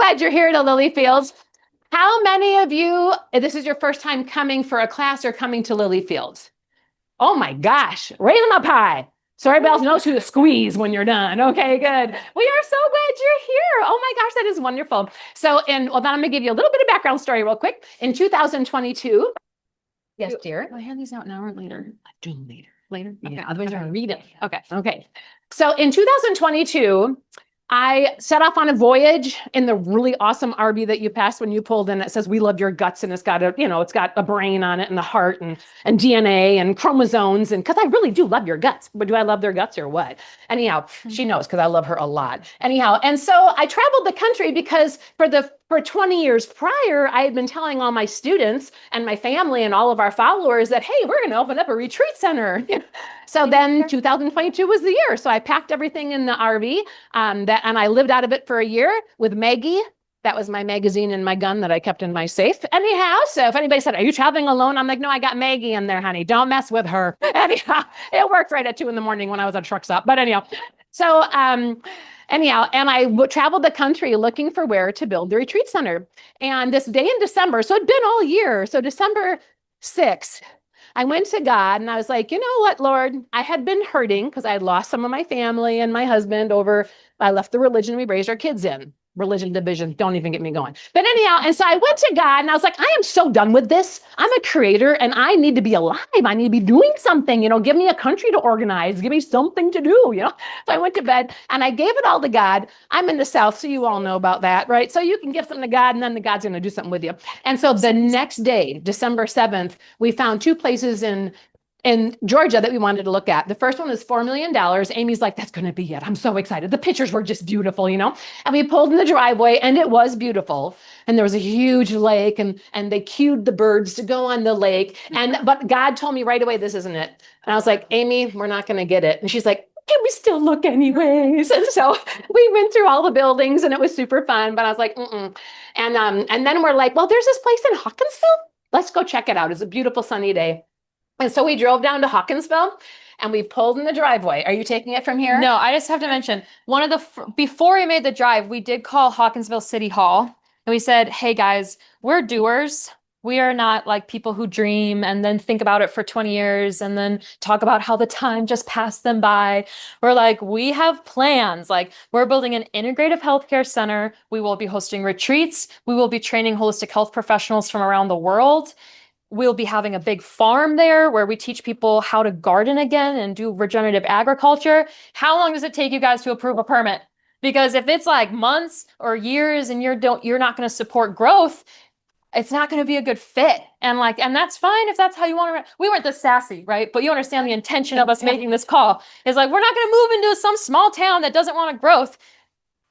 glad you're here to Lily Fields. How many of you, this is your first time coming for a class or coming to Lily Fields? Oh my gosh, raise them up high. So everybody else knows who to squeeze when you're done. Okay, good. We are so glad you're here. Oh my gosh, that is wonderful. So, well, then I'm gonna give you a little bit of background story real quick. In 2022, yes, dear. Do I hand these out now or later? I do later. Later? Okay. Yeah. Otherwise, you're gonna read it. Okay. Okay. So in 2022, I set off on a voyage in the really awesome RV that you passed when you pulled in. It says, "We love your guts." And it's got it's got a brain on it and the heart and DNA and chromosomes. And because I really do love your guts, but do I love their guts or what? Anyhow, she knows because I love her a lot. Anyhow, and so I traveled the country because for 20 years prior, I had been telling all my students and my family and all of our followers that, hey, we're going to open up a retreat center. So then 2022 was the year. So I packed everything in the RV and I lived out of it for a year with Maggie. That was my magazine and my gun that I kept in my safe. Anyhow, so if anybody said, are you traveling alone? I'm like, no, I got Maggie in there, honey. Don't mess with her. Anyhow, it worked right at 2 a.m. when I was at truck stop. But anyhow, so anyhow, and I traveled the country looking for where to build the retreat center. And this day in December, so it'd been all year. So December 6th, I went to God and I was like, you know what, Lord, I had been hurting because I had lost some of my family and my husband I left the religion we raised our kids in. Religion division, don't even get me going. But anyhow, and so I went to God and I was like, I am so done with this. I'm a creator and I need to be alive. I need to be doing something, give me a country to organize, give me something to do, So I went to bed and I gave it all to God. I'm in the South, so you all know about that, right? So you can give something to God and then the God's going to do something with you. And so the next day, December 7th, we found 2 places in Georgia that we wanted to look at. The first one was $4 million. Amy's like, that's going to be it. I'm so excited. The pictures were just beautiful, And we pulled in the driveway and it was beautiful. And there was a huge lake and they cued the birds to go on the lake. But God told me right away, this isn't it. And I was like, Amy, we're not going to get it. And she's like, can we still look anyways? And so we went through all the buildings and it was super fun. But I was like, mm-mm. And then we're like, well, there's this place in Hawkinsville. Let's go check it out. It's a beautiful sunny day. And so we drove down to Hawkinsville and we pulled in the driveway. Are you taking it from here? No, I just have to mention before we made the drive, we did call Hawkinsville City Hall and we said, hey guys, we're doers. We are not like people who dream and then think about it for 20 years and then talk about how the time just passed them by. We're like, we have plans. Like we're building an integrative healthcare center. We will be hosting retreats. We will be training holistic health professionals from around the world. We'll be having a big farm there where we teach people how to garden again and do regenerative agriculture. How long does it take you guys to approve a permit? Because if it's like months or years and you're not going to support growth, it's not going to be a good fit. And that's fine if that's how you want to. We weren't this sassy, right? But you understand the intention of us making this call is like, we're not going to move into some small town that doesn't want a growth.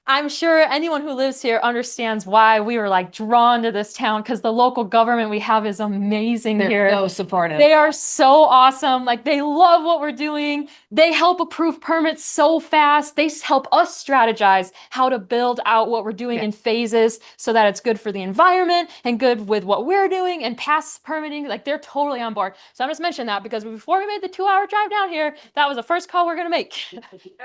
I'm sure anyone who lives here understands why we were like drawn to this town because the local government we have is amazing here. They're so supportive. They are so awesome. Like they love what we're doing. They help approve permits so fast. They help us strategize how to build out what we're doing in phases so that it's good for the environment and good with what we're doing and pass permitting. Like they're totally on board. So I'm just mentioning that because before we made the 2-hour drive down here, that was the first call we're going to make.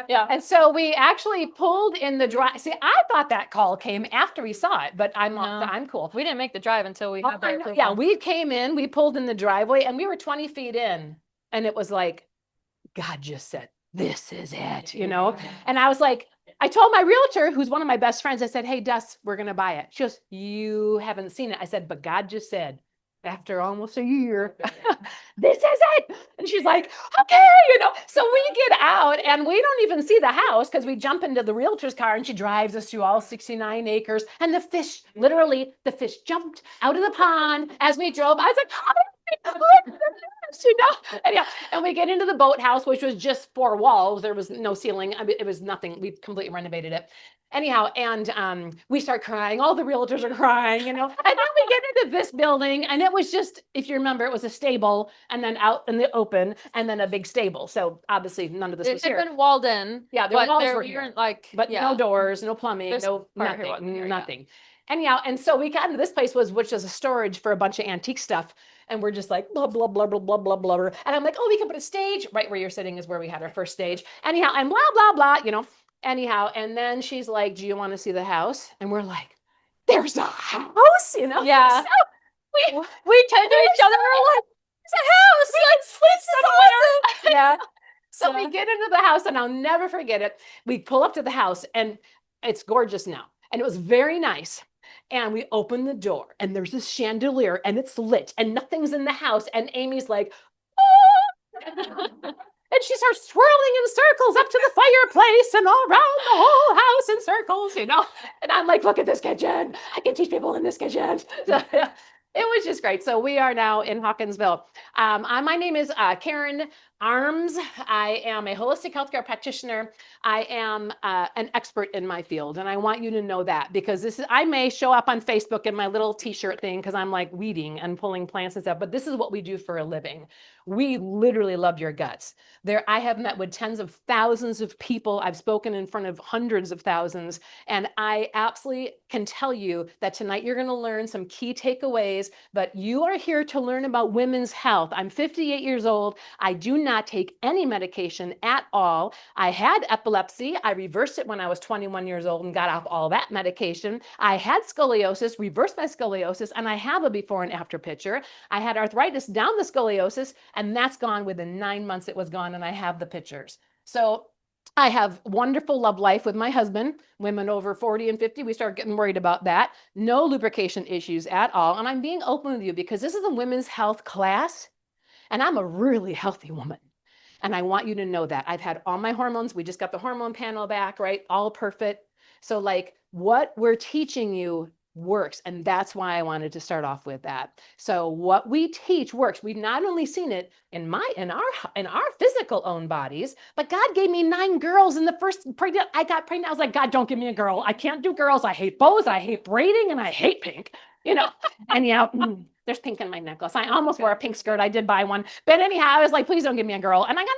Yeah. And so we actually pulled in the drive. See, I thought that call came after we saw it, but I'm cool. We didn't make the drive until we had that. Yeah, we came in, we pulled in the driveway, and we were 20 feet in, and it was like, God just said, this is it, And I was like, I told my realtor, who's one of my best friends, I said, hey, Des, we're going to buy it. She goes, you haven't seen it. I said, but God just said, after almost a year, this is it. And she's like, okay, so we get out and we don't even see the house because we jump into the realtor's car and she drives us through all 69 acres. And the fish jumped out of the pond as we drove. I was like, and we get into the boathouse, which was just 4 walls. There was no ceiling. I mean, it was nothing. We completely renovated it. Anyhow, and we start crying. All the realtors are crying, And then we get into this building, and it was just, if you remember, it was a stable, and then out in the open, and then a big stable. So obviously, none of this was here. It had been walled in. Yeah, the walls were here, but no doors, no plumbing, nothing. Anyhow, and so we got into this place, which was a storage for a bunch of antique stuff. And we're just like, blah, blah, blah, blah, blah, blah, blah. And I'm like, oh, we can put a stage right where you're sitting is where we had our first stage. Anyhow, and blah, blah, blah, Anyhow, and then she's like, do you want to see the house? And we're like, there's a house, Yeah. So we We turned to each other and we're like, "It's a house! Like, this is awesome!" Yeah. So we get into the house, and I'll never forget it. We pull up to the house, and it's gorgeous now. And it was very nice. And we open the door, and there's this chandelier, and it's lit, and nothing's in the house. And Amy's like, oh! And she starts twirling in circles up to the fireplace and all around the whole house in circles, And I'm like, look at this kitchen. I can teach people in this kitchen. It was just great. So we are now in Hawkinsville. My name is Karen Arms. I am a holistic healthcare practitioner. I am an expert in my field, and I want you to know that because I may show up on Facebook in my little t-shirt thing because I'm like weeding and pulling plants and stuff, but this is what we do for a living. We literally love your guts. I have met with tens of thousands of people. I've spoken in front of hundreds of thousands, and I absolutely can tell you that tonight you're going to learn some key takeaways, but you are here to learn about women's health. I'm 58 years old. I do not take any medication at all. I had epilepsy. I reversed it when I was 21 years old and got off all that medication. I had scoliosis, reversed my scoliosis, and I have a before and after picture. I had arthritis down the scoliosis, and that's gone within 9 months. It was gone, and I have the pictures. So I have wonderful love life with my husband. Women over 40 and 50, we start getting worried about that. No lubrication issues at all. And I'm being open with you because this is a women's health class, and I'm a really healthy woman. And I want you to know that. I've had all my hormones. We just got the hormone panel back, right? All perfect. So like what we're teaching you works. And that's why I wanted to start off with that. So what we teach works. We've not only seen it in our physical own bodies, but God gave me 9 girls in the first pregnant. I got pregnant. I was like, God, don't give me a girl. I can't do girls. I hate bows. I hate braiding, and I hate pink. And there's pink in my necklace. I almost wore a pink skirt. I did buy one. But anyhow, I was like, please don't give me a girl. And I got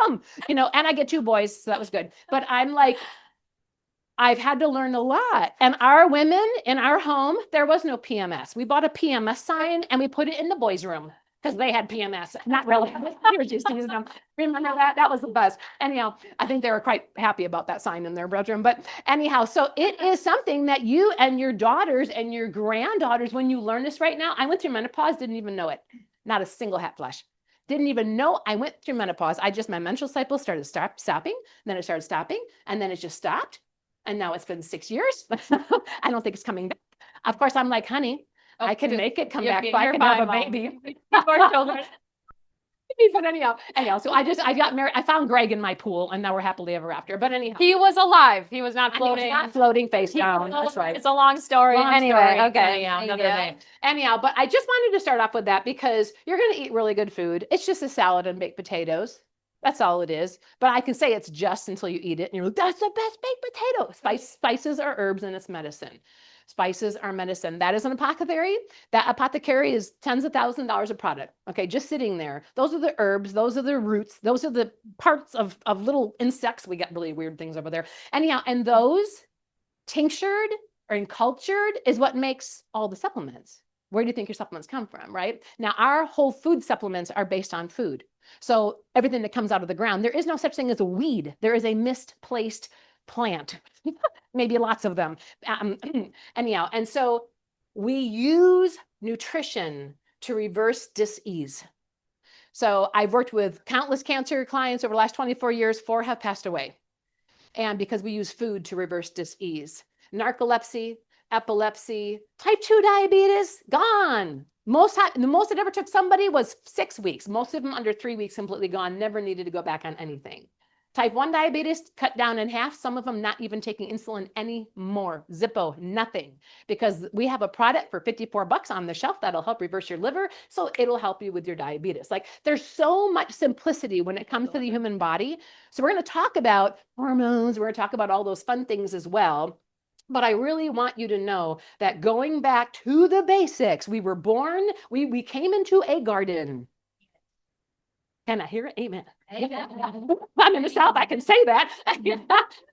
9 of them, and I get 2 boys. So that was good. But I'm like, I've had to learn a lot. And our women in our home, there was no PMS. We bought a PMS sign and we put it in the boys' room because they had PMS. Not really. We were just using them. Remember that? That was the buzz. Anyhow, I think they were quite happy about that sign in their bedroom. But anyhow, so it is something that you and your daughters and your granddaughters, when you learn this right now, I went through menopause, didn't even know it. Not a single hot flash. Didn't even know I went through menopause. My menstrual cycle started stopping, then it started stopping, and then it just stopped. And now it's been 6 years. I don't think it's coming back. Of course, I'm like, honey, I can make it come back, so I can have a baby. Before children. But anyhow, so I got married. I found Greg in my pool, and now we're happily ever after. But anyhow, he was alive. He was not floating. He was not floating face down. That's right. It's a long story. Anyway, okay. Anyhow, but I just wanted to start off with that because you're going to eat really good food. It's just a salad and baked potatoes. That's all it is. But I can say it's just until you eat it and you're like, that's the best baked potato. Spices are herbs and it's medicine. Spices are medicine. That is an apothecary. That apothecary is tens of thousands of dollars a product. Okay, just sitting there. Those are the herbs. Those are the roots. Those are the parts of little insects. We got really weird things over there. Anyhow, and those tinctured or encultured is what makes all the supplements. Where do you think your supplements come from, right? Now, our whole food supplements are based on food. So everything that comes out of the ground, there is no such thing as a weed. There is a misplaced plant, maybe lots of them. Anyhow, and so we use nutrition to reverse dis-ease. So I've worked with countless cancer clients over the last 24 years. 4 have passed away. And because we use food to reverse dis-ease. Narcolepsy, epilepsy, type 2 diabetes, gone. The most it ever took somebody was 6 weeks. Most of them under 3 weeks, completely gone, never needed to go back on anything. Type 1 diabetes cut down in half, some of them not even taking insulin anymore. Zippo, nothing. Because we have a product for $54 on the shelf that'll help reverse your liver, so it'll help you with your diabetes. Like there's so much simplicity when it comes to the human body. So we're going to talk about hormones, we're going to talk about all those fun things as well. But I really want you to know that going back to the basics, we were born, we came into a garden. Can I hear it? Amen. I'm in the South. I can say that.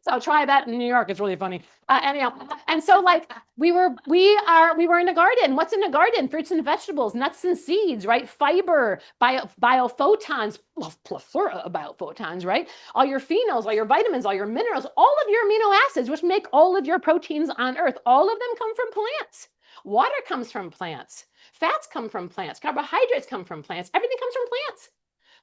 So try that in New York. It's really funny. Anyhow, and so like we were in a garden. What's in a garden? Fruits and vegetables, nuts and seeds, right? Fiber, biophotons, plethora of biophotons, right? All your phenols, all your vitamins, all your minerals, all of your amino acids, which make all of your proteins on Earth. All of them come from plants. Water comes from plants. Fats come from plants. Carbohydrates come from plants. Everything comes from plants.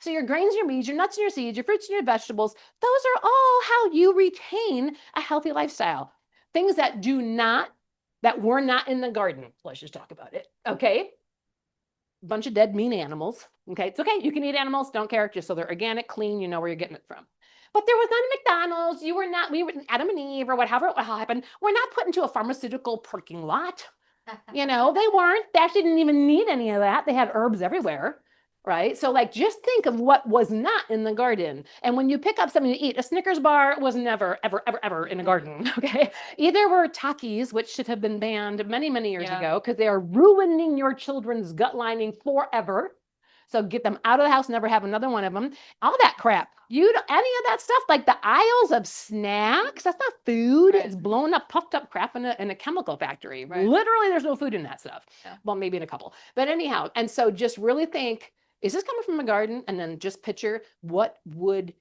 So your grains, your meats, your nuts and your seeds, your fruits and your vegetables, those are all how you retain a healthy lifestyle. Things that were not in the garden. Let's just talk about it. Okay. Bunch of dead, mean animals. Okay. It's okay. You can eat animals. Don't care. Just so they're organic, clean, you know where you're getting it from. But there was not a McDonald's. We were Adam and Eve or whatever happened. We're not put into a pharmaceutical parking lot. They weren't. They actually didn't even need any of that. They had herbs everywhere, right? So like, just think of what was not in the garden. And when you pick up something to eat, a Snickers bar was never, ever, ever, ever in a garden, okay? Either were Takis, which should have been banned many, many years ago, because they are ruining your children's gut lining forever. So get them out of the house, never have another one of them. All that crap. Any of that stuff, like the aisles of snacks, that's not food. Right. It's blown up, puffed up crap in a chemical factory. Right. Literally, there's no food in that stuff. Yeah. Well, maybe in a couple. But anyhow, and so just really think, is this coming from a garden? And then just picture, what would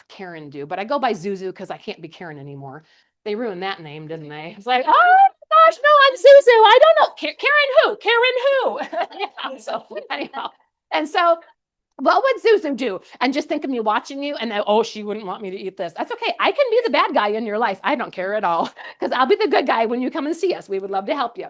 Karen do? But I go by Zuzu because I can't be Karen anymore. They ruined that name, didn't they? It's like, oh gosh, no, I'm Zuzu. I don't know. Karen who? Karen who? Yeah, so anyhow. And so what would Zuzu do? And just think of me watching you and oh, she wouldn't want me to eat this. That's okay. I can be the bad guy in your life. I don't care at all, because I'll be the good guy when you come and see us. We would love to help you.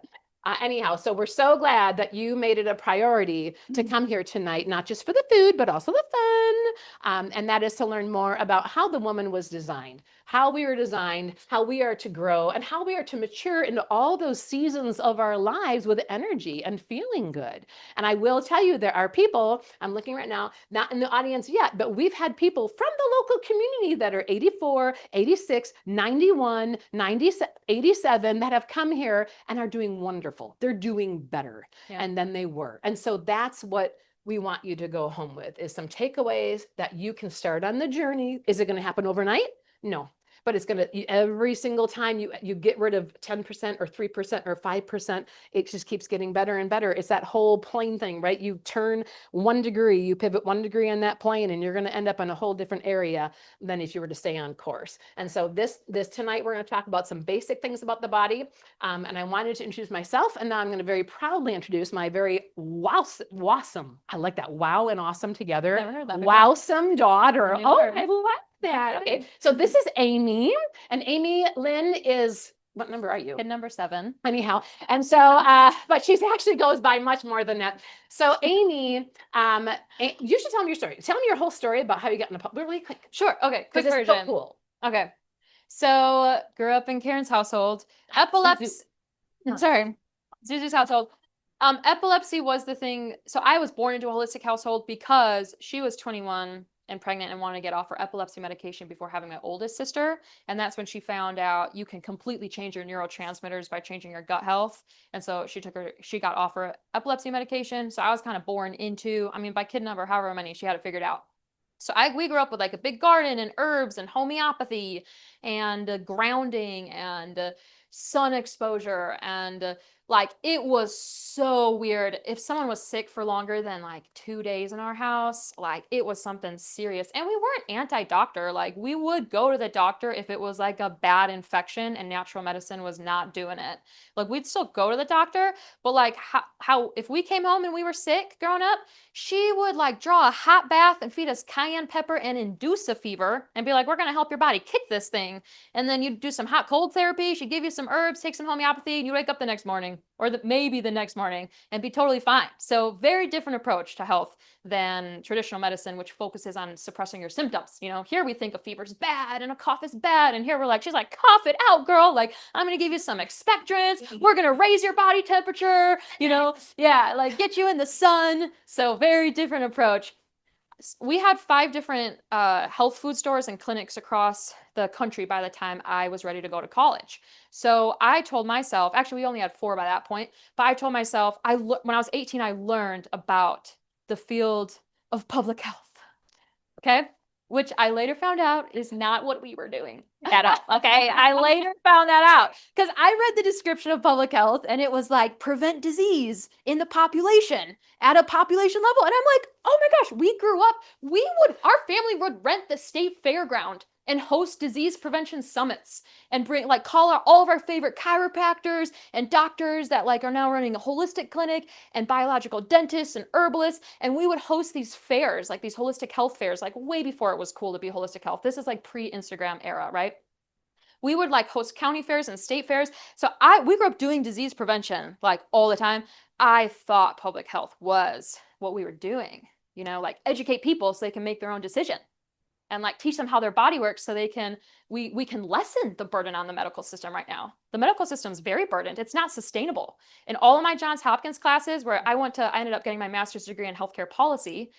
Anyhow, so we're so glad that you made it a priority to come here tonight, not just for the food, but also the fun. And that is to learn more about how the woman was designed, how we are designed, how we are to grow, and how we are to mature into all those seasons of our lives with energy and feeling good. And I will tell you, there are people, I'm looking right now, not in the audience yet, but we've had people from the local community that are 84, 86, 91, 90, 87 that have come here and are doing wonderful. They're doing better than they were. And so that's what we want you to go home with, is some takeaways that you can start on the journey. Is it going to happen overnight? No. But it's going to, every single time you get rid of 10% or 3% or 5%, it just keeps getting better and better. It's that whole plane thing, right? You turn 1 degree, you pivot 1 degree on that plane, and you're going to end up in a whole different area than if you were to stay on course. And so this tonight, we're going to talk about some basic things about the body. And I wanted to introduce myself, and now I'm going to very proudly introduce my very wowsome, I like that, wow and awesome together, wowsome daughter. Oh, I love that. Okay, so this is Amy, and Amy Lynn is, what number are you? Kid number 7. Anyhow, and so, but she's actually goes by much more than that. So Amy, you should tell me your story. Tell me your whole story about how you got in the pub. Really quick. Sure. Okay. Quick version. So cool. Okay. So grew up in Karen's household. Epilepsy. Sorry, Zuzu's household. Epilepsy was the thing. So I was born into a holistic household because she was 21 and pregnant and wanted to get off her epilepsy medication before having my oldest sister. And that's when she found out you can completely change your neurotransmitters by changing your gut health. And so she got off her epilepsy medication. So I was kind of born into, by kid number, however many, she had it figured out. So we grew up with like a big garden and herbs and homeopathy and grounding and sun exposure, and like it was so weird. If someone was sick for longer than like 2 days in our house, like it was something serious. And we weren't anti-doctor. Like we would go to the doctor if it was like a bad infection and natural medicine was not doing it. Like we'd still go to the doctor, but like how if we came home and we were sick growing up, she would like draw a hot bath and feed us cayenne pepper and induce a fever and be like, we're going to help your body kick this thing. And then you'd do some hot cold therapy. She'd give you some herbs, take some homeopathy, and you wake up the next morning or maybe the next morning and be totally fine. So very different approach to health than traditional medicine, which focuses on suppressing your symptoms. Here we think a fever's bad and a cough is bad. And here we're like, she's like, cough it out, girl. Like, I'm going to give you some expectorants. We're going to raise your body temperature, like get you in the sun. So very different approach. We had 5 different health food stores and clinics across the country by the time I was ready to go to college. So I told myself, actually, we only had 4 by that point, but I told myself, when I was 18, I learned about the field of public health. Okay. Which I later found out is not what we were doing at all. Okay. I later found that out because I read the description of public health and it was like prevent disease in the population at a population level. And I'm like, oh my gosh, we grew up, our family would rent the state fairground and host disease prevention summits and call out all of our favorite chiropractors and doctors that are now running a holistic clinic and biological dentists and herbalists. And we would host these fairs, these holistic health fairs, way before it was cool to be holistic health. This is pre-Instagram era, right? We would host county fairs and state fairs. So we grew up doing disease prevention all the time. I thought public health was what we were doing, educate people so they can make their own decision and teach them how their body works so we can lessen the burden on the medical system right now. The medical system is very burdened. It's not sustainable. In all of my Johns Hopkins classes where I ended up getting my master's degree in healthcare policy,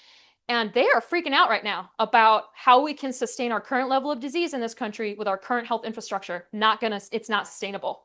and they are freaking out right now about how we can sustain our current level of disease in this country with our current health infrastructure. It's not sustainable.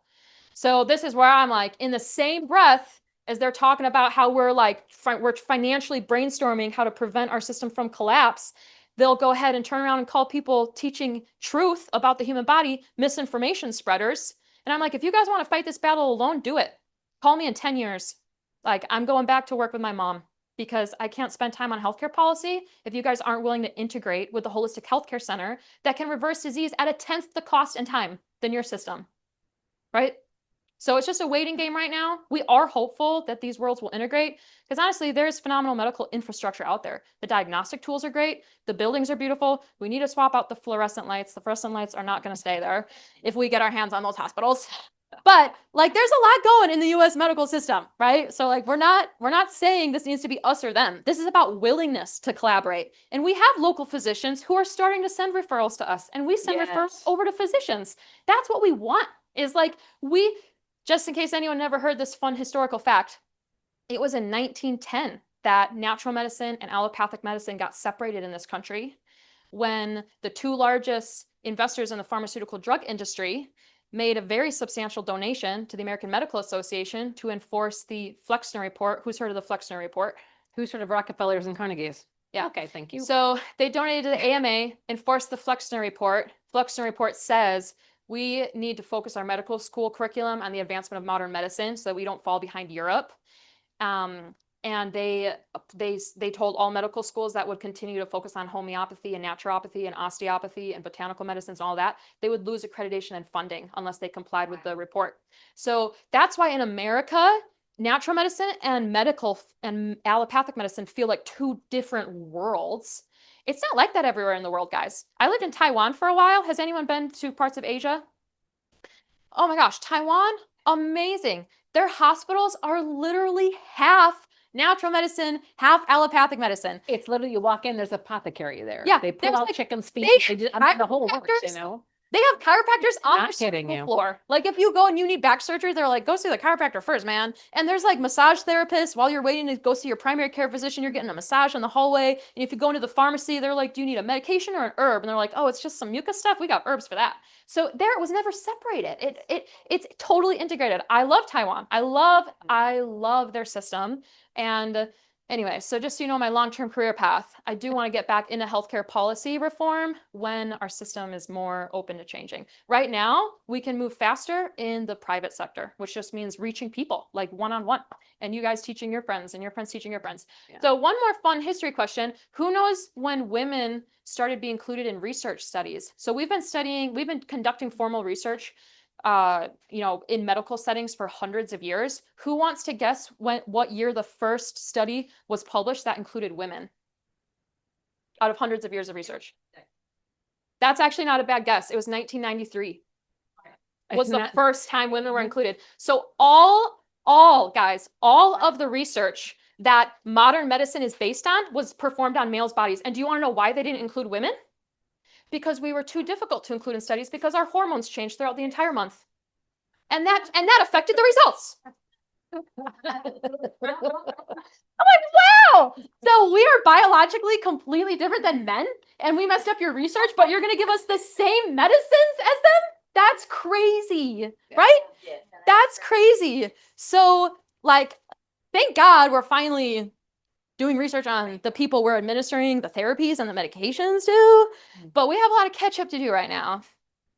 So this is where I'm in the same breath as they're talking about how we're financially brainstorming how to prevent our system from collapse, they'll go ahead and turn around and call people teaching truth about the human body misinformation spreaders. And I'm like, if you guys want to fight this battle alone, do it. Call me in 10 years. I'm going back to work with my mom because I can't spend time on healthcare policy if you guys aren't willing to integrate with the holistic healthcare center that can reverse disease at 1/10 the cost and time than your system, right? So it's just a waiting game right now. We are hopeful that these worlds will integrate because honestly, there's phenomenal medical infrastructure out there. The diagnostic tools are great. The buildings are beautiful. We need to swap out the fluorescent lights. The fluorescent lights are not going to stay there if we get our hands on those hospitals. But there's a lot going in the US medical system, right? So we're not saying this needs to be us or them. This is about willingness to collaborate. And we have local physicians who are starting to send referrals to us and we send referrals over to physicians. That's what we want is just in case anyone never heard this fun historical fact, it was in 1910 that natural medicine and allopathic medicine got separated in this country when the two largest investors in the pharmaceutical drug industry made a very substantial donation to the American Medical Association to enforce the Flexner Report. Who's heard of the Flexner Report? Who's heard of Rockefellers and Carnegies? Yeah. Okay, thank you. So they donated to the AMA, enforced the Flexner Report. Flexner Report says we need to focus our medical school curriculum on the advancement of modern medicine so that we don't fall behind Europe. And they told all medical schools that would continue to focus on homeopathy and naturopathy and osteopathy and botanical medicines and all that, they would lose accreditation and funding unless they complied with the report. So that's why in America, natural medicine and allopathic medicine feel like two different worlds. It's not like that everywhere in the world, guys. I lived in Taiwan for a while. Has anyone been to parts of Asia? Oh my gosh, Taiwan, amazing. Their hospitals are literally half natural medicine, half allopathic medicine. It's literally you walk in, there's an apothecary there. Yeah, they pull out chicken's feet. The whole works, They have chiropractors on the surgical floor. If you go and you need back surgery, they're like, go see the chiropractor first, man. And there's massage therapists while you're waiting to go see your primary care physician. You're getting a massage in the hallway. And if you go into the pharmacy, they're like, do you need a medication or an herb? And they're like, oh, it's just some mucus stuff. We got herbs for that. So there, it was never separated. It's totally integrated. I love Taiwan. I love their system. And anyway, so just so you know my long-term career path, I do want to get back into healthcare policy reform when our system is more open to changing. Right now, we can move faster in the private sector, which just means reaching people one-on-one, and you guys teaching your friends and your friends teaching your friends. Yeah. So one more fun history question. Who knows when women started being included in research studies? So we've been conducting formal research in medical settings for hundreds of years. Who wants to guess what year the first study was published that included women out of hundreds of years of research? That's actually not a bad guess. It was 1993. Was the first time women were included. So all of the research that modern medicine is based on was performed on males' bodies. And do you want to know why they didn't include women? Because we were too difficult to include in studies because our hormones changed throughout the entire month. And that affected the results. I'm like, wow! So we are biologically completely different than men, and we messed up your research, but you're gonna give us the same medicines as them? That's crazy, right? Yeah. That's crazy. So thank God we're finally doing research on the people we're administering the therapies and the medications to, but we have a lot of catch up to do right now.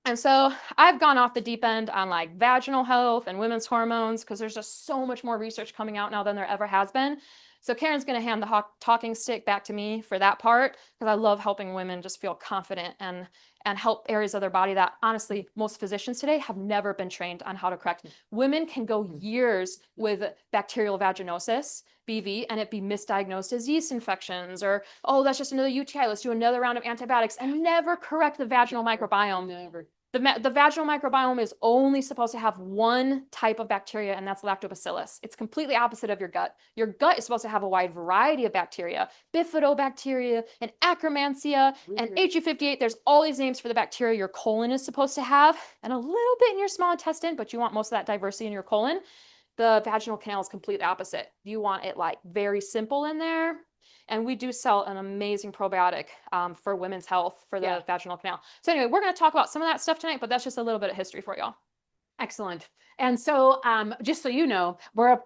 And so I've gone off the deep end on like vaginal health and women's hormones because there's just so much more research coming out now than there ever has been. So Karen's going to hand the talking stick back to me for that part because I love helping women just feel confident and help areas of their body that honestly most physicians today have never been trained on how to correct. Women can go years with bacterial vaginosis, BV, and it be misdiagnosed as yeast infections or, oh, that's just another UTI. Let's do another round of antibiotics and never correct the vaginal microbiome. Never. The vaginal microbiome is only supposed to have one type of bacteria, and that's lactobacillus. It's completely opposite of your gut. Your gut is supposed to have a wide variety of bacteria, bifidobacteria and Akkermansia and HU58. There's all these names for the bacteria your colon is supposed to have, and a little bit in your small intestine, but you want most of that diversity in your colon. The vaginal canal is completely opposite. You want it like very simple in there. And we do sell an amazing probiotic for women's health for the vaginal canal. So anyway, we're going to talk about some of that stuff tonight, but that's just a little bit of history for y'all. Excellent. And so just so you know,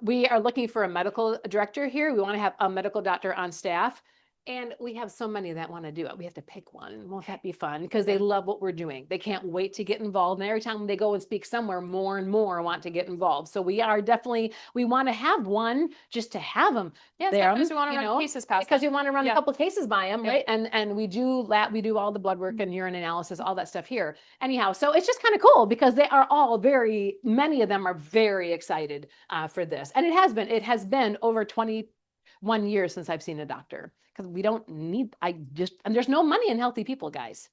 we are looking for a medical director here. We want to have a medical doctor on staff. And we have so many that want to do it. We have to pick one. Won't that be fun? Because they love what we're doing. They can't wait to get involved. And every time they go and speak somewhere, more and more want to get involved. So we are definitely, we want to have one just to have them there. Because we want to run cases past because we want to run a couple cases by them, Yeah. right? And we do all the blood work and urine analysis, all that stuff here. Anyhow, so it's just kind of cool because they are all many of them are very excited for this. And it has been over 21 years since I've seen a doctor. Because we don't need, and there's no money in healthy people, guys.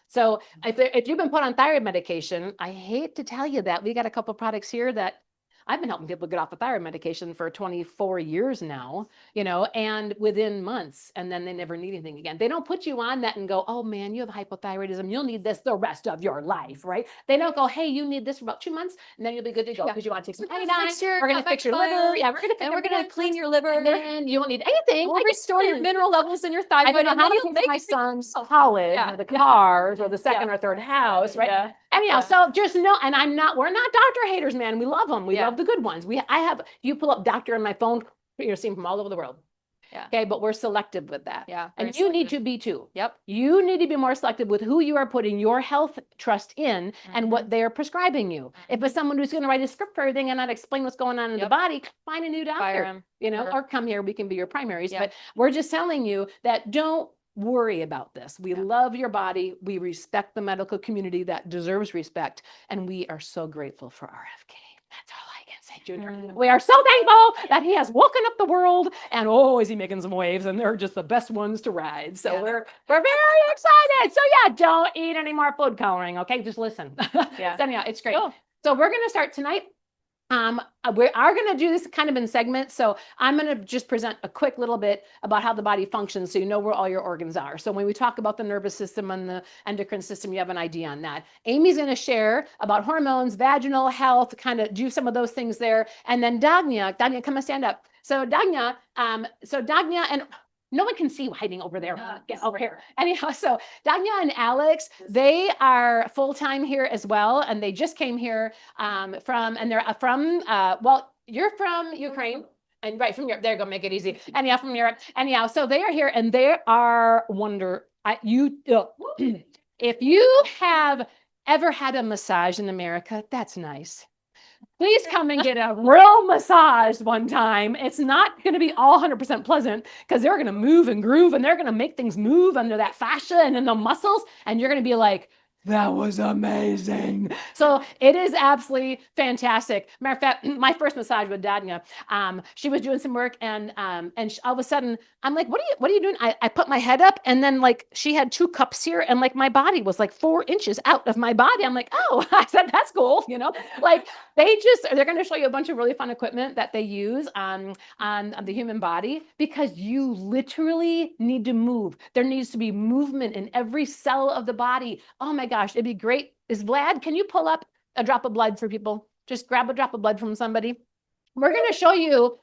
So if you've been put on thyroid medication, I hate to tell you that we got a couple products here that I've been helping people get off of thyroid medication for 24 years now, and within months, and then they never need anything again. They don't put you on that and go, oh man, you have hypothyroidism. You'll need this the rest of your life, right? They don't go, hey, you need this for about 2 months, and then you'll be good to go because you want to take some iodine. We're going to fix your liver. Yeah, we're going to clean your liver. And then you won't need anything. We'll restore your mineral levels in your thyroid. I don't know how to pay my son's college or the cars or the second or third house, right? Yeah. Anyhow, so just know, and we're not doctor haters, man. We love them. We love the good ones. You pull up doctor on my phone, you're seeing from all over the world. Yeah. Okay, but we're selective with that. Yeah. And you need to be too. Yep. You need to be more selective with who you are putting your health trust in and what they're prescribing you. If it's someone who's going to write a script for everything and not explain what's going on in the body, find a new doctor. Fire him. Or come here, we can be your primaries. But we're just telling you that don't worry about this. We love your body. We respect the medical community that deserves respect. And we are so grateful for RFK. That's all I can say, Junior. We are so thankful that he has woken up the world and is he making some waves and they're just the best ones to ride. So we're very excited. So don't eat any more food coloring. Okay. Just listen. So anyhow, it's great. Cool. So we're going to start tonight. We are going to do this kind of in segments. So I'm going to just present a quick little bit about how the body functions so you know where all your organs are. So when we talk about the nervous system and the endocrine system, you have an idea on that. Amy's going to share about hormones, vaginal health, kind of do some of those things there. And then Dagnya, come and stand up. So Dagnya, and no one can see hiding over there. Get over here. Anyhow, so Dagnya and Alex, they are full-time here as well. And they just came here you're from Ukraine. And right from Europe, there you go, make it easy. Anyhow, from Europe. Anyhow, so they are here and they are if you have ever had a massage in America, that's nice. Please come and get a real massage one time. It's not going to be all 100% pleasant because they're going to move and groove and they're going to make things move under that fascia and in the muscles. And you're going to be like, that was amazing. So it is absolutely fantastic. Matter of fact, my first massage with Dagnya, she was doing some work and all of a sudden I'm like, what are you doing? I put my head up and then like she had 2 cups here and like my body was like 4 inches out of my body. I'm like, oh, I said, that's cool. Like they're going to show you a bunch of really fun equipment that they use on the human body because you literally need to move. There needs to be movement in every cell of the body. Oh my gosh, it'd be great. Vlad, can you pull up a drop of blood for people? Just grab a drop of blood from somebody. We're going to show you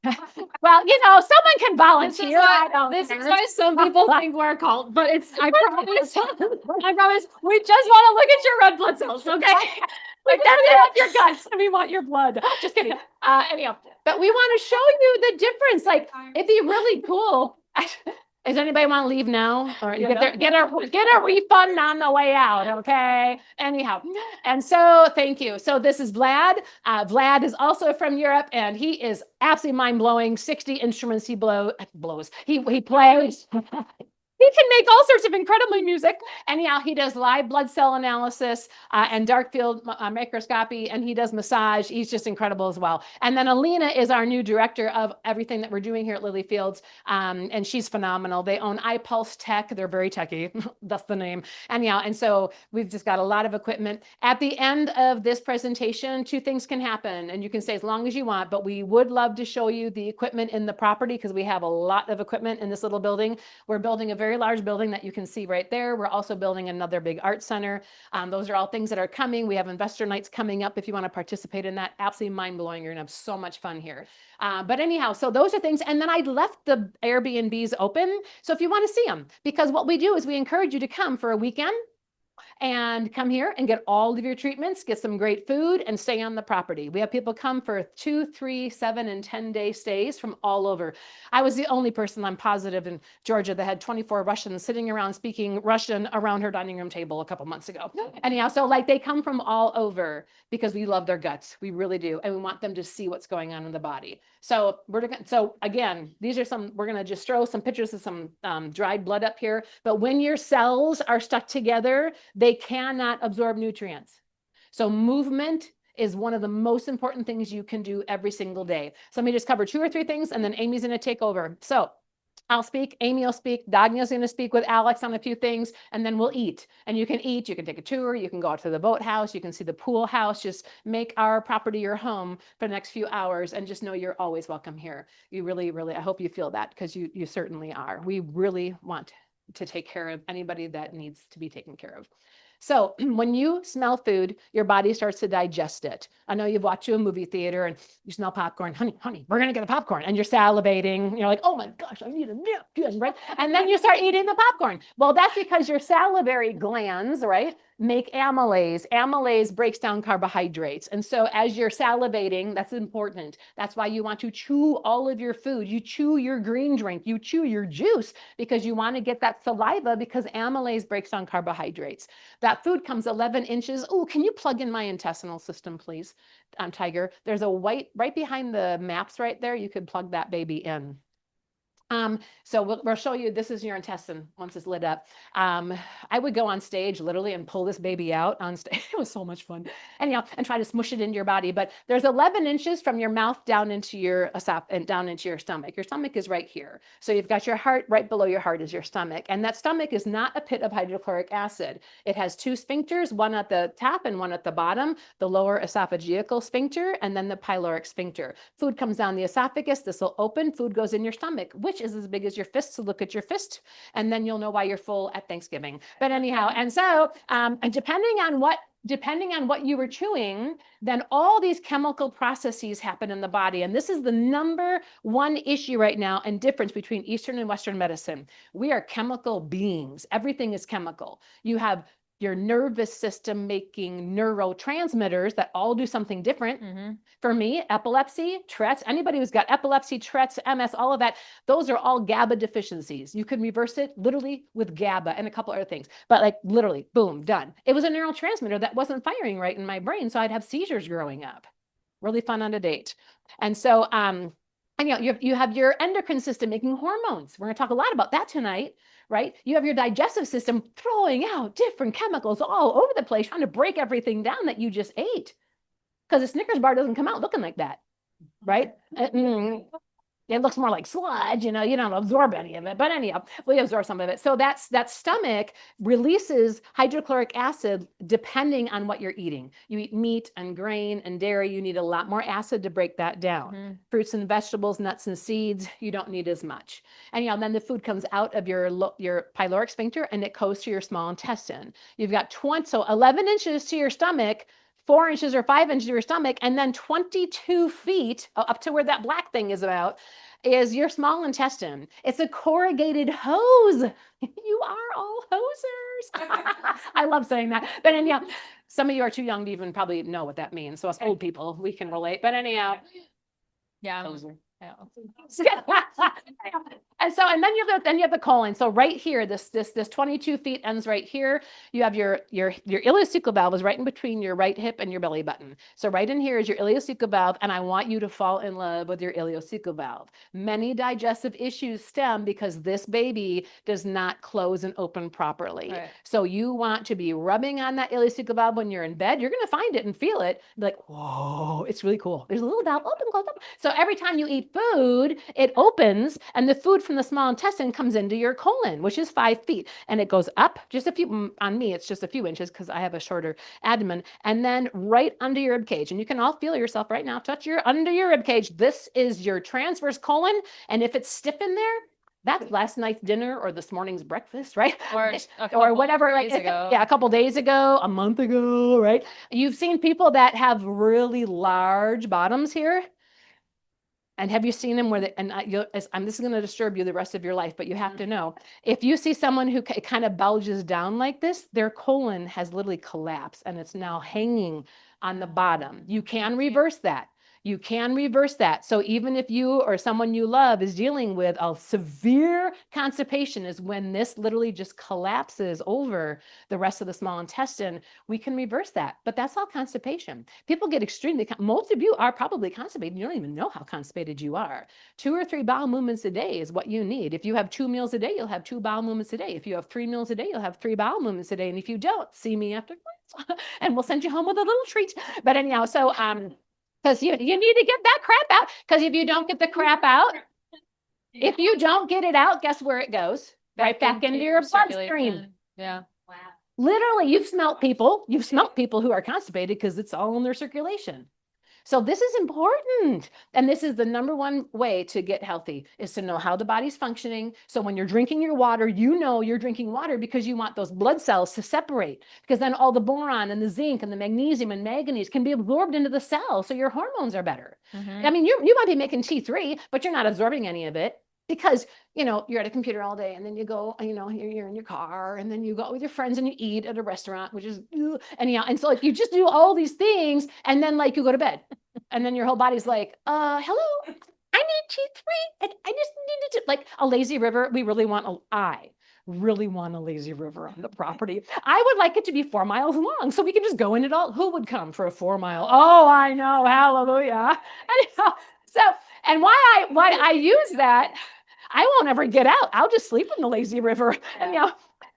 Well, someone can volunteer. This is why some people think we're a cult, but I promise, I promise, we just want to look at your red blood cells, okay? Like that's your guts. We want your blood. Just kidding. Anyhow, but we want to show you the difference. Like it'd be really cool. Does anybody want to leave now, or get a refund on the way out? Okay. Anyhow, and so thank you. So this is Vlad. Vlad is also from Europe, and he is absolutely mind blowing. 60 instruments he blows. He plays. He can make all sorts of incredible music. Anyhow, he does live blood cell analysis and dark field microscopy, and he does massage. He's just incredible as well. And then Alina is our new director of everything that we're doing here at Lily Fields, and she's phenomenal. They own iPulse Tech. They're very techy. That's the name. Anyhow, and so we've just got a lot of equipment. At the end of this presentation, two things can happen, and you can stay as long as you want, but we would love to show you the equipment in the property because we have a lot of equipment in this little building. We're building a very large building that you can see right there. We're also building another big art center. Those are all things that are coming. We have investor nights coming up if you want to participate in that. Absolutely mind-blowing. You're gonna have so much fun here. But anyhow, so those are things. And then I left the Airbnbs open. So if you want to see them, because what we do is we encourage you to come for a weekend and come here and get all of your treatments, get some great food, and stay on the property. We have people come for 2, 3, 7, and 10-day stays from all over. I was the only person, I'm positive, in Georgia that had 24 Russians sitting around speaking Russian around her dining room table a couple months ago. Anyhow, so like they come from all over because we love their guts. We really do. And we want them to see what's going on in the body. So again, we're gonna just throw some pictures of some dried blood up here. But when your cells are stuck together, they cannot absorb nutrients. So movement is one of the most important things you can do every single day. So let me just cover 2 or 3 things, and then Amy's gonna take over. So I'll speak, Amy will speak, Dagna's going to speak with Alex on a few things, and then we'll eat. And you can eat, you can take a tour, you can go out to the boathouse, you can see the pool house. Just make our property your home for the next few hours, and just know you're always welcome here. You really, really, I hope you feel that, because you certainly are. We really want to take care of anybody that needs to be taken care of. So when you smell food, your body starts to digest it. I know you've watched a movie theater and you smell popcorn. Honey, we're going to get a popcorn. And you're salivating. You're like, oh my gosh, I need a nip. Right? And then you start eating the popcorn. Well, that's because your salivary glands, right, make amylase. Amylase breaks down carbohydrates. And so as you're salivating, that's important. That's why you want to chew all of your food. You chew your green drink. You chew your juice because you want to get that saliva, because amylase breaks down carbohydrates. That food comes 11 inches. Oh, can you plug in my intestinal system, please, Tiger? There's a white, right behind the maps right there. You could plug that baby in. So we'll show you, this is your intestine once it's lit up. I would go on stage literally and pull this baby out on stage. It was so much fun. Anyhow, and try to smush it into your body. But there's 11 inches from your mouth down into your and down into your stomach. Your stomach is right here. So you've got your heart, right below your heart is your stomach. And that stomach is not a pit of hydrochloric acid. It has 2 sphincters, one at the top and one at the bottom, the lower esophageal sphincter, and then the pyloric sphincter. Food comes down the esophagus, this will open, food goes in your stomach, which is as big as your fist. So look at your fist, and then you'll know why you're full at Thanksgiving. But anyhow, and so and depending on what you were chewing, then all these chemical processes happen in the body. And this is the #1 issue right now and difference between Eastern and Western medicine. We are chemical beings. Everything is chemical. You have your nervous system making neurotransmitters that all do something different. For me, epilepsy, Tourette's, anybody who's got epilepsy, Tourette's, MS, all of that, those are all GABA deficiencies. You could reverse it literally with GABA and a couple other things, but like literally, boom, done. It was a neurotransmitter that wasn't firing right in my brain, so I'd have seizures growing up. Really fun on a date. And so, and you have your endocrine system making hormones. We're going to talk a lot about that tonight, right? You have your digestive system throwing out different chemicals all over the place, trying to break everything down that you just ate. Because a Snickers bar doesn't come out looking like that, right? It looks more like sludge, you don't absorb any of it, but anyhow, we absorb some of it. So that stomach releases hydrochloric acid depending on what you're eating. You eat meat and grain and dairy, you need a lot more acid to break that down. Fruits and vegetables, nuts and seeds, you don't need as much. Anyhow, then the food comes out of your pyloric sphincter and it goes to your small intestine. You've got 11 inches to your stomach 4 inches or 5 inches of your stomach, and then 22 feet up to where that black thing is about is your small intestine. It's a corrugated hose. You are all hosers. I love saying that. But anyhow, some of you are too young to even probably know what that means. So us old people, we can relate. But anyhow, Yeah. hoser. And then you have the colon. So right here, this 22 feet ends right here. You have your ileocecal valve is right in between your right hip and your belly button. So right in here is your ileocecal valve, and I want you to fall in love with your ileocecal valve. Many digestive issues stem because this baby does not close and open properly. Right. So you want to be rubbing on that ileocecal valve when you're in bed. You're going to find it and feel it. Like, whoa, it's really cool. There's a little valve open, close, open. So every time you eat food, it opens, and the food from the small intestine comes into your colon, which is 5 feet, and it goes up just a few. On me, it's just a few inches because I have a shorter abdomen, and then right under your rib cage. And you can all feel yourself right now. Touch your under your rib cage. This is your transverse colon, and if it's stiff in there, that's last night's dinner or this morning's breakfast, right? Or whatever, like yeah, a couple days ago, a month ago, right? You've seen people that have really large bottoms here. And have you seen them where this is going to disturb you the rest of your life, but you have to know, if you see someone who kind of bulges down like this, their colon has literally collapsed and it's now hanging on the bottom. You can reverse that. You can reverse that. So even if you or someone you love is dealing with a severe constipation, is when this literally just collapses over the rest of the small intestine, we can reverse that. But that's all constipation. People get most of you are probably constipated. You don't even know how constipated you are. 2 or 3 bowel movements a day is what you need. If you have 2 meals a day, you'll have 2 bowel movements a day. If you have 3 meals a day, you'll have 3 bowel movements a day. And if you don't, see me after class and we'll send you home with a little treat. But anyhow, so because you need to get that crap out. Because if you don't get the crap out, if you don't get it out, guess where it goes? Right back into your bloodstream. Yeah. Wow. Literally, you've smelt people who are constipated because it's all in their circulation. So this is important. And this is the number one way to get healthy, is to know how the body's functioning. So when you're drinking your water, you know you're drinking water because you want those blood cells to separate, because then all the boron and the zinc and the magnesium and manganese can be absorbed into the cell. So your hormones are better. Mm-hmm. I mean, you might be making T3, but you're not absorbing any of it. Because, you're at a computer all day, and then you go, you're in your car, and then you go out with your friends and you eat at a restaurant, which is, anyhow. And so like, you just do all these things, and then like you go to bed, and then your whole body's like, hello, I need T3, and I just needed to, like a lazy river. We really want I really want a lazy river on the property. I would like it to be 4 miles long so we can just go in it all. Who would come for a 4 mile? Oh, I know. Hallelujah. Anyhow, so, and why I use that, I won't ever get out. I'll just sleep in the lazy river. Anyhow,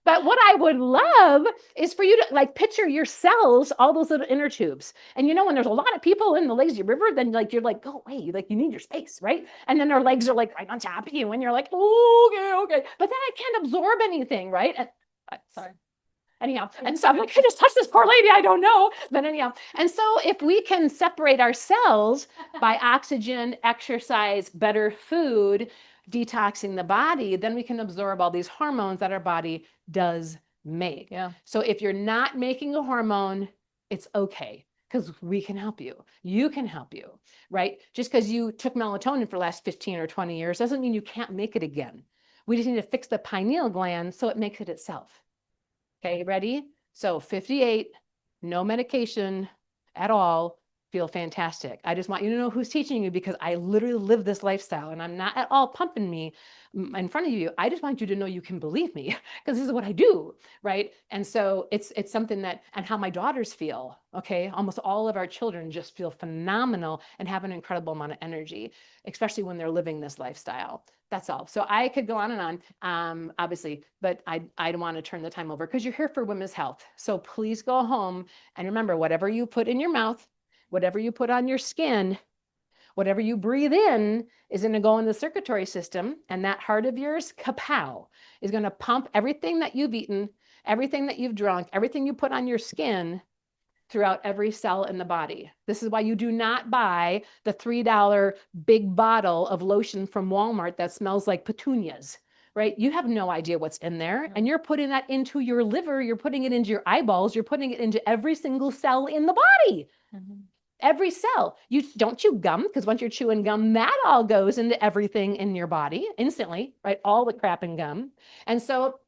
but what I would love is for you to like picture your cells, all those little inner tubes. And when there's a lot of people in the lazy river, then like you're like, go away, like you need your space, right? And then their legs are like right on top of you, and you're like, oh, okay. But then I can't absorb anything, right? And, sorry. Anyhow, and so I'm like, I just touched this poor lady, I don't know. But anyhow, and so if we can separate our cells by oxygen, exercise, better food, detoxing the body, then we can absorb all these hormones that our body does make. Yeah. So if you're not making a hormone, it's okay, because we can help you. You can help you, right? Just because you took melatonin for the last 15 or 20 years doesn't mean you can't make it again. We just need to fix the pineal gland so it makes it itself. Okay, ready? So 58, no medication at all, feel fantastic. I just want you to know who's teaching you, because I literally live this lifestyle, and I'm not at all pumping me in front of you. I just want you to know you can believe me, because this is what I do, right? And so it's something that, and how my daughters feel, okay? Almost all of our children just feel phenomenal and have an incredible amount of energy, especially when they're living this lifestyle. That's all. So I could go on and on, obviously, but I don't want to turn the time over, because you're here for women's health. So please go home and remember, whatever you put in your mouth, whatever you put on your skin, whatever you breathe in is going to go in the circulatory system, and that heart of yours, kapow, is going to pump everything that you've eaten, everything that you've drunk, everything you put on your skin throughout every cell in the body. This is why you do not buy the $3 big bottle of lotion from Walmart that smells like petunias. right? You have no idea what's in there. And you're putting that into your liver, you're putting it into your eyeballs, you're putting it into every single cell in the body. Every cell. You don't chew gum, because once you're chewing gum, that all goes into everything in your body instantly, right? All the crap in gum. And so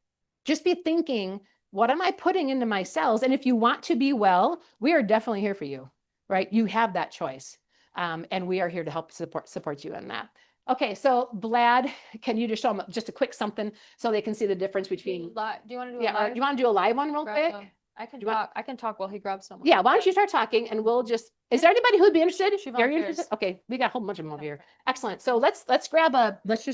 just be thinking, what am I putting into my cells? And if you want to be well, we are definitely here for you, right? You have that choice. And we are here to help support you in that. Okay, so Vlad, can you just show them just a quick something so they can see the difference between? Do you want to do a Yeah, live? do you want to do a live one real quick? I can talk. I can talk while he grabs someone. Yeah, why don't you start talking and we'll just, is there anybody who'd be interested? She Are you volunteers. interested? Okay, we got a whole bunch of them over here. Excellent. So let's just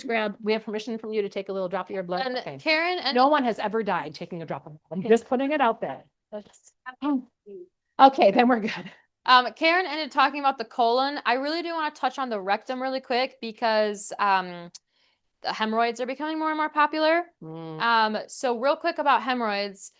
grab, we have permission from you to take a little drop of your blood. And Okay. Karen and No one has ever died taking a drop of blood. I'm just putting it out there. Okay, then we're good. Karen ended talking about the colon. I really do want to touch on the rectum really quick because the hemorrhoids are becoming more and more popular. So real quick about hemorrhoids.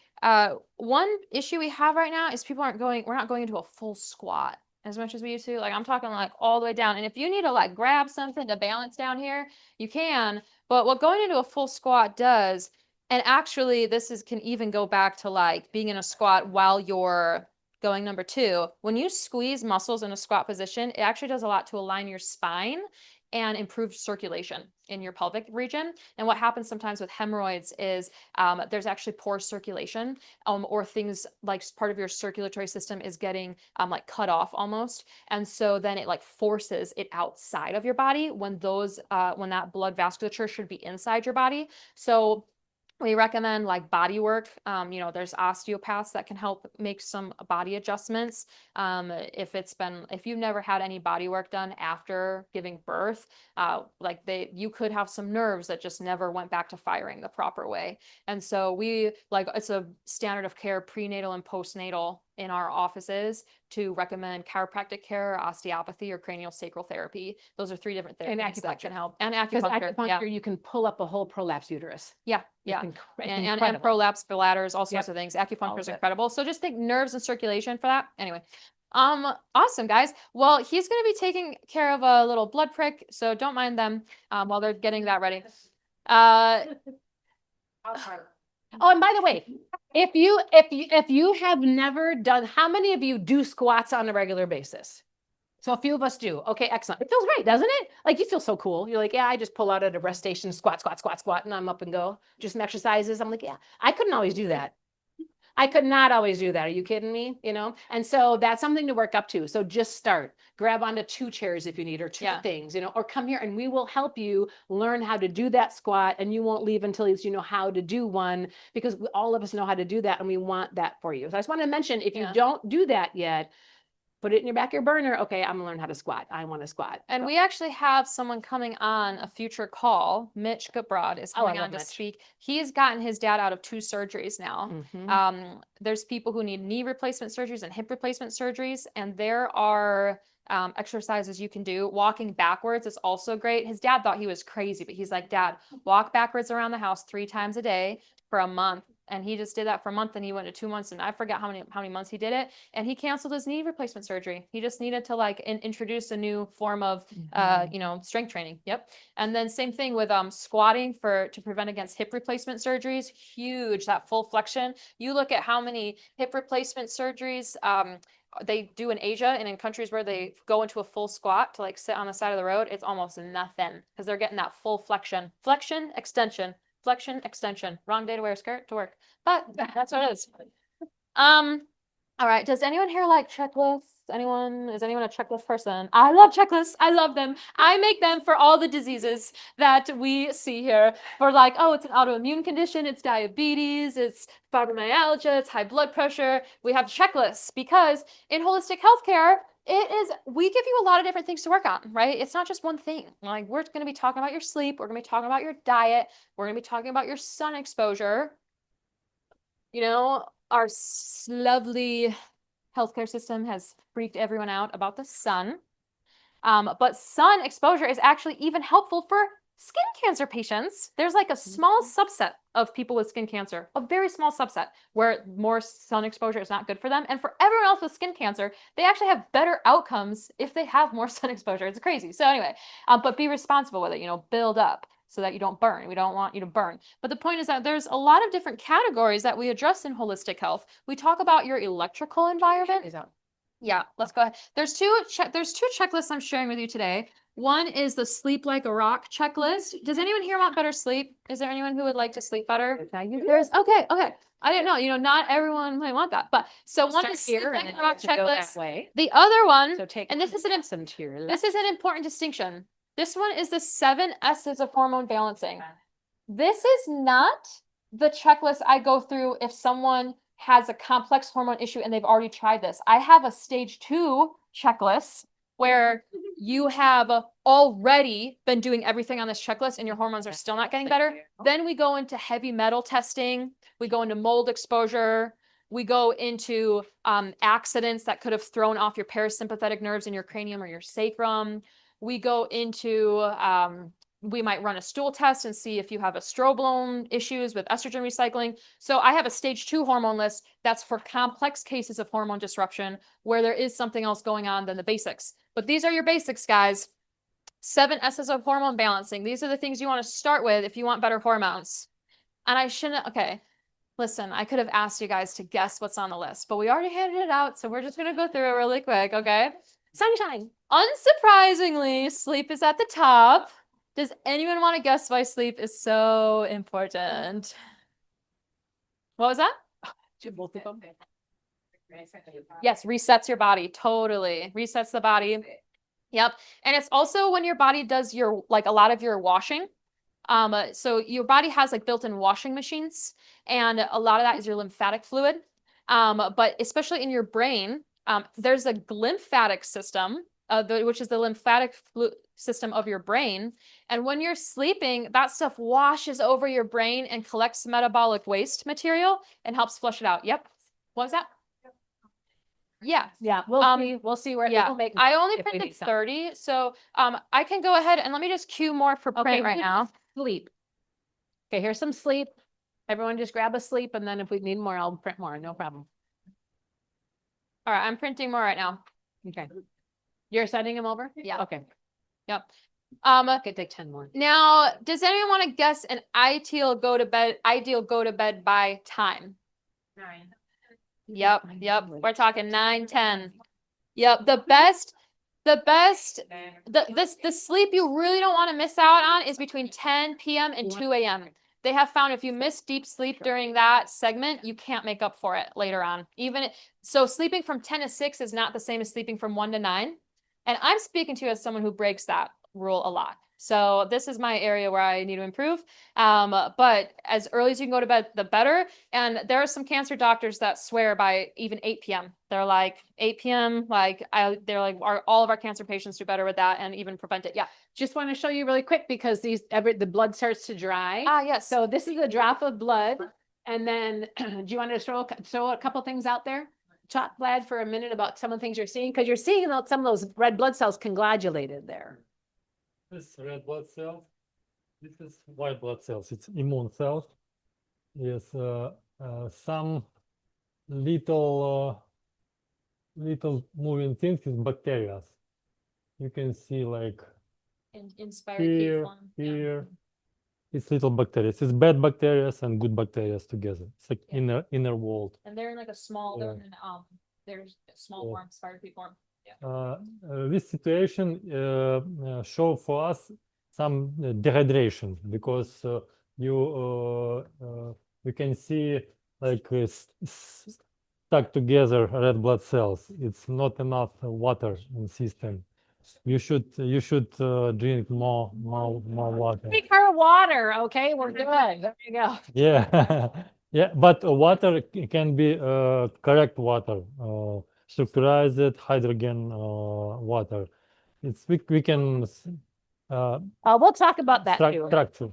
One issue we have right now is we're not going into a full squat as much as we used to. Like I'm talking like all the way down. And if you need to like grab something to balance down here, you can. But what going into a full squat does, and actually can even go back to like being in a squat while you're going number 2, when you squeeze muscles in a squat position, it actually does a lot to align your spine and improve circulation in your pelvic region. And what happens sometimes with hemorrhoids is there's actually poor circulation, or things like part of your circulatory system is getting like cut off almost. And so then it like forces it outside of your body when that blood vasculature should be inside your body. So we recommend like body work. There's osteopaths that can help make some body adjustments. If you've never had any body work done after giving birth, you could have some nerves that just never went back to firing the proper way. And so it's a standard of care prenatal and postnatal in our offices to recommend chiropractic care, osteopathy, or craniosacral therapy. Those are 3 different therapies that can help. And Because acupuncture, acupuncture, you can pull up a whole prolapse uterus. Yeah. And prolapse bladders, all sorts of things. Acupuncture is incredible. So just think nerves and circulation for that. Anyway, awesome guys. Well, he's going to be taking care of a little blood prick, so don't mind them while they're getting that ready. Oh, and by the way, if you have never done, how many of you do squats on a regular basis? So a few of us do. Okay, excellent. It feels great, doesn't it? Like you feel so cool. You're like, yeah, I just pull out at a rest station, squat, and I'm up and go. Just some exercises. I'm like, yeah, I couldn't always do that. I could not always do that. Are you kidding me? And so that's something to work up to. So just start. Grab onto 2 chairs if you need, or 2 things, or come here and we will help you learn how to do that squat, and you won't leave until you know how to do one, because all of us know how to do that and we want that for you. So I just want to mention, if you don't do that yet, put it in your back of your burner. Okay, I'm gonna learn how to squat. I want to squat. And we actually have someone coming on a future call. Mitch Goodbrod is coming on to speak. He's gotten his dad out of 2 surgeries now. There's people who need knee replacement surgeries and hip replacement surgeries, and there are exercises you can do. Walking backwards is also great. His dad thought he was crazy, but he's like, Dad, walk backwards around the house 3 times a day for a month. And he just did that for a month, and he went to 2 months, and I forgot how many months he did it. And he canceled his knee replacement surgery. He just needed to introduce a new form of strength training. Yep. And then same thing with squatting to prevent against hip replacement surgeries. Huge, that full flexion. You look at how many hip replacement surgeries they do in Asia, and in countries where they go into a full squat to like sit on the side of the road, it's almost nothing because they're getting that full flexion, extension. Flexion, extension. Wrong day to wear a skirt to work, but that's what it is. All right. Does anyone here like checklists? Is anyone a checklist person? I love checklists. I love them. I make them for all the diseases that we see here. For like, oh, it's an autoimmune condition, it's diabetes, it's fibromyalgia, it's high blood pressure. We have checklists because in holistic healthcare, we give you a lot of different things to work on, right? It's not just one thing. Like we're going to be talking about your sleep. We're going to be talking about your diet. We're going to be talking about your sun exposure. Our lovely healthcare system has freaked everyone out about the sun. But sun exposure is actually even helpful for skin cancer patients. There's like a small subset of people with skin cancer, a very small subset, where more sun exposure is not good for them. And for everyone else with skin cancer, they actually have better outcomes if they have more sun exposure. It's crazy. So anyway, but be responsible with it, build up. so that you don't burn. We don't want you to burn. But the point is that there's a lot of different categories that we address in holistic health. We talk about your electrical environment. Yeah, let's go ahead. There's two checklists I'm sharing with you today. One is the sleep like a rock checklist. Does anyone here want better sleep? Is there anyone who would like to sleep better? There's okay. I didn't know, not everyone might want that. But so one is sleep like a rock checklist. The other one, and this is an important distinction. This one is the 7 S's of hormone balancing. This is not the checklist I go through if someone has a complex hormone issue and they've already tried this. I have a stage 2 checklist where you have already been doing everything on this checklist and your hormones are still not getting better. Then we go into heavy metal testing. We go into mold exposure. We go into accidents that could have thrown off your parasympathetic nerves in your cranium or your sacrum. We go into we might run a stool test and see if you have estrobolone issues with estrogen recycling. So I have a stage 2 hormone list that's for complex cases of hormone disruption where there is something else going on than the basics. But these are your basics, guys. 7 S's of hormone balancing. These are the things you want to start with if you want better hormones. And I shouldn't, okay, listen, I could have asked you guys to guess what's on the list, but we already handed it out. So we're just going to go through it really quick, okay? Sunshine. Unsurprisingly, sleep is at the top. Does anyone want to guess why sleep is so important? What was that? Both of them. Yes, resets your body. Totally. Resets the body. Yep. And it's also when your body does your, like a lot of your washing. So your body has like built-in washing machines, and a lot of that is your lymphatic fluid. But especially in your brain, there's a lymphatic system, which is the lymphatic system of your brain. And when you're sleeping, that stuff washes over your brain and collects metabolic waste material and helps flush it out. Yep. What was that? Yeah. We'll see where yeah. we'll make. I only printed 30, so I can go ahead and let me just cue more for print right now. Sleep. Okay, here's some sleep. Everyone just grab a sleep, and then if we need more, I'll print more. No problem. All right, I'm printing more right now. Okay. You're sending them over? Yeah. Okay. Yep. Okay, take 10 more. Now, does anyone want to guess an ideal go to bed by time? 9. Yep. We're talking 9, 10. Yep. The sleep you really don't want to miss out on is between 10 p.m. and 2 a.m. They have found if you miss deep sleep during that segment, you can't make up for it later on. So sleeping from 10 to 6 is not the same as sleeping from 1 to 9. And I'm speaking to you as someone who breaks that rule a lot. So this is my area where I need to improve. But as early as you can go to bed, the better. And there are some cancer doctors that swear by even 8 p.m. They're like 8 p.m. They're like, all of our cancer patients do better with that and even prevent it. Yeah. Just want to show you really quick because the blood starts to dry. Yes. So this is a drop of blood. And then do you want to throw a couple things out there? Talk, Vlad, for a minute about some of the things you're seeing, because you're seeing some of those red blood cells congratulated there. This red blood cells, this is white blood cells, it's immune cells. Yes, some little moving things is bacteria. You can see like here, it's little bacteria. It's bad bacteria and good bacteria together. It's like inner world. And they're in like a small, there's small form, spider form. This situation show for us some dehydration because you can see like stuck together red blood cells. It's not enough water in system. You should drink more water. Drink our water, okay? We're good. There you go. Yeah, yeah, but water can be correct water. Structurized hydrogen water. We can We'll talk about that too. structure.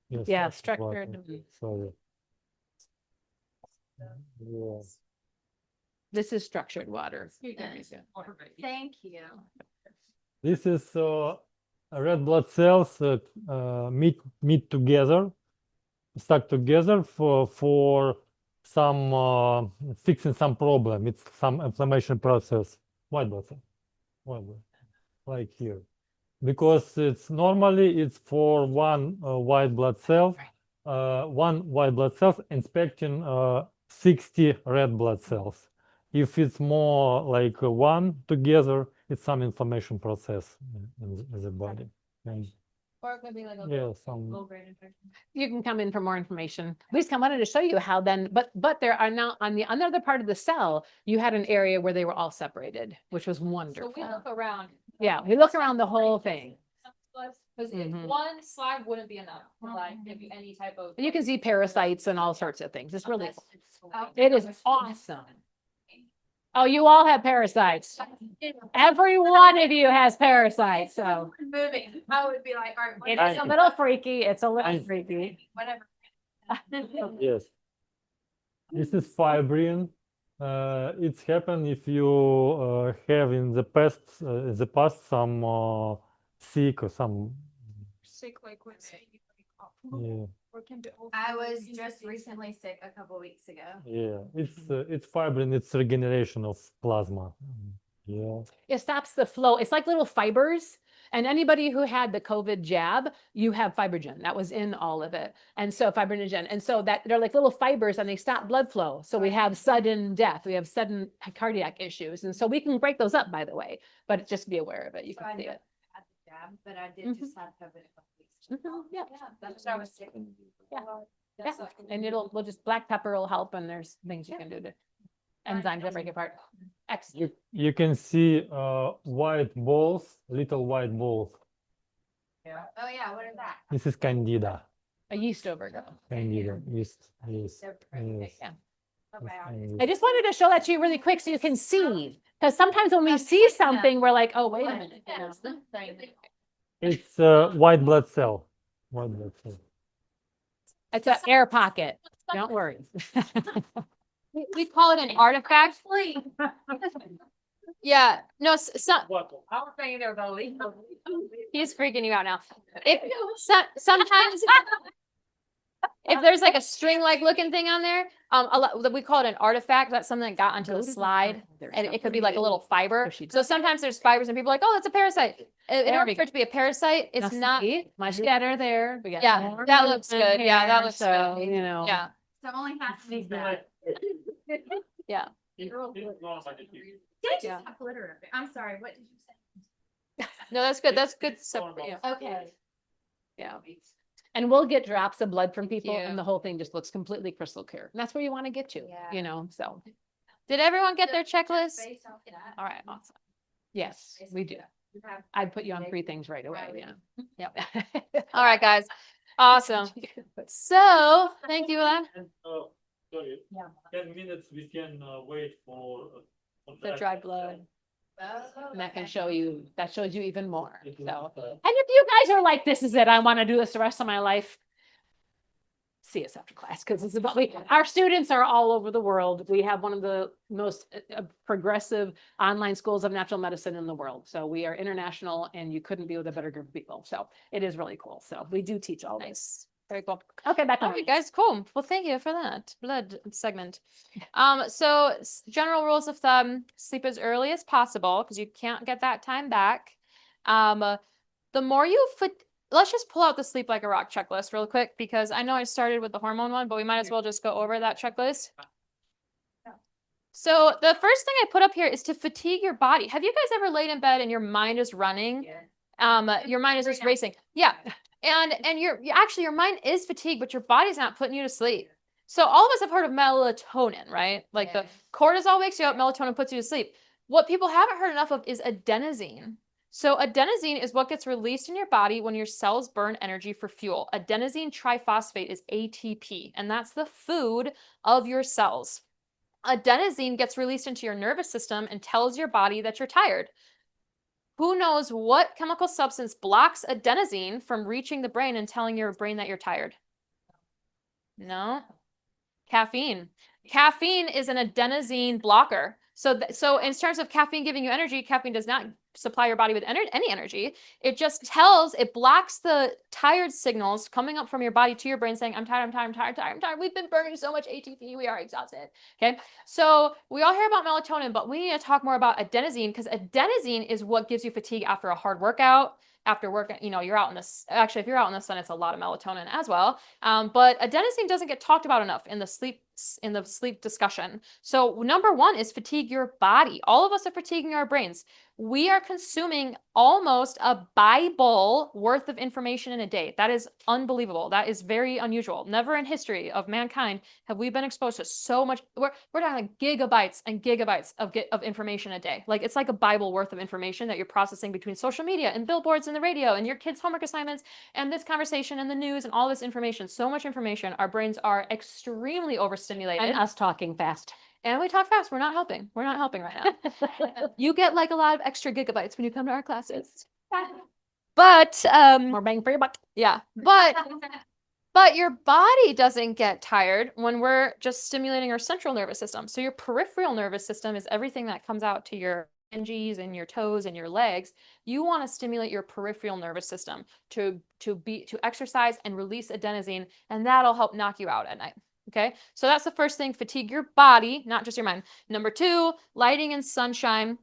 Yes, Yeah, structured structured. water. Sorry. Yeah. This is structured water. Thank you. This is red blood cells meet together, stuck together for some fixing some problem. It's some inflammation process. White blood cell, like here. because it's normally it's for one white blood cell, one white blood cells inspecting 60 red blood cells. If it's more like one together, it's some inflammation process in the body. And Or it could be like a yeah, some low-grade infection. You can come in for more information. Lisa, I wanted to show you how then, but there are now on the another part of the cell, you had an area where they were all separated, which was So we wonderful. look around. Yeah, we look around the whole thing. Because Mhm. one slide wouldn't be enough to like give you any type of. You can see parasites and all sorts of things. It's really, Oh, it is awesome. Oh, you all have parasites. Every one of you has parasites, so Moving, I would be like, all right. it is a little freaky. It's a little freaky. Whatever. yes. This is fibrin. It's happened if you have in the past some sick or some Sick liquid. yeah. I was just recently sick a couple weeks ago. Yeah, it's fibrin, it's regeneration of plasma. Yeah. It stops the flow. It's like little fibers. And anybody who had the COVID jab, you have fibrogen. That was in all of it. And so fibrinogen. And so that they're like little fibers and they stop blood flow. So we have sudden death. We have sudden cardiac issues. And so we can break those up, by the way, but just be aware of it. You So can I see never it. had the jab, but I did Mhm. just have COVID a couple weeks ago. Mhm, yeah. That's why I was sick. Yeah. Yeah. And we'll just black pepper will help. And there's things you can do to enzymes that break apart. Excellent. You can see white balls, little white balls. Oh yeah, what is that? This is candida. A yeast overgrowth. Candida. Yes. Yes. They're Yes. Yeah. Okay. yes. I just wanted to show that to you really quick so you can see. Because sometimes when we see something, we're like, oh, wait a minute. you know. It's white blood cell. White blood cell. It's an air pocket. Don't worry. We call it an artifact. Yeah, no, I was thinking they were gonna leave. he's freaking you out now. If sometimes if there's like a string-like looking thing on there, we call it an artifact. That's something that got onto the slide, and it could be like a little fiber. So sometimes there's fibers, and people are like, "Oh, that's a parasite." In There order we for it to be a parasite, it's Now not. see, much better there. We got Yeah, more that looks movement good. Yeah, that here, looks so, good. you know. Yeah, So only half of these that. yeah. Did I just Yeah. have glitter up there? I'm sorry, what did you say? No, that's good. That's good stuff for you. Okay. Yeah. And we'll get drops of blood from people you. and the whole thing just looks completely crystal clear. And that's where you want to get to, Yeah. you know, so Did everyone get their checklist? Based off that. All right, awesome. yes, we do. You have- I'd put you on 3 things right away, Right. yeah. Yep. All right, guys. Awesome. So, thank you, Len. Sorry. Yeah. 10 minutes we can wait for The dry blood. Oh, And that can okay. show you, that shows you even more, It will, so. uh, And if you guys are like, this is it, I want to do this the rest of my life, see us after class, because it's about, our students are all over the world. We have one of the most progressive online schools of natural medicine in the world. So we are international and you couldn't be with a better group of people. So it is really cool. So we do teach all this. Nice. Very cool. Okay, back All on. right, guys, cool. Well, thank you for that blood segment. So general rules of thumb, sleep as early as possible because you can't get that time back. The more you let's just pull out the sleep like a rock checklist real quick because I know I started with the hormone one, but we might as well just go over that checklist. So the first thing I put up here is to fatigue your body. Have you guys ever laid in bed and your mind is running? Yeah. Your mind is just racing. Yeah. And your mind is fatigued, but your body's not putting you to sleep. So all of us have heard of melatonin, right? Like the cortisol wakes you up, melatonin puts you to sleep. What people haven't heard enough of is adenosine. So adenosine is what gets released in your body when your cells burn energy for fuel. Adenosine triphosphate is ATP, and that's the food of your cells. Adenosine gets released into your nervous system and tells your body that you're tired. Who knows what chemical substance blocks adenosine from reaching the brain and telling your brain that you're tired? No? Caffeine. Caffeine is an adenosine blocker. So in terms of caffeine giving you energy, caffeine does not supply your body with any energy. It blocks the tired signals coming up from your body to your brain saying, I'm tired. We've been burning so much ATP. We are exhausted. Okay. So we all hear about melatonin, but we need to talk more about adenosine because adenosine is what gives you fatigue after a hard workout, after work, you know, you're out in this, actually, if you're out in the sun, it's a lot of melatonin as well. But adenosine doesn't get talked about enough in the sleep discussion. So number one is fatigue your body. All of us are fatiguing our brains. We are consuming almost a Bible worth of information in a day. That is unbelievable. That is very unusual. Never in history of mankind have we been exposed to so much. We're talking like gigabytes and gigabytes of information a day. Like it's like a Bible worth of information that you're processing between social media and billboards and the radio and your kids' homework assignments and this conversation and the news and all this information. So much information. Our brains are extremely overstimulated. And us talking fast. And we talk fast. We're not helping. We're not helping right now. You get like a lot of extra gigabytes when you come to our classes. But More bang for your buck. yeah, but your body doesn't get tired when we're just stimulating our central nervous system. So your peripheral nervous system is everything that comes out to your phalanges and your toes and your legs. You want to stimulate your peripheral nervous system to exercise and release adenosine, and that'll help knock you out at night. Okay, so that's the first thing, fatigue your body, not just your mind. Number two, lighting and sunshine.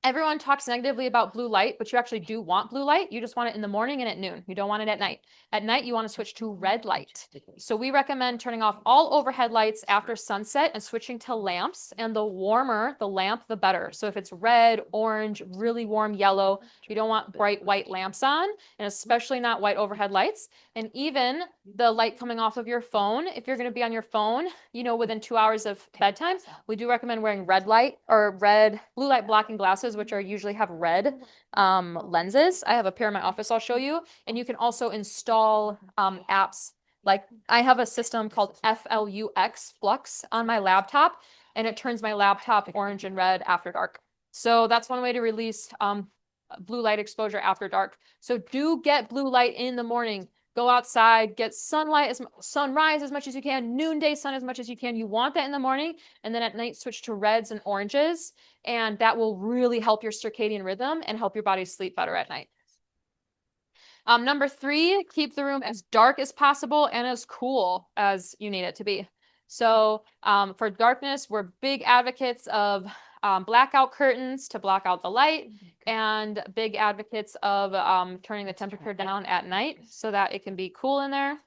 Everyone talks negatively about blue light, but you actually do want blue light. You just want it in the morning and at noon. You don't want it at night. At night, you want to switch to red light. So we recommend turning off all overhead lights after sunset and switching to lamps. And the warmer the lamp, the better. So if it's red, orange, really warm yellow, you don't want bright white lamps on, and especially not white overhead lights. And even the light coming off of your phone, if you're going to be on your phone, you know, within 2 hours of bedtime, we do recommend wearing red light or blue light blocking glasses, which usually have red lenses. I have a pair in my office I'll show you. And you can also install apps. Like I have a system called Flux on my laptop, and it turns my laptop orange and red after dark. So that's one way to release blue light exposure after dark. So do get blue light in the morning. Go outside, get sunrise as much as you can, noonday sun as much as you can. You want that in the morning, and then at night switch to reds and oranges, and that will really help your circadian rhythm and help your body sleep better at night. Number three, keep the room as dark as possible and as cool as you need it to be. So for darkness, we're big advocates of blackout curtains to block out the light, and big advocates of turning the temperature down at night so that it can be cool in there.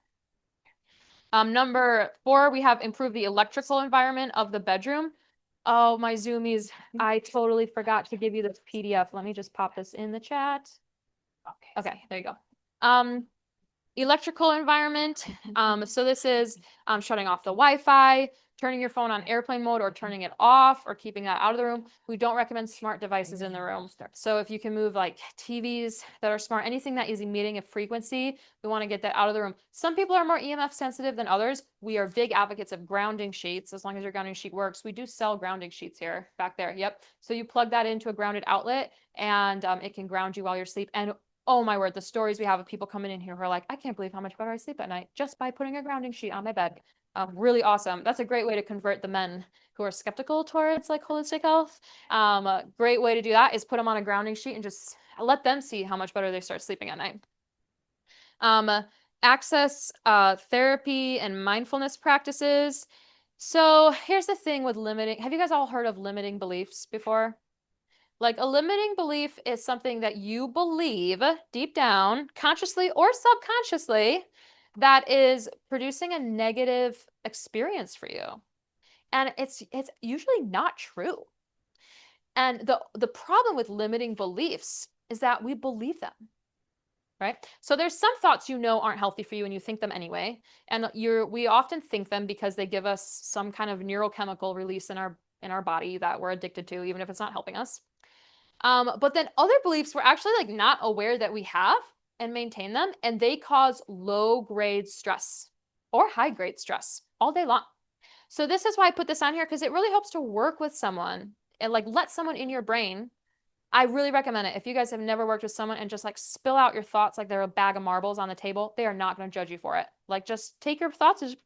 Number four, we have improved the electrical environment of the bedroom. Oh, my Zoomies, I totally forgot to give you this PDF. Let me just pop this in the chat. Okay, there you go. Electrical environment. So this is shutting off the Wi-Fi, turning your phone on airplane mode or turning it off or keeping that out of the room. We don't recommend smart devices in the room. So if you can move like TVs that are smart, anything that is emitting a frequency, we want to get that out of the room. Some people are more EMF sensitive than others. We are big advocates of grounding sheets. As long as your grounding sheet works, we do sell grounding sheets here, back there. Yep. So you plug that into a grounded outlet and it can ground you while you're asleep. And oh my word, the stories we have of people coming in here who are like, I can't believe how much better I sleep at night just by putting a grounding sheet on my bed. Really awesome. That's a great way to convert the men who are skeptical towards like holistic health. A great way to do that is put them on a grounding sheet and just let them see how much better they start sleeping at night. Access therapy and mindfulness practices. So here's the thing with limiting. Have you guys all heard of limiting beliefs before? Like a limiting belief is something that you believe deep down, consciously or subconsciously, that is producing a negative experience for you. And it's usually not true. And the problem with limiting beliefs is that we believe them, right? So there's some thoughts you know aren't healthy for you and you think them anyway. And we often think them because they give us some kind of neurochemical release in our body that we're addicted to, even if it's not helping us. But then other beliefs we're actually like not aware that we have and maintain them, and they cause low-grade stress or high-grade stress all day long. So this is why I put this on here, because it really helps to work with someone and like let someone in your brain. I really recommend it. If you guys have never worked with someone and just like spill out your thoughts like they're a bag of marbles on the table, they are not going to judge you for it. Like just take your thoughts and just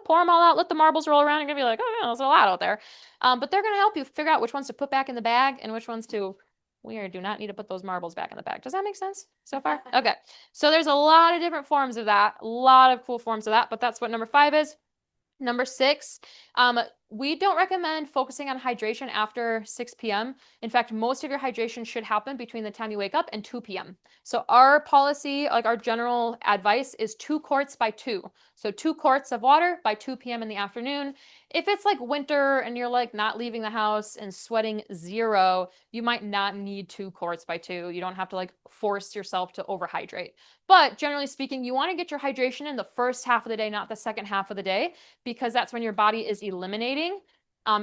pour them all out, let the marbles roll around, and you're going to be like, oh yeah, there's a lot out there. But they're going to help you figure out which ones to put back in the bag and which ones to we do not need to put those marbles back in the bag. Does that make sense so far? Okay. So there's a lot of different forms of that, a lot of cool forms of that, but that's what number 5 is. Number 6, we don't recommend focusing on hydration after 6 p.m. In fact, most of your hydration should happen between the time you wake up and 2 p.m. So our policy, like our general advice, is 2 quarts by 2. So 2 quarts of water by 2 p.m. in the afternoon. If it's like winter and you're like not leaving the house and sweating 0, you might not need 2 quarts by 2. You don't have to like force yourself to overhydrate. But generally speaking, you want to get your hydration in the first half of the day, not the second half of the day, because that's when your body is eliminating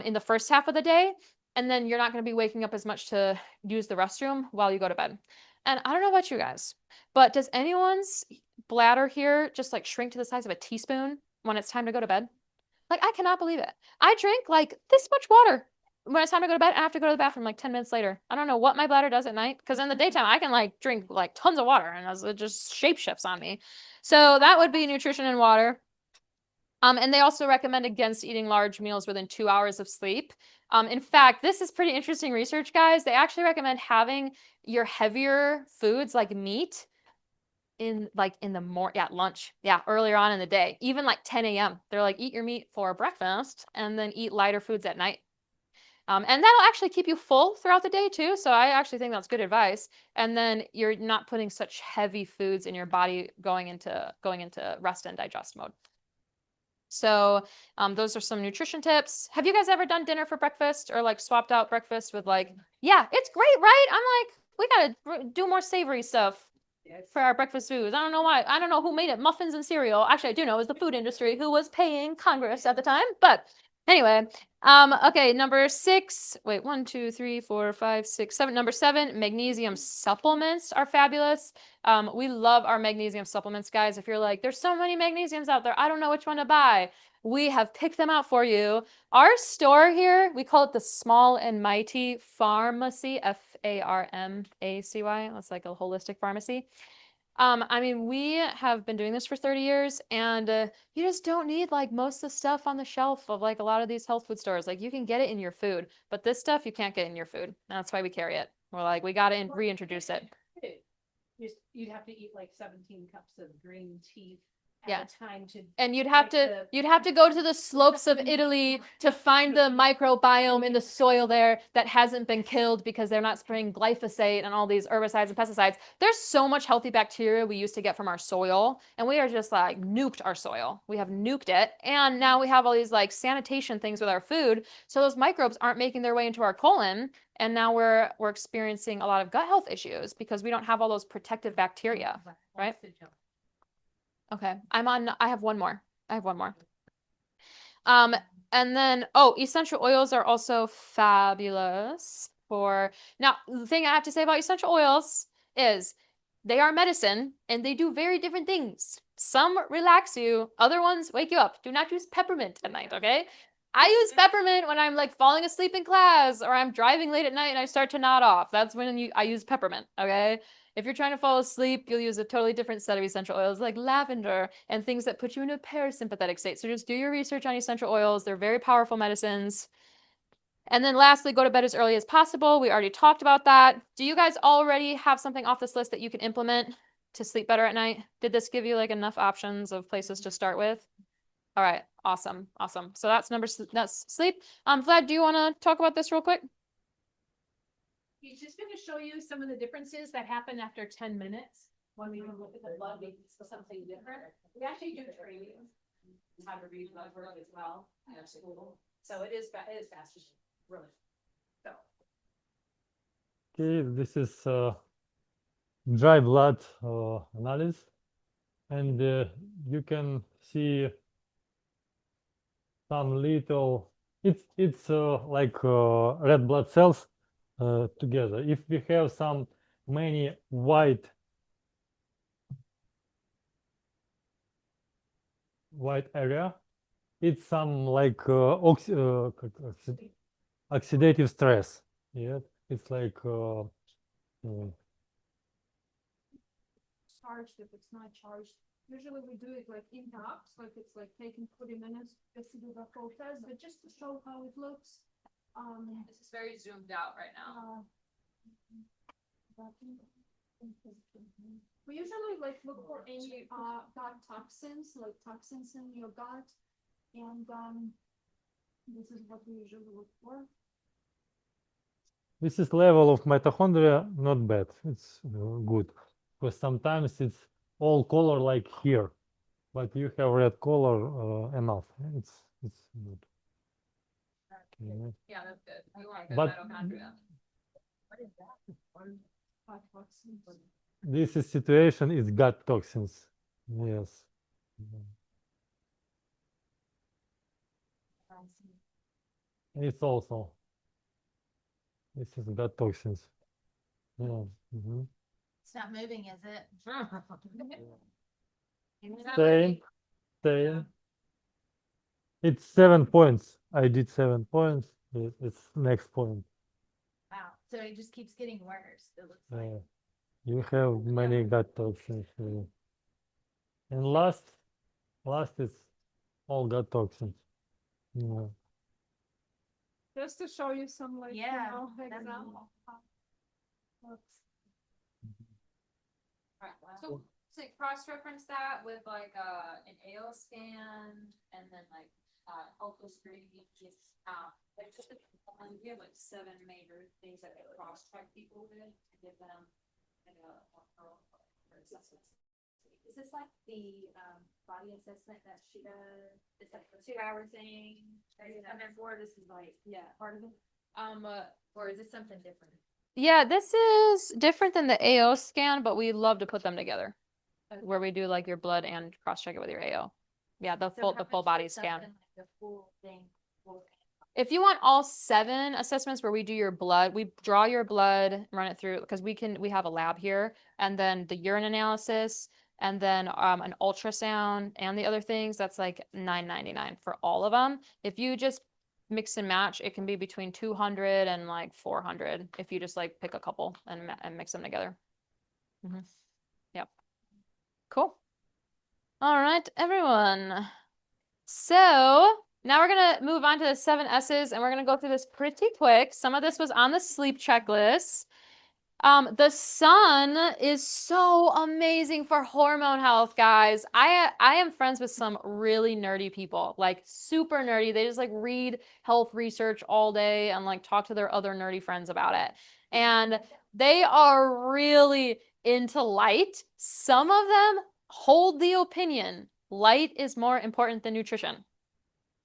in the first half of the day. And then you're not going to be waking up as much to use the restroom while you go to bed. And I don't know about you guys, but does anyone's bladder here just like shrink to the size of a teaspoon when it's time to go to bed? Like, I cannot believe it. I drink like this much water when it's time to go to bed. I have to go to the bathroom like 10 minutes later. I don't know what my bladder does at night, because in the daytime I can like drink like tons of water and it just shapeshifts on me. So that would be nutrition and water. And they also recommend against eating large meals within 2 hours of sleep. In fact, this is pretty interesting research, guys. They actually recommend having your heavier foods like meat in the lunch. Yeah, earlier on in the day, even like 10 a.m. They're like, eat your meat for breakfast and then eat lighter foods at night. And that'll actually keep you full throughout the day too. So I actually think that's good advice. And then you're not putting such heavy foods in your body going into rest and digest mode. So those are some nutrition tips. Have you guys ever done dinner for breakfast or like swapped out breakfast with like, yeah, it's great, right? I'm like, we gotta do more savory stuff for our breakfast foods. I don't know why. I don't know who made it. Muffins and cereal. Actually, I do know it was the food industry who was paying Congress at the time. But anyway, okay, number 6. Wait, 1, 2, 3, 4, 5, 6, 7. Number 7, magnesium supplements are fabulous. We love our magnesium supplements, guys. If you're like, there's so many magnesiums out there, I don't know which one to buy, we have picked them out for you. Our store here, we call it the Small and Mighty Pharmacy, Farmacy. That's like a holistic pharmacy. I mean, we have been doing this for 30 years, and you just don't need like most of the stuff on the shelf of like a lot of these health food stores. Like you can get it in your food, but this stuff you can't get in your food. That's why we carry it. We're like, we got to reintroduce it. You'd have to eat like 17 cups of green tea Yeah. at a time to. And you'd have to go to the slopes of Italy to find the microbiome in the soil there that hasn't been killed because they're not spraying glyphosate and all these herbicides and pesticides. There's so much healthy bacteria we used to get from our soil, and we are just like nuked our soil. We have nuked it, and now we have all these like sanitation things with our food, so those microbes aren't making their way into our colon, and now we're experiencing a lot of gut health issues because we don't have all those protective bacteria, right? Okay, I have one more. And then, essential oils are also fabulous for, now, the thing I have to say about essential oils is they are medicine and they do very different things. Some relax you, other ones wake you up. Do not use peppermint at night, okay? I use peppermint when I'm like falling asleep in class or I'm driving late at night and I start to nod off. That's when I use peppermint, okay? If you're trying to fall asleep, you'll use a totally different set of essential oils like lavender and things that put you in a parasympathetic state. So just do your research on essential oils. They're very powerful medicines. And then lastly, go to bed as early as possible. We already talked about that. Do you guys already have something off this list that you can implement to sleep better at night? Did this give you like enough options of places to start with? All right, awesome. So that's sleep. Vlad, do you want to talk about this real quick? He's just going to show you some of the differences that happen after 10 minutes when we can look at the blood, maybe something different. We actually do training, how to read blood work as well at school. So it is fast, really. So. Okay, this is dry blood analysis, and you can see some little. It's like red blood cells together. If we have many white area, it's some like oxidative stress. Yeah, it's like charged if it's not charged. Usually we do it like in drops, like it's like taking 40 minutes just to do the full test, but just to show how it looks. This is very zoomed out right now. We usually like look for any gut toxins, like toxins in your gut, and This is what we usually look for. This is level of mitochondria, not bad. It's good. Because sometimes it's all color like here, but you have red color enough. It's good. Okay. Yeah, that's good. You want good But mitochondria. What is that? Hot toxins. this is situation is gut toxins. Yes. It's also. This is gut toxins. Yeah. Mhm. It's not moving, is it? Same. Same. It's 7 points. I did 7 points. It's next point. Wow. So it just keeps getting worse. It looks like. You have many gut toxins. And last is all gut toxins. Yeah. Just to show you some like, Yeah, you know, that's example. So cross-reference that with like an AO scan and then like helpless screening. Like just we have like 7 major things that we cross-check people with to give them like a assessment. Is this like the body assessment that she does? It's like a 2-hour thing. And then this is like, yeah, part of it. Or is this something different? Yeah, this is different than the AO scan, but we love to put them together. Where we do like your blood and cross-check it with your AO. Yeah, the So full body is scan. something like the full thing. If you want all 7 assessments where we do your blood, we draw your blood, run it through because we have a lab here, and then the urine analysis, and then an ultrasound and the other things, that's like $9.99 for all of them. If you just mix and match, it can be between 200 and like 400 if you just like pick a couple and mix them together. Yep. Cool. All right, everyone. So now we're gonna move on to the 7 S's and we're gonna go through this pretty quick. Some of this was on the sleep checklist. The sun is so amazing for hormone health, guys. I am friends with some really nerdy people, like super nerdy. They just like read health research all day and like talk to their other nerdy friends about it. And they are really into light. Some of them hold the opinion light is more important than nutrition.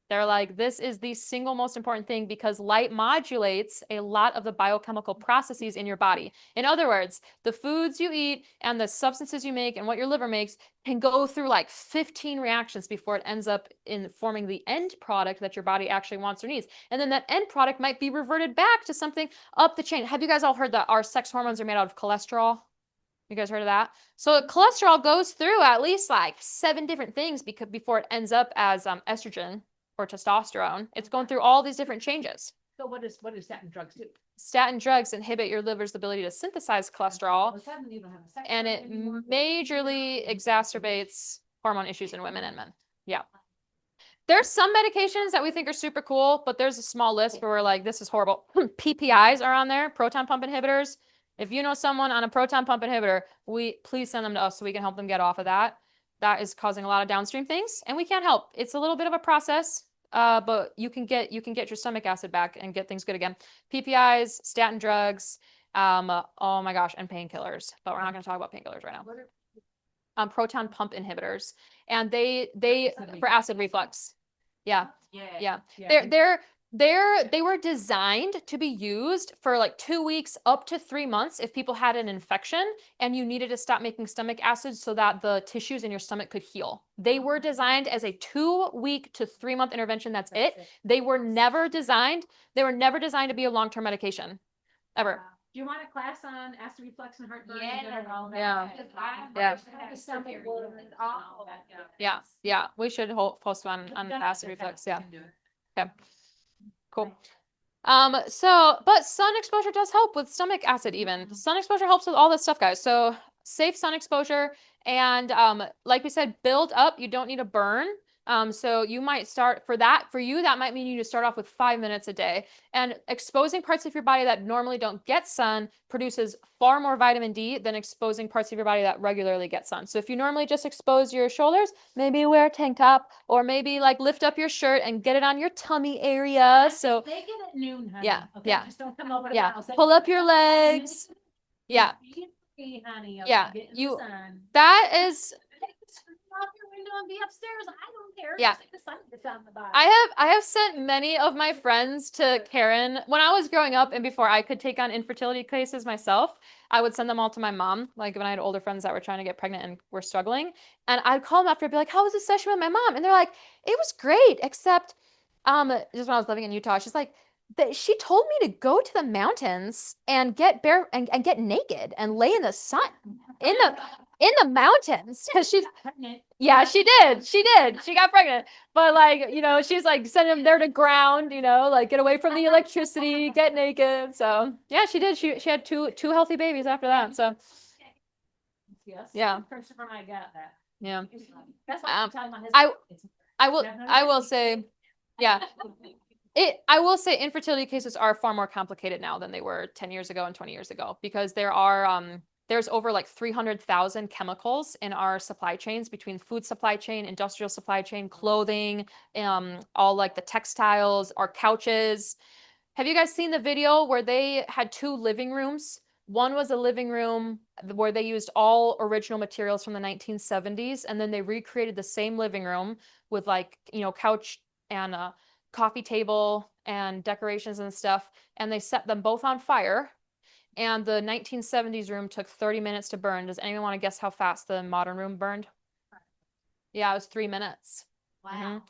They're like, this is the single most important thing because light modulates a lot of the biochemical processes in your body. In other words, the foods you eat and the substances you make and what your liver makes can go through like 15 reactions before it ends up in forming the end product that your body actually wants or needs. And then that end product might be reverted back to something up the chain. Have you guys all heard that our sex hormones are made out of cholesterol? You guys heard of that? So cholesterol goes through at least like 7 different things before it ends up as estrogen or testosterone. It's going through all these different changes. So what does statin drugs do? Statin drugs inhibit your liver's ability to synthesize cholesterol, and it majorly exacerbates hormone issues in women and men. Yeah. There's some medications that we think are super cool, but there's a small list where we're like, this is horrible. PPIs are on there, proton pump inhibitors. If you know someone on a proton pump inhibitor, please send them to us so we can help them get off of that. That is causing a lot of downstream things, and we can't help. It's a little bit of a process, but you can get your stomach acid back and get things good again. PPIs, statin drugs, oh my gosh, and painkillers. But we're not going to talk about painkillers right now. Proton pump inhibitors, and they for acid reflux. Yeah. They were designed to be used for like 2 weeks up to 3 months if people had an infection and you needed to stop making stomach acid so that the tissues in your stomach could heal. They were designed as a 2-week to 3-month intervention. That's it. They were never designed to be a long-term medication ever. Do you want a class on acid reflux and heartburn? Yeah. Yeah. We should post one on acid reflux. Yeah. Okay. Cool. But sun exposure does help with stomach acid even. Sun exposure helps with all this stuff, guys. So safe sun exposure and like we said, build up. You don't need to burn. So you might start for you, that might mean you just start off with 5 minutes a day. And exposing parts of your body that normally don't get sun produces far more vitamin D than exposing parts of your body that regularly get sun. So if you normally just expose your shoulders, maybe wear a tank top, or maybe like lift up your shirt and get it on your tummy area. So They get at noon, honey. Yeah, Okay, yeah. just don't come over to the yeah, house. pull up your legs. Yeah, Be free, honey. Okay, Yeah, get in you- the sun. that is Take the screen off your window and be upstairs. I don't care. Yeah. Just like the sun gets on the bottom. I have sent many of my friends to Karen when I was growing up and before I could take on infertility cases myself. I would send them all to my mom, like when I had older friends that were trying to get pregnant and were struggling. And I'd call them after and be like, "How was this session with my mom?" And they're like, "It was great, except just when I was living in Utah, she's like, she told me to go to the mountains and get bare and get naked and lay in the sun in the mountains because she's Pregnant. yeah, she did. She did. She got pregnant. But like, she's like sending them there to ground, like get away from the electricity, get naked. So yeah, she did. She had two healthy babies after that. So Yes. Yeah. Christopher and I got that. yeah. That's what Um, I'm talking about. I will say, yeah. I will say infertility cases are far more complicated now than they were 10 years ago and 20 years ago because there's over like 300,000 chemicals in our supply chains between food supply chain, industrial supply chain, clothing, all like the textiles, our couches. Have you guys seen the video where they had 2 living rooms? One was a living room where they used all original materials from the 1970s, and then they recreated the same living room with like, couch and a coffee table and decorations and stuff, and they set them both on fire. And the 1970s room took 30 minutes to burn. Does anyone want to guess how fast the modern room burned? Yeah, it was 3 minutes. Wow.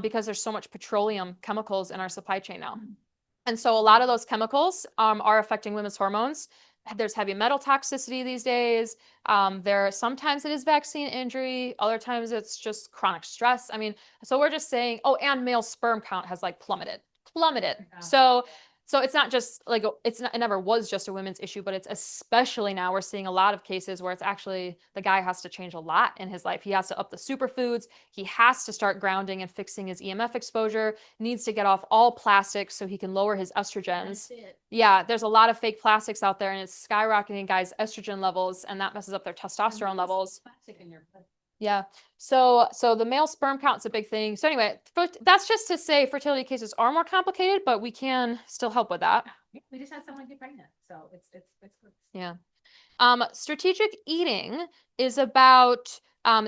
Because there's so much petroleum chemicals in our supply chain now. And so a lot of those chemicals are affecting women's hormones. There's heavy metal toxicity these days. Sometimes it is vaccine injury. Other times it's just chronic stress. I mean, so we're just saying, oh, and male sperm count has like plummeted. Yeah. So it's not just like it never was just a women's issue, but it's especially now we're seeing a lot of cases where it's actually the guy has to change a lot in his life. He has to up the superfoods. He has to start grounding and fixing his EMF exposure, needs to get off all plastics so he can lower his estrogens. That's it. Yeah, there's a lot of fake plastics out there and it's skyrocketing guys' estrogen levels and that messes up their testosterone levels. Plastic in your blood. Yeah. So the male sperm count's a big thing. So anyway, that's just to say fertility cases are more complicated, but we can still help with that. We just had someone get pregnant, so it's good. Yeah. Strategic eating is about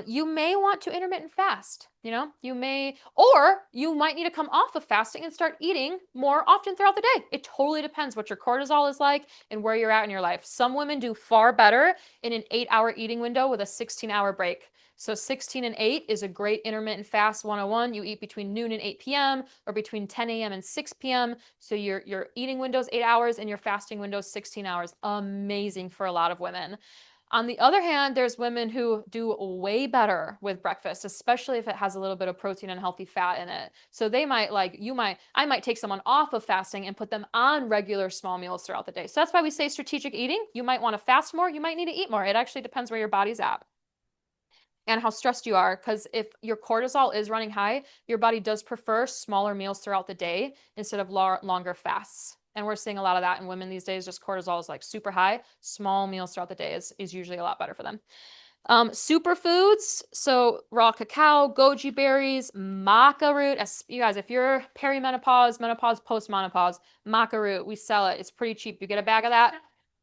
you may want to intermittent fast, you may, or you might need to come off of fasting and start eating more often throughout the day. It totally depends what your cortisol is like and where you're at in your life. Some women do far better in an 8-hour eating window with a 16-hour break. So 16 and 8 is a great intermittent fast 101. You eat between noon and 8 p.m. or between 10 a.m. and 6 p.m. So your eating window's 8 hours and your fasting window's 16 hours. Amazing for a lot of women. On the other hand, there's women who do way better with breakfast, especially if it has a little bit of protein and healthy fat in it. So they might I might take someone off of fasting and put them on regular small meals throughout the day. So that's why we say strategic eating. You might want to fast more. You might need to eat more. It actually depends where your body's at and how stressed you are. Because if your cortisol is running high, your body does prefer smaller meals throughout the day instead of longer fasts. And we're seeing a lot of that in women these days. Just cortisol is like super high. Small meals throughout the day is usually a lot better for them. Superfoods, so raw cacao, goji berries, maca root. You guys, if you're perimenopause, menopause, postmenopause, maca root, we sell it. It's pretty cheap. You get a bag of that.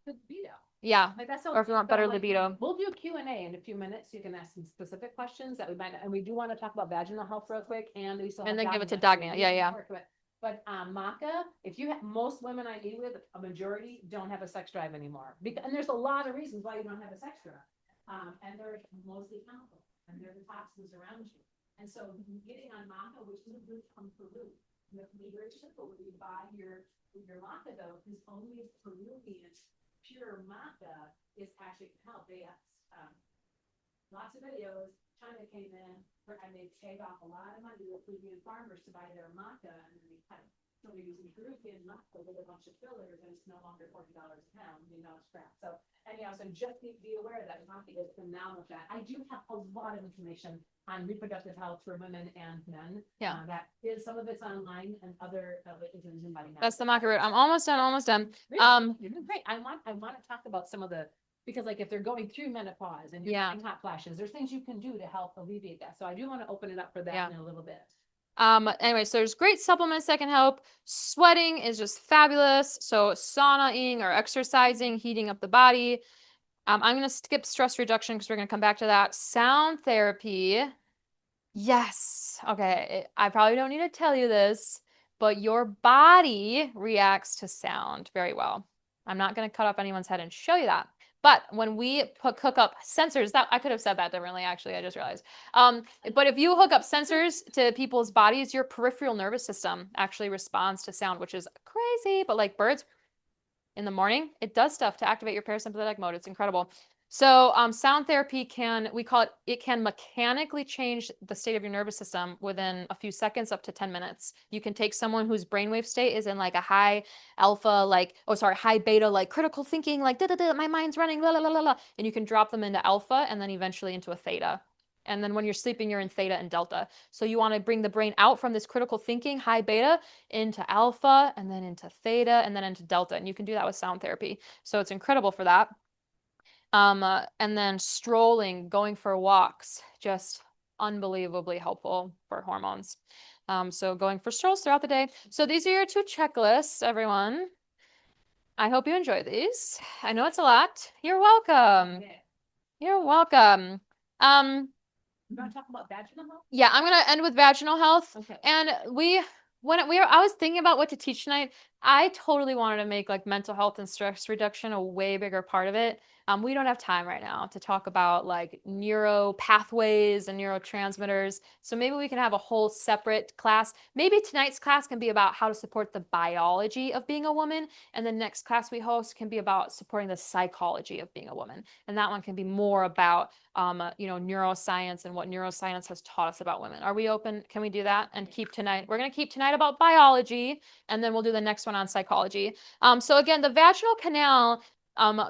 Libido. Yeah. Like that's Or if you want better libido. We'll do Q&A in a few minutes. You can ask some specific questions that we might, and we do want to talk about vaginal health real quick, and we still have And then give it to Dagny. Dagny. Yeah. But maca, if you have most women I meet with, a majority don't have a sex drive anymore. And there's a lot of reasons why you don't have a sex drive. And they're mostly chemical, and they're the toxins around you. And so getting on maca, which is a good from Peru, you have to be very simple when you buy your maca though, because only Peruvian pure maca is actually help. They lots of videos. China came in and they paid off a lot of money to Peruvian farmers to buy their maca, and then they cut it. So we're using Peruvian naphtha with a bunch of fillers, and it's no longer $40 a pound, it's crap. So anyhow, so just be aware that coffee is phenomenal fat. I do have a lot of information on reproductive health for women and men. Yeah. That is, some of it's online and other of it is in Body Now. That's the mocker root. I'm almost done, almost done. Really? You're doing great. I want to talk about some of the, because like if they're going through menopause and you're Yeah. having hot flashes, there's things you can do to help alleviate that. So I do want to open it up for that Yeah. in a little bit. Anyway, so there's great supplements that can help. Sweating is just fabulous. So saunaing or exercising, heating up the body. I'm going to skip stress reduction because we're going to come back to that. Sound therapy. Yes. Okay. I probably don't need to tell you this, but your body reacts to sound very well. I'm not going to cut off anyone's head and show you that. But when we hook up sensors, that I could have said that differently, actually, I just realized. But if you hook up sensors to people's bodies, your peripheral nervous system actually responds to sound, which is crazy. But like birds in the morning, it does stuff to activate your parasympathetic mode. It's incredible. So sound therapy it can mechanically change the state of your nervous system within a few seconds up to 10 minutes. You can take someone whose brainwave state is in like a high high beta, like critical thinking, like my mind's running, la la la la, and you can drop them into alpha and then eventually into a theta. And then when you're sleeping, you're in theta and delta. So you want to bring the brain out from this critical thinking, high beta, into alpha, and then into theta, and then into delta. And you can do that with sound therapy. So it's incredible for that. And then strolling, going for walks, just unbelievably helpful for hormones. So going for strolls throughout the day. So these are your 2 checklists, everyone. I hope you enjoy these. I know it's a lot. You're welcome. Okay. You're welcome. You want to talk about vaginal health? Yeah, I'm gonna end with vaginal health. Okay. And I was thinking about what to teach tonight. I totally wanted to make like mental health and stress reduction a way bigger part of it. We don't have time right now to talk about like neuro pathways and neurotransmitters. So maybe we can have a whole separate class. Maybe tonight's class can be about how to support the biology of being a woman, and the next class we host can be about supporting the psychology of being a woman. And that one can be more about neuroscience and what neuroscience has taught us about women. Are we open? Can we do that and keep tonight? We're going to keep tonight about biology, and then we'll do the next one on psychology. So again, the vaginal canal,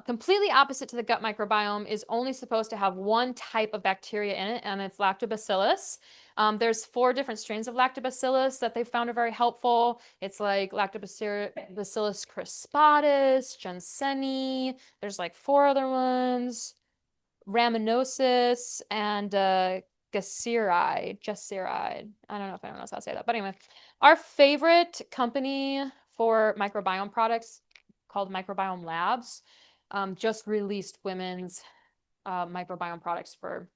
completely opposite to the gut microbiome, is only supposed to have one type of bacteria in it, and it's lactobacillus. There's 4 different strains of lactobacillus that they found are very helpful. It's like lactobacillus crispatus, Jansseni. There's like 4 other ones. Raminosis and Gasseri. I don't know if anyone knows how to say that. But anyway, our favorite company for microbiome products, called Microbiome Labs, just released women's microbiome products for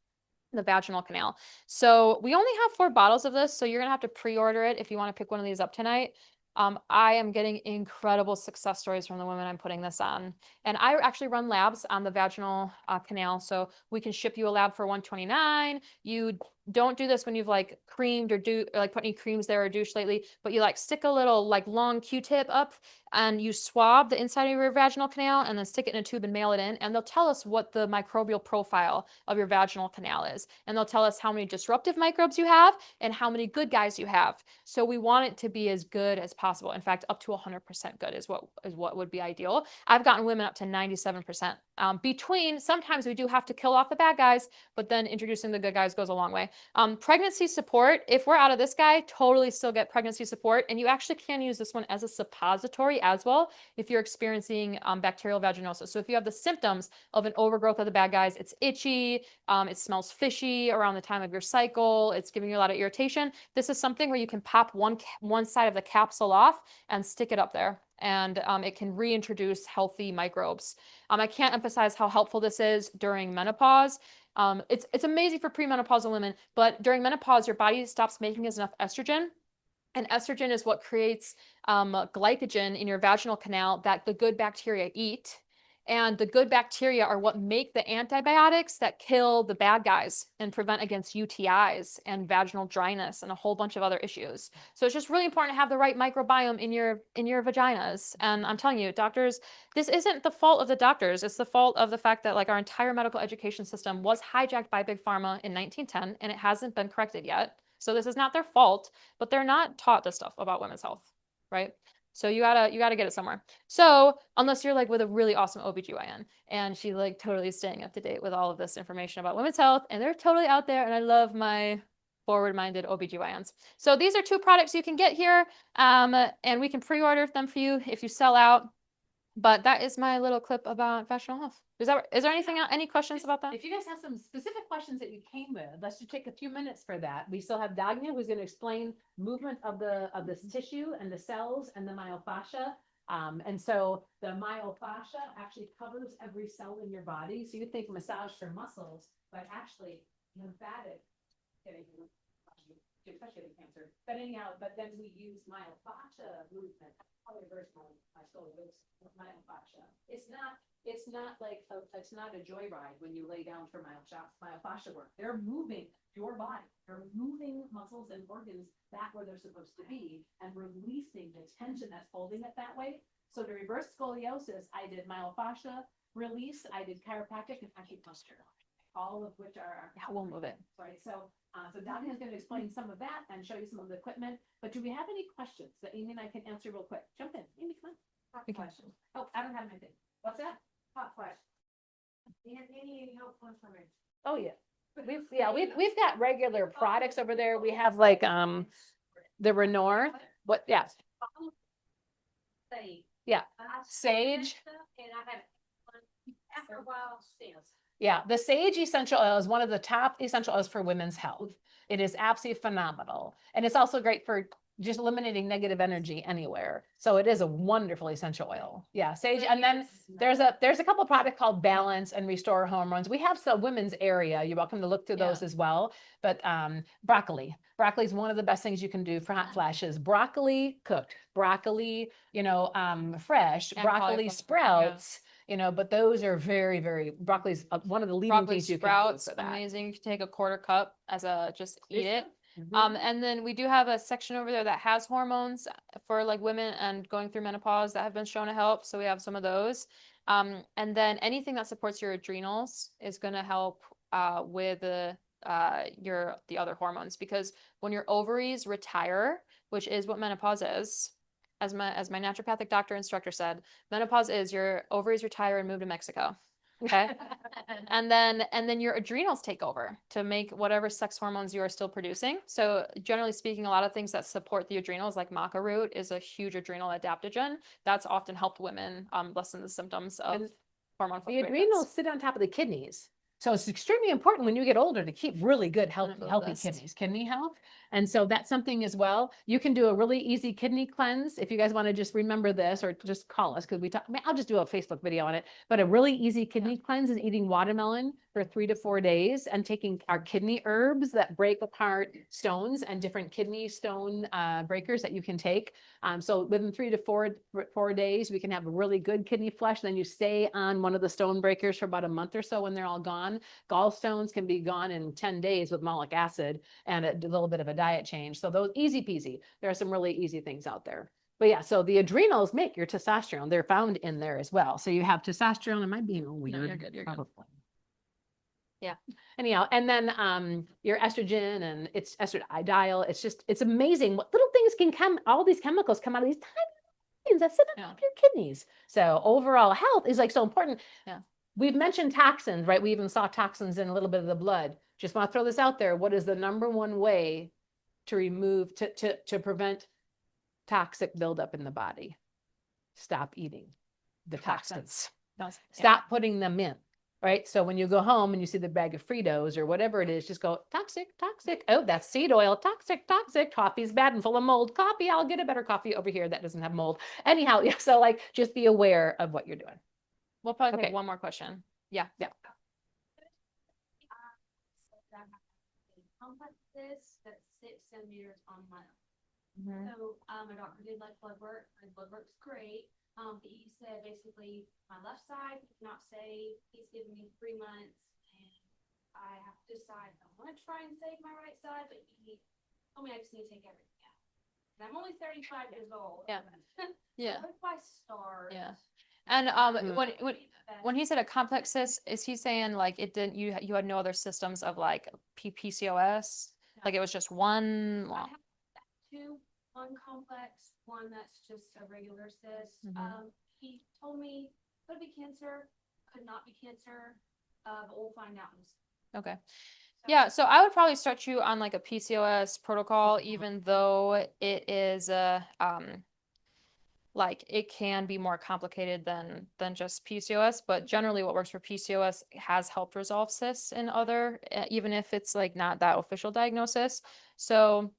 the vaginal canal. So we only have 4 bottles of this, so you're gonna have to pre-order it if you want to pick one of these up tonight. I am getting incredible success stories from the women I'm putting this on. And I actually run labs on the vaginal canal, so we can ship you a lab for $129. You don't do this when you've like creamed or put any creams there or douche lately, but you like stick a little like long Q-tip up and you swab the inside of your vaginal canal and then stick it in a tube and mail it in. And they'll tell us what the microbial profile of your vaginal canal is. And they'll tell us how many disruptive microbes you have and how many good guys you have. So we want it to be as good as possible. In fact, up to 100% good is what would be ideal. I've gotten women up to 97%. Sometimes we do have to kill off the bad guys, but then introducing the good guys goes a long way. Pregnancy support, if we're out of this guy, totally still get pregnancy support. And you actually can use this one as a suppository as well if you're experiencing bacterial vaginosis. So if you have the symptoms of an overgrowth of the bad guys, it's itchy, it smells fishy around the time of your cycle, it's giving you a lot of irritation, this is something where you can pop one side of the capsule off and stick it up there. And it can reintroduce healthy microbes. I can't emphasize how helpful this is during menopause. It's amazing for premenopausal women, but during menopause, your body stops making enough estrogen. And estrogen is what creates glycogen in your vaginal canal that the good bacteria eat. And the good bacteria are what make the antibiotics that kill the bad guys and prevent against UTIs and vaginal dryness and a whole bunch of other issues. So it's just really important to have the right microbiome in your vaginas. And I'm telling you, doctors, this isn't the fault of the doctors. It's the fault of the fact that like our entire medical education system was hijacked by Big Pharma in 1910, and it hasn't been corrected yet. So this is not their fault, but they're not taught this stuff about women's health. right? So you gotta get it somewhere. So unless you're like with a really awesome OBGYN and she like totally staying up to date with all of this information about women's health, and they're totally out there, and I love my forward-minded OBGYNs. So these are 2 products you can get here, and we can pre-order them for you if you sell out. But that is my little clip about vaginal health. Is there anything else, any questions about that? If you guys have some specific questions that you came with, let's just take a few minutes for that. We still have Dagna, who's going to explain movement of this tissue and the cells and the myofascia. And so the myofascia actually covers every cell in your body. So you think massage for muscles, but actually lymphatic, especially with cancer. But anyhow, but then we use myofascia movement. How to reverse my scoliosis with myofascia. It's not like it's not a joyride when you lay down for myofascia work. They're moving your body. They're moving muscles and organs back where they're supposed to be and releasing the tension that's holding it that way. So to reverse scoliosis, I did myofascia release, I did chiropractic and acupuncture, all of which are We'll move it. right. So Dagna is going to explain some of that and show you some of the equipment. But do we have any questions that Amy and I can answer real quick? Jump in, Amy, come on. Hot We can- question. Oh, I don't have anything. What's that? Hot question. Do you have any helpful information? Oh, yeah. We've got regular products over there. We have like the Renor. What? Yes. Say. Yeah. I Sage. And I have, after a while, sales. Yeah, the sage essential oil is one of the top essential oils for women's health. It is absolutely phenomenal. And it's also great for just eliminating negative energy anywhere. So it is a wonderful essential oil. Yeah, sage. And then there's a couple of products called Balance and Restore Hormones. We have some women's area. You're welcome to look through those as well. But broccoli. Broccoli is one of the best things you can do for hot flashes. Broccoli cooked, broccoli, fresh, And broccoli cauliflower, sprouts. But those are very, very, broccoli's one of the leading Broccoli things you sprouts, can do for that. amazing. You can take a quarter cup as just eat it. Mhm. And then we do have a section over there that has hormones for like women and going through menopause that have been shown to help. So we have some of those. And then anything that supports your adrenals is going to help with the other hormones, because when your ovaries retire, which is what menopause is, as my naturopathic doctor instructor said, menopause is your ovaries retire and move to Mexico. Okay. And then your adrenals take over to make whatever sex hormones you are still producing. So generally speaking, a lot of things that support the adrenals, like maca root, is a huge adrenal adaptogen that's often helped women lessen the symptoms of And hormone The fluctuations. adrenals sit on top of the kidneys. So it's extremely important when you get older to keep really good, healthy list. kidneys, kidney health. And so that's something as well. You can do a really easy kidney cleanse. If you guys want to just remember this, or just call us, because I'll just do a Facebook video on it. But a really easy kidney cleanse is eating watermelon for 3 to 4 days and taking our kidney herbs that break apart stones and different kidney stone breakers that you can take. So within 3 to 4 days, we can have a really good kidney flush. Then you stay on one of the stone breakers for about a month or so when they're all gone. Gallstones can be gone in 10 days with malic acid and a little bit of a diet change. So those easy peasy. There are some really easy things out there. But yeah, so the adrenals make your testosterone. They're found in there as well. So you have testosterone. Am I being weird? No, you're good. You're good. Probably. Yeah. Anyhow, and then your estrogen and it's estradiol. It's amazing what little things can come. All these chemicals come out of these tiny things that sit on top of your kidneys. So overall health is like so important. Yeah. We've mentioned toxins, right? We even saw toxins in a little bit of the blood. Just want to throw this out there. What is the number one way to remove, to prevent toxic buildup in the body? Stop eating the toxins. Stop putting them in, right? So when you go home and you see the bag of Fritos or whatever it is, just go toxic, toxic. Oh, that's seed oil. Toxic, toxic. Coffee's bad and full of mold. Coffee, I'll get a better coffee over here that doesn't have mold. Anyhow, yeah, so like just be aware of what you're doing. We'll probably Okay. take one more question. Yeah. Complexes that's 6 centimeters on my own. Mhm. So, my doctor did like blood work, my blood work's great. He said basically my left side, he cannot say, he's giving me 3 months and I have to decide if I want to try and save my right side, but he told me I just need to take everything out. And I'm only 35 years old. Yeah. Yeah. So if I start. Yeah. And when he said a complex cyst, is he saying like it didn't, you had no other systems of like PCOS? Like it was just one I long. have 2, one complex, one that's just a regular cyst. Mhm. He told me could be cancer, could not be cancer, but we'll find out. Okay. So- Yeah, so I would probably start you on like a PCOS protocol, even though it is like it can be more complicated than just PCOS, but generally what works for PCOS has helped resolve cysts in other, even if it's like not that official diagnosis. So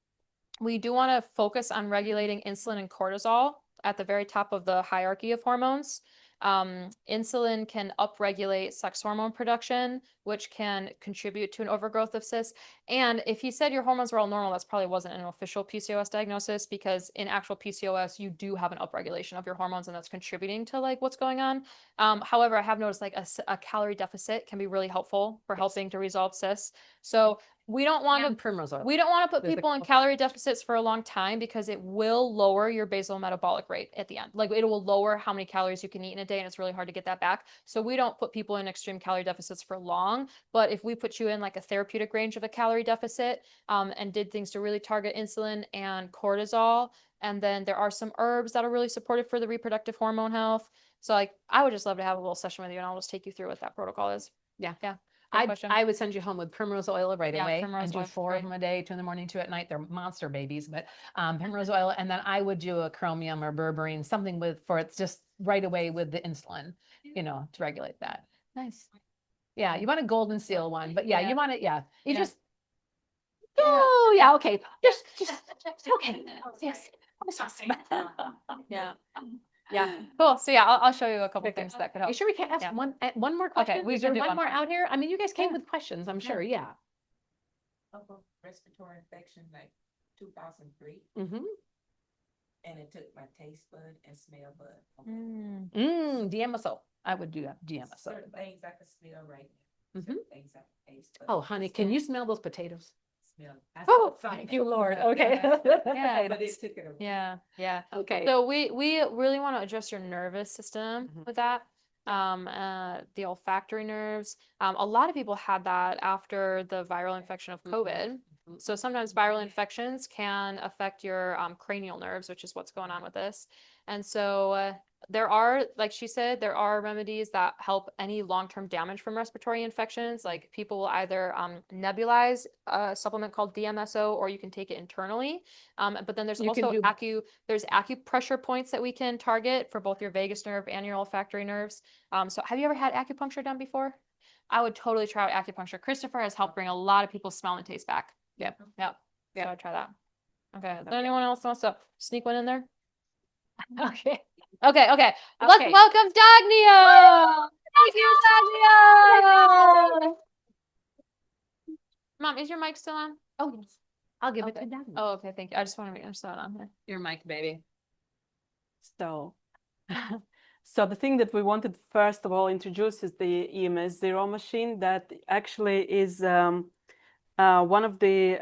we do want to focus on regulating insulin and cortisol at the very top of the hierarchy of hormones. Insulin can upregulate sex hormone production, which can contribute to an overgrowth of cysts. And if he said your hormones were all normal, that's probably wasn't an official PCOS diagnosis, because in actual PCOS, you do have an upregulation of your hormones, and that's contributing to like what's going on. However, I have noticed like a calorie deficit can be really helpful for helping to resolve cysts. So we don't want And to primrose oil. we don't want to put There's a people in couple- calorie deficits for a long time, because it will lower your basal metabolic rate at the end. Like it will lower how many calories you can eat in a day, and it's really hard to get that back. So we don't put people in extreme calorie deficits for long. But if we put you in like a therapeutic range of a calorie deficit, and did things to really target insulin and cortisol, and then there are some herbs that are really supportive for the reproductive hormone health. So like I would just love to have a little session with you, and I'll just take you through what that protocol is. Yeah. Yeah. Great question. I would send you home with primrose oil right Yeah, away primrose and do oil, 4 of great. them a day, 2 in the morning, 2 at night. They're monster babies, but primrose oil. And then I would do a chromium or berberine, something for it's just right away with the insulin, to regulate that. Nice. Yeah, you want a golden seal one, but yeah, Yeah. you want it. Yeah, you Yeah. just. Oh yeah, okay. Just okay. Yes. Yeah. Yeah. Cool. So yeah, I'll show you a couple Okay. things that could You help. sure we can't ask Yeah. one more question? we Is can there do one one more more. out here? I mean, you guys came Yeah. with questions, I'm sure. Yeah. Upper respiratory infection like 2003, Mm-hmm. and it took my taste bud and smell bud. DMSO. I would do that. DMSO. Certain things I can smell right now. Mhm. Certain things I can taste. but Oh, honey, can you smell those potatoes? smell? I Oh, smell thank something. you, Lord. Okay. Yeah. But it took it away. Yeah. Yeah. Okay. So we really want to address your nervous system Mhm. with that. The olfactory nerves. A lot of people had that after the viral infection of COVID. Mhm. So sometimes viral infections can affect your cranial nerves, which is what's going on with this. And so there are, like she said, there are remedies that help any long-term damage from respiratory infections. Like people will either nebulize a supplement called DMSO, or you can take it internally. But then there's You can also do- there's acupressure points that we can target for both your vagus nerve and your olfactory nerves. So have you ever had acupuncture done before? I would totally try out acupuncture. Christopher has helped bring a lot of people's smell and taste back. Yep. Yep. Yep. So I'd try that. Okay. Does anyone else wants to sneak one in there? Okay. Okay. Okay. Let's welcome Dagnia. Thank you, Dagnia. Mom, is your mic still on? Oh, yes. I'll give it Okay. to Dagny. Oh, okay. Thank you. I just want to make sure it's on here. Your mic, baby. So, so the thing that we wanted first of all introduce is the EMS zero machine that actually is one of the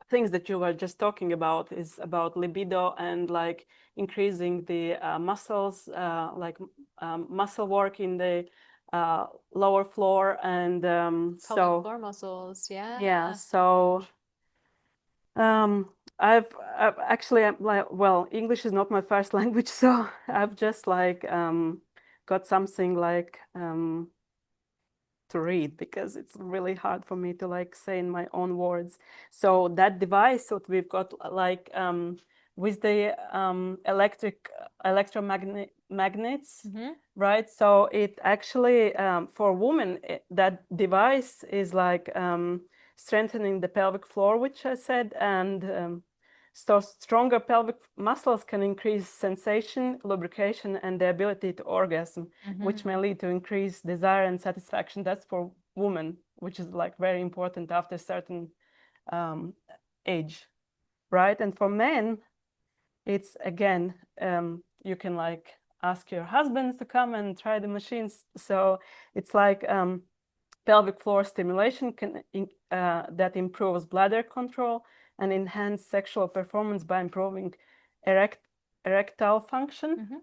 things that you were just talking about is about libido and like increasing the muscles, like muscle work in the lower floor and Pelvic so floor muscles. Yeah. yeah, so I've actually like well, English is not my first language, so I've just like got something like to read because it's really hard for me to like say in my own words. So that device that we've got like with the magnets, right? So it actually for women that device is like strengthening the pelvic floor, which I said, and so stronger pelvic muscles can increase sensation, lubrication, and the ability to orgasm, which may lead to increased desire and satisfaction. That's for women, which is like very important after a certain age, right? And for men, it's again, you can like ask your husbands to come and try the machines. So it's like pelvic floor stimulation that improves bladder control and enhance sexual performance by improving erectile function.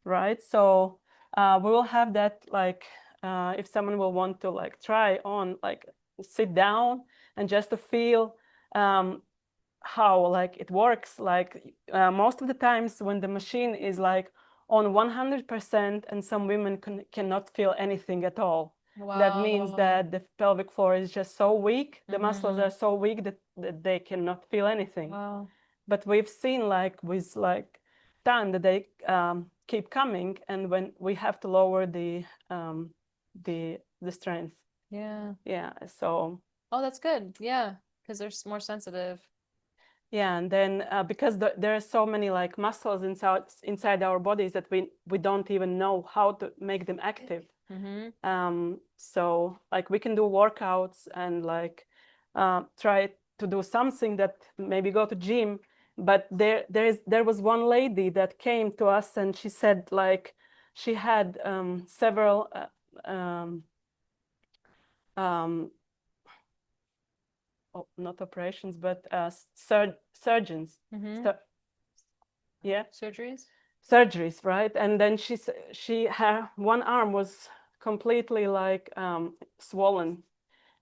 Right. So we will have that like if someone will want to like try on, like sit down and just to feel how like it works. Like most of the times when the machine is like on 100% and some women cannot feel anything at all. That means that the pelvic floor is just so weak, the muscles are so weak that they cannot feel anything. Wow. But we've seen like with like time that they keep coming, and when we have to lower the strength. Yeah. Yeah, so Oh, that's good. Yeah, because they're more sensitive. yeah, and then because there are so many like muscles inside our bodies that we don't even know how to make them active. So like we can do workouts and like try to do something, that maybe go to gym, but there was one lady that came to us and she said like she had several not operations, but surgeons. Yeah, surgeries, right? And then her one arm was completely like swollen,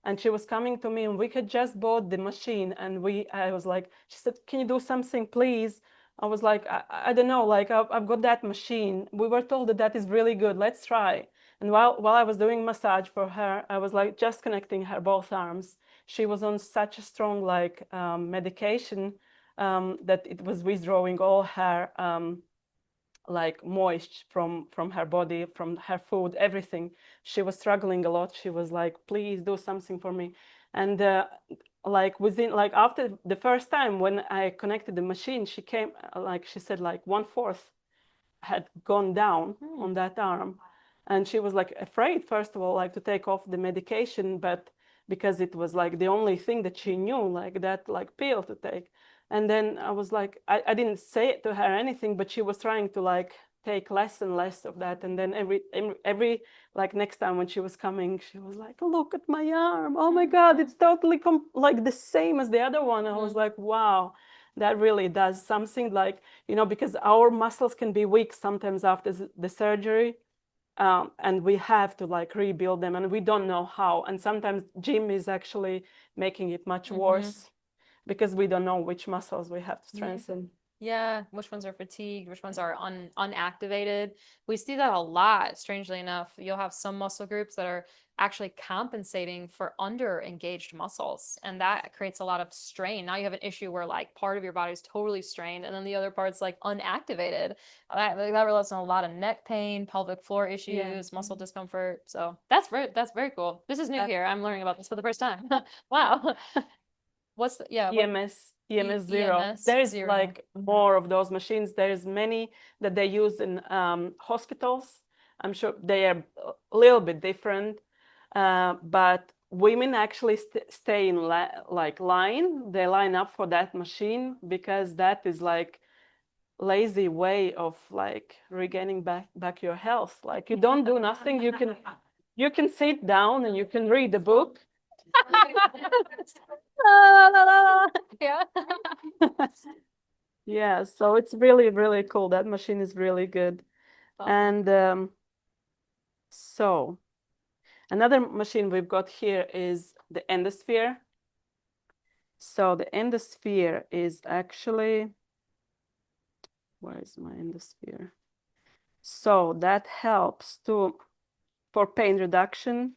and she was coming to me, and we had just bought the machine, and I was like, she said, can you do something, please? I was like, I don't know, like I've got that machine. We were told that is really good. Let's try. And while I was doing massage for her, I was like just connecting her both arms. She was on such a strong like medication that it was withdrawing all her like moist from her body, from her food, everything. She was struggling a lot. She was like, please do something for me. And like within, like after the first time when I connected the machine, she came, like she said, like 1/4 had gone down on that arm. And she was like afraid, first of all, like to take off the medication, but because it was like the only thing that she knew, like that like pill to take. And then I was like, I didn't say it to her anything, but she was trying to like take less and less of that. And then every like next time when she was coming, she was like, look at my arm. Oh my God, it's totally like the same as the other one. I was like, wow, that really does something, like, you know, because our muscles can be weak sometimes after the surgery. And we have to like rebuild them, and we don't know how. And sometimes gym is actually making it much worse because we don't know which muscles we have to strengthen. Yeah, which ones are fatigued, which ones are unactivated. We see that a lot, strangely enough. You'll have some muscle groups that are actually compensating for under-engaged muscles, and that creates a lot of strain. Now you have an issue where like part of your body is totally strained, and then the other part's like unactivated. That results in a lot of neck pain, pelvic floor issues, muscle discomfort. So that's very cool. This is new here. I'm learning about this for the first time. Wow. What's the, yeah, EMS 0. There is like more of those machines. There's many that they use in hospitals. I'm sure they are a little bit different, but women actually stay in like line. They line up for that machine because that is like lazy way of like regaining back your health. Like you don't do nothing. You can sit down and you can read a book. Yeah. Yeah, so it's really, really cool. That machine is really good. Awesome. And so another machine we've got here is the endosphere. So the endosphere is actually, where is my endosphere? So that helps for pain reduction,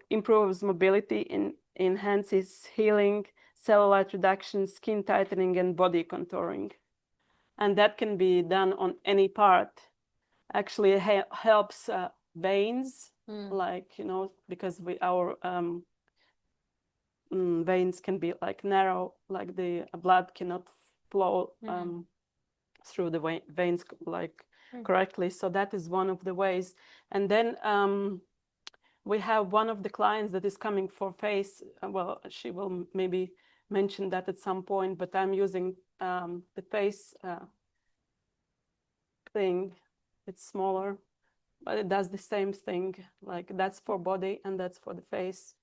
improves mobility, enhances healing, cellulite reduction, skin tightening, and body contouring. And that can be done on any part. Actually, it helps veins, like, you know, because our veins can be like narrow, like the blood cannot flow through the veins like correctly. So that is one of the ways. And then we have one of the clients that is coming for face. Well, she will maybe mention that at some point, but I'm using the face thing. It's smaller, but it does the same thing. Like that's for body and that's for the face.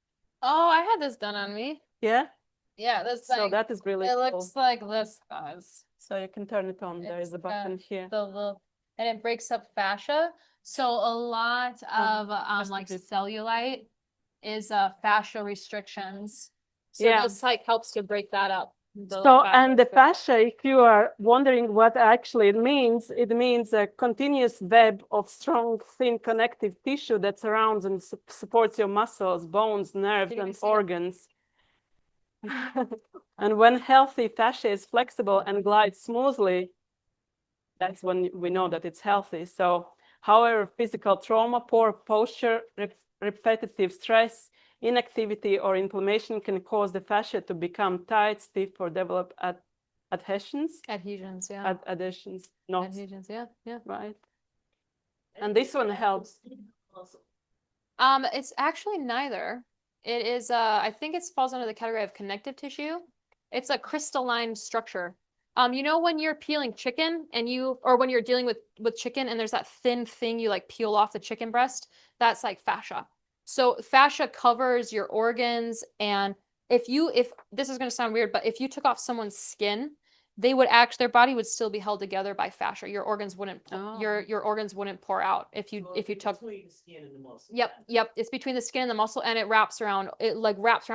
Oh, I had this done on me. Yeah? Yeah, this So thing. that is really It cool. looks like this, guys. So you can turn it on. There is a button here. And it breaks up fascia. So a lot of like cellulite is fascia restrictions. So Yeah. this like helps to break that up. So, and the fascia. fascia, if you are wondering what actually it means a continuous web of strong, thin connective tissue that surrounds and supports your muscles, bones, nerves, Can you and see it? organs. And when healthy fascia is flexible and glides smoothly, that's when we know that it's healthy. So, however, physical trauma, poor posture, repetitive stress, inactivity, or inflammation can cause the fascia to become tight, stiff, or develop adhesions. Adhesions, yeah. Adhesions, knots, Adhesions, yeah, yeah. right? And this one helps. It's actually neither. It is, I think it falls under the category of connective tissue. It's a crystalline structure. You know when you're peeling chicken and or when you're dealing with chicken and there's that thin thing you like peel off the chicken breast, that's like fascia. So fascia covers your organs, and if this is going to sound weird, but if you took off someone's skin, they would their body would still be held together by fascia. Your organs wouldn't your organs wouldn't pour out if you took between the skin and the muscle. Yep. It's between the skin and the muscle, and it wraps around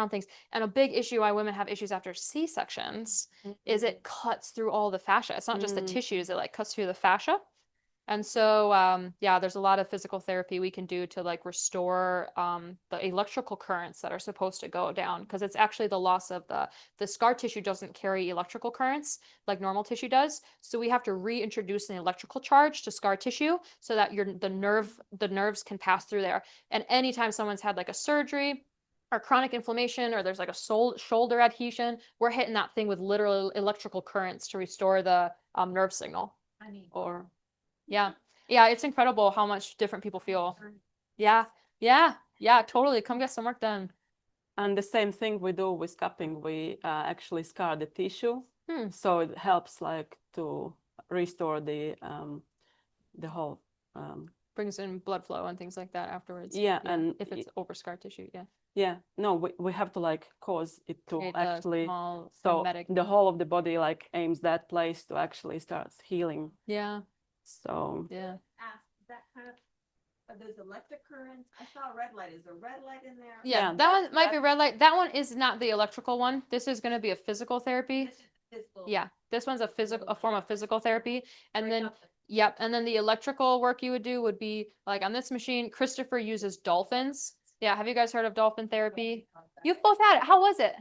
things. And a big issue why women have issues after C-sections is it cuts through all the fascia. It's not just the tissues, it like cuts through the fascia. And so, yeah, there's a lot of physical therapy we can do to like restore the electrical currents that are supposed to go down, because it's actually the loss of the scar tissue doesn't carry electrical currents like normal tissue does. So we have to reintroduce an electrical charge to scar tissue so that the nerves can pass through there. And anytime someone's had like a surgery or chronic inflammation, or there's like a shoulder adhesion, we're hitting that thing with literal electrical currents to restore the nerve signal. Yeah. Yeah, it's incredible how much different people feel. Yeah. Totally. Come get some work done. And the same thing we do with cupping. We actually scar the tissue, so it helps like to restore the whole. Brings in blood flow and things like that afterwards. Yeah, and if it's over scar tissue, yeah. Yeah, no, we have to like cause it to Create actually. small So hermetic. the whole of the body like aims that place to actually start healing. Yeah. So Yeah. That kind of, are those electric currents? I saw a red light. Is there a red light in there? Yeah, that one might be red light. That one is not the electrical one. This is going to be a physical therapy. This is physical. Yeah, this one's a form of physical therapy. And then, yep, and then the electrical work you would do would be like on this machine, Christopher uses dolphins. Yeah, have you guys heard of dolphin therapy? You've both had it. How was it?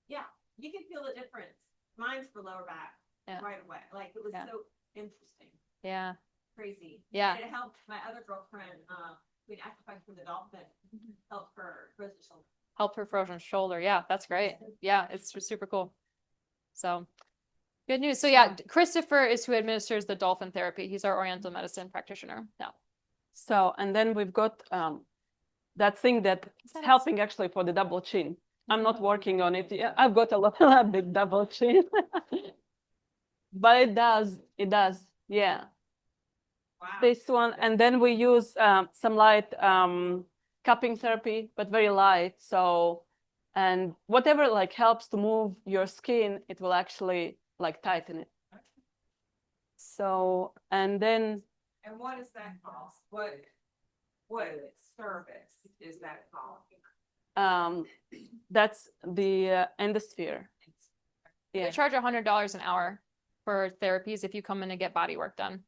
Yeah, you can feel the difference. Mine's for lower back right away. Like it was so interesting. Yeah. Crazy. Yeah. And it helped my other girlfriend, with acupuncture, the dolphin, help her frozen shoulder. Help her frozen shoulder. Yeah, that's great. Yeah, it's super cool. So good news. So yeah, Christopher is who administers the dolphin therapy. He's our Oriental medicine practitioner. Yeah. So, and then we've got that thing that's helping actually for the double chin. I'm not working on it. Yeah, I've got a big double chin, but it does. Yeah. Wow. This one, and then we use some light cupping therapy, but very light. So, and whatever like helps to move your skin, it will actually like tighten it. So, and then. And what is that called? What service is that called? That's the endosphere. We charge $100 an hour for therapies if you come in and get body work done.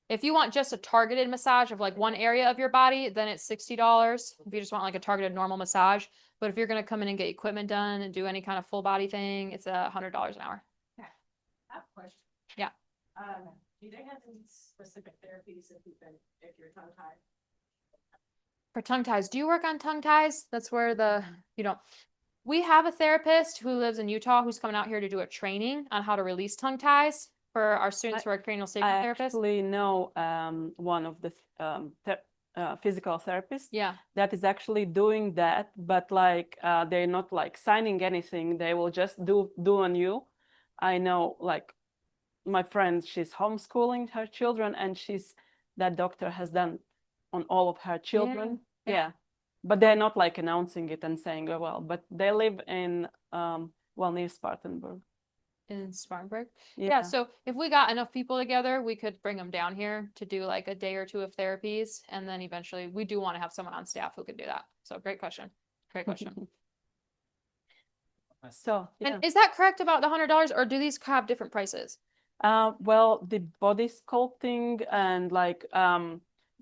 If you want just a targeted massage of like one area of your body, then it's $60. If you just want like a targeted normal massage. But if you're going to come in and get equipment done and do any kind of full body thing, it's $100 an hour. Okay. I have a question. Yeah. Do they have any specific therapies if you're tongue tied? For tongue ties, do you work on tongue ties? That's where you don't. We have a therapist who lives in Utah who's coming out here to do a training on how to release tongue ties for our students who are cranial safety therapists. I actually know one of the physical therapists. Yeah. That is actually doing that, but like they're not like signing anything. They will just do on you. I know like my friend, she's homeschooling her children, and that doctor has done on all of her children. Yeah. But they're not like announcing it and saying, oh, well, but they live in, near Spartanburg. In Spartanburg? Yeah. So if we got enough people together, we could bring them down here to do like a day or two of therapies. And then eventually we do want to have someone on staff who could do that. So great question. Great question. So yeah. And is that correct about the $100, or do these have different prices? Well, the body sculpting and like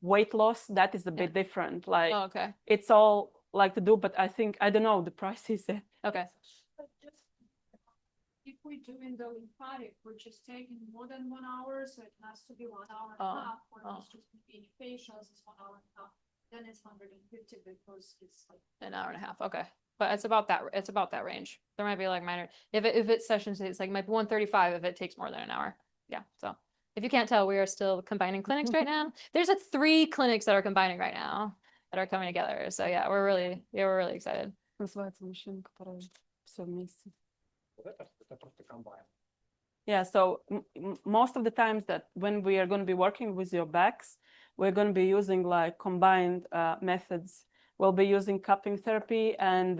weight loss, that is a bit different. Like Oh, okay. it's all like to do, but I think I don't know the prices. Okay. But just if we're doing the lymphatic, we're just taking more than 1 hour, so it has to be 1 hour and a half, or it's just any facials is 1 hour and a half. Then it's 150 because it's like An hour and a half. Okay. But it's about that range. There might be like minor, if it's sessions, it's like might be 135 if it takes more than an hour. Yeah. So if you can't tell, we are still combining clinics right now. There's like 3 clinics that are combining right now that are coming together. So yeah, we're really excited. Называется машина, которая всё вместе. Yeah, so most of the times that when we are going to be working with your backs, we're going to be using like combined methods. We'll be using cupping therapy and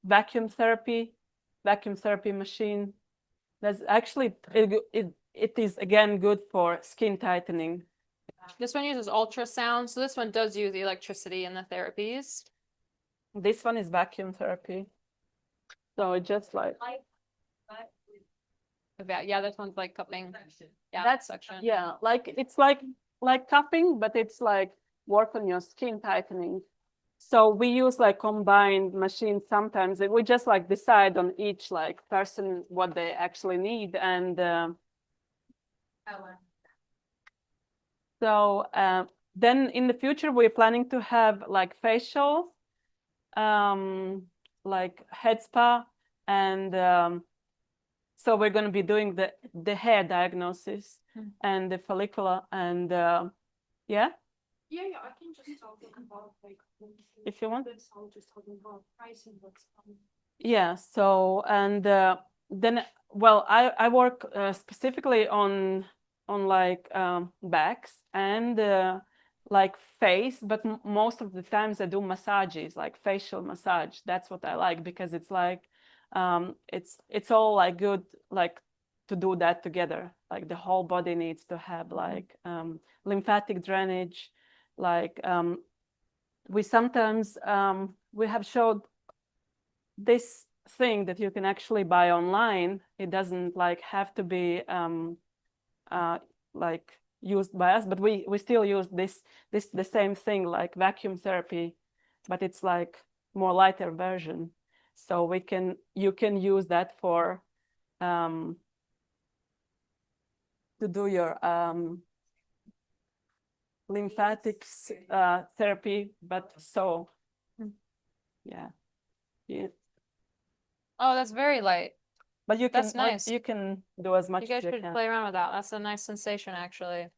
vacuum therapy machine. That's actually, it is again good for skin tightening. This one uses ultrasound. So this one does use the electricity in the therapies. This one is vacuum therapy. So it just like, Yeah, this one's like cupping. Yeah, that's suction. yeah, like it's like cupping, but it's like work on your skin tightening. So we use like combined machines sometimes. We just like decide on each like person what they actually need, and so then in the future we're planning to have like facial, like head spa, and so we're going to be doing the hair diagnosis and the follicular, and yeah. Yeah, I can just talk about like If you want. I'll just talk about pricing what's coming. Yeah, so and then well I work specifically on like backs and like face, but most of the times I do massages, like facial massage. That's what I like, because it's like it's all like good, like to do that together. Like the whole body needs to have like lymphatic drainage. Like we sometimes we have showed this thing that you can actually buy online. It doesn't like have to be like used by us, but we still use the same thing, like vacuum therapy, but it's like more lighter version. So you can use that for to do your lymphatics therapy, but so yeah. Oh, that's very light. But you That's can nice. you can do as much You guys as you should can. play around with that. That's a nice sensation, actually.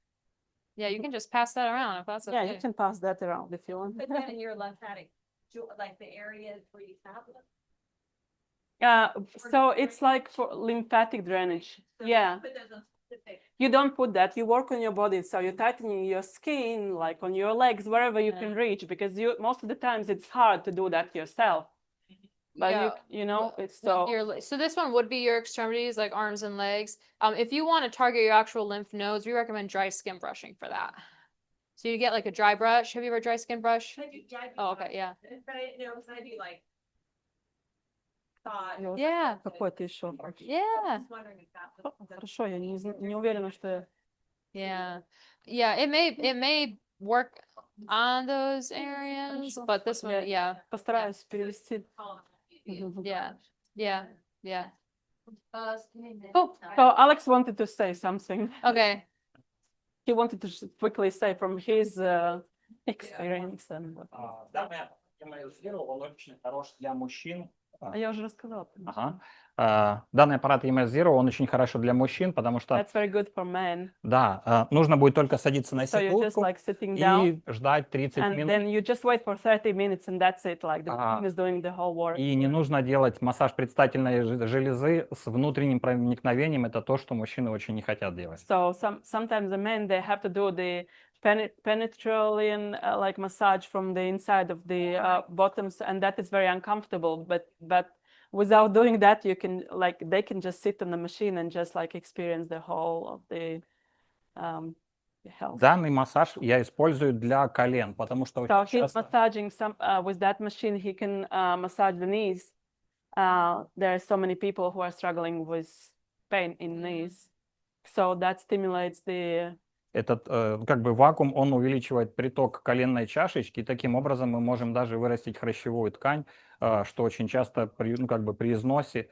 Yeah, you can just pass that around if that's Yeah, okay. you can pass that around if you want. But then in your lymphatic, like the areas where you have them. So it's like for lymphatic drainage. Yeah. But there's a specific. You don't put that. You work on your body. So you're tightening your skin, like on your legs, wherever you can reach, because most of the times it's hard to do that yourself. But Yeah. you know, it's So this one would be your extremities, like arms and legs. If you want to target your actual lymph nodes, we recommend dry skin brushing for that. So you get like a dry brush. Have you ever dry skin brush? Oh, okay, yeah. But I know, I do like thought. Yeah. Какой-то еще. Yeah. Just wondering if that was. Хорошо, я не уверена, что. Yeah. Yeah, it may work on those areas, but this one, yeah. Постараюсь перевести. Yeah. Yeah. Yeah. Oh, so Alex wanted to say something. Okay. He wanted to quickly say from his experience. Данный email он очень хорош для мужчин. Я уже рассказала. Ага. Данный аппарат EMS Zero, он очень хорошо для мужчин, потому что, That's very good for men. да, нужно будет только садиться на So you're just секундку like sitting down, и ждать 30 and минут. then you just wait for 30 minutes, and that's it. Like the machine is doing the whole work. И не нужно делать массаж предстательной железы с внутренним проникновением. Это то, что мужчины очень не хотят делать. So sometimes the men, they have to do the penetralian like massage from the inside of the bottoms, and that is very uncomfortable. But without doing that, you can like they can just sit on the machine and just like experience the whole of the health. Данный массаж я использую для колен, потому что So очень he's часто massaging with that machine. He can massage the knees there are so many people who are struggling with pain in knees. So that stimulates the Этот как бы вакуум, он увеличивает приток коленной чашечки, и таким образом мы можем даже вырастить хрящевую ткань, что очень часто при, ну, как бы при износе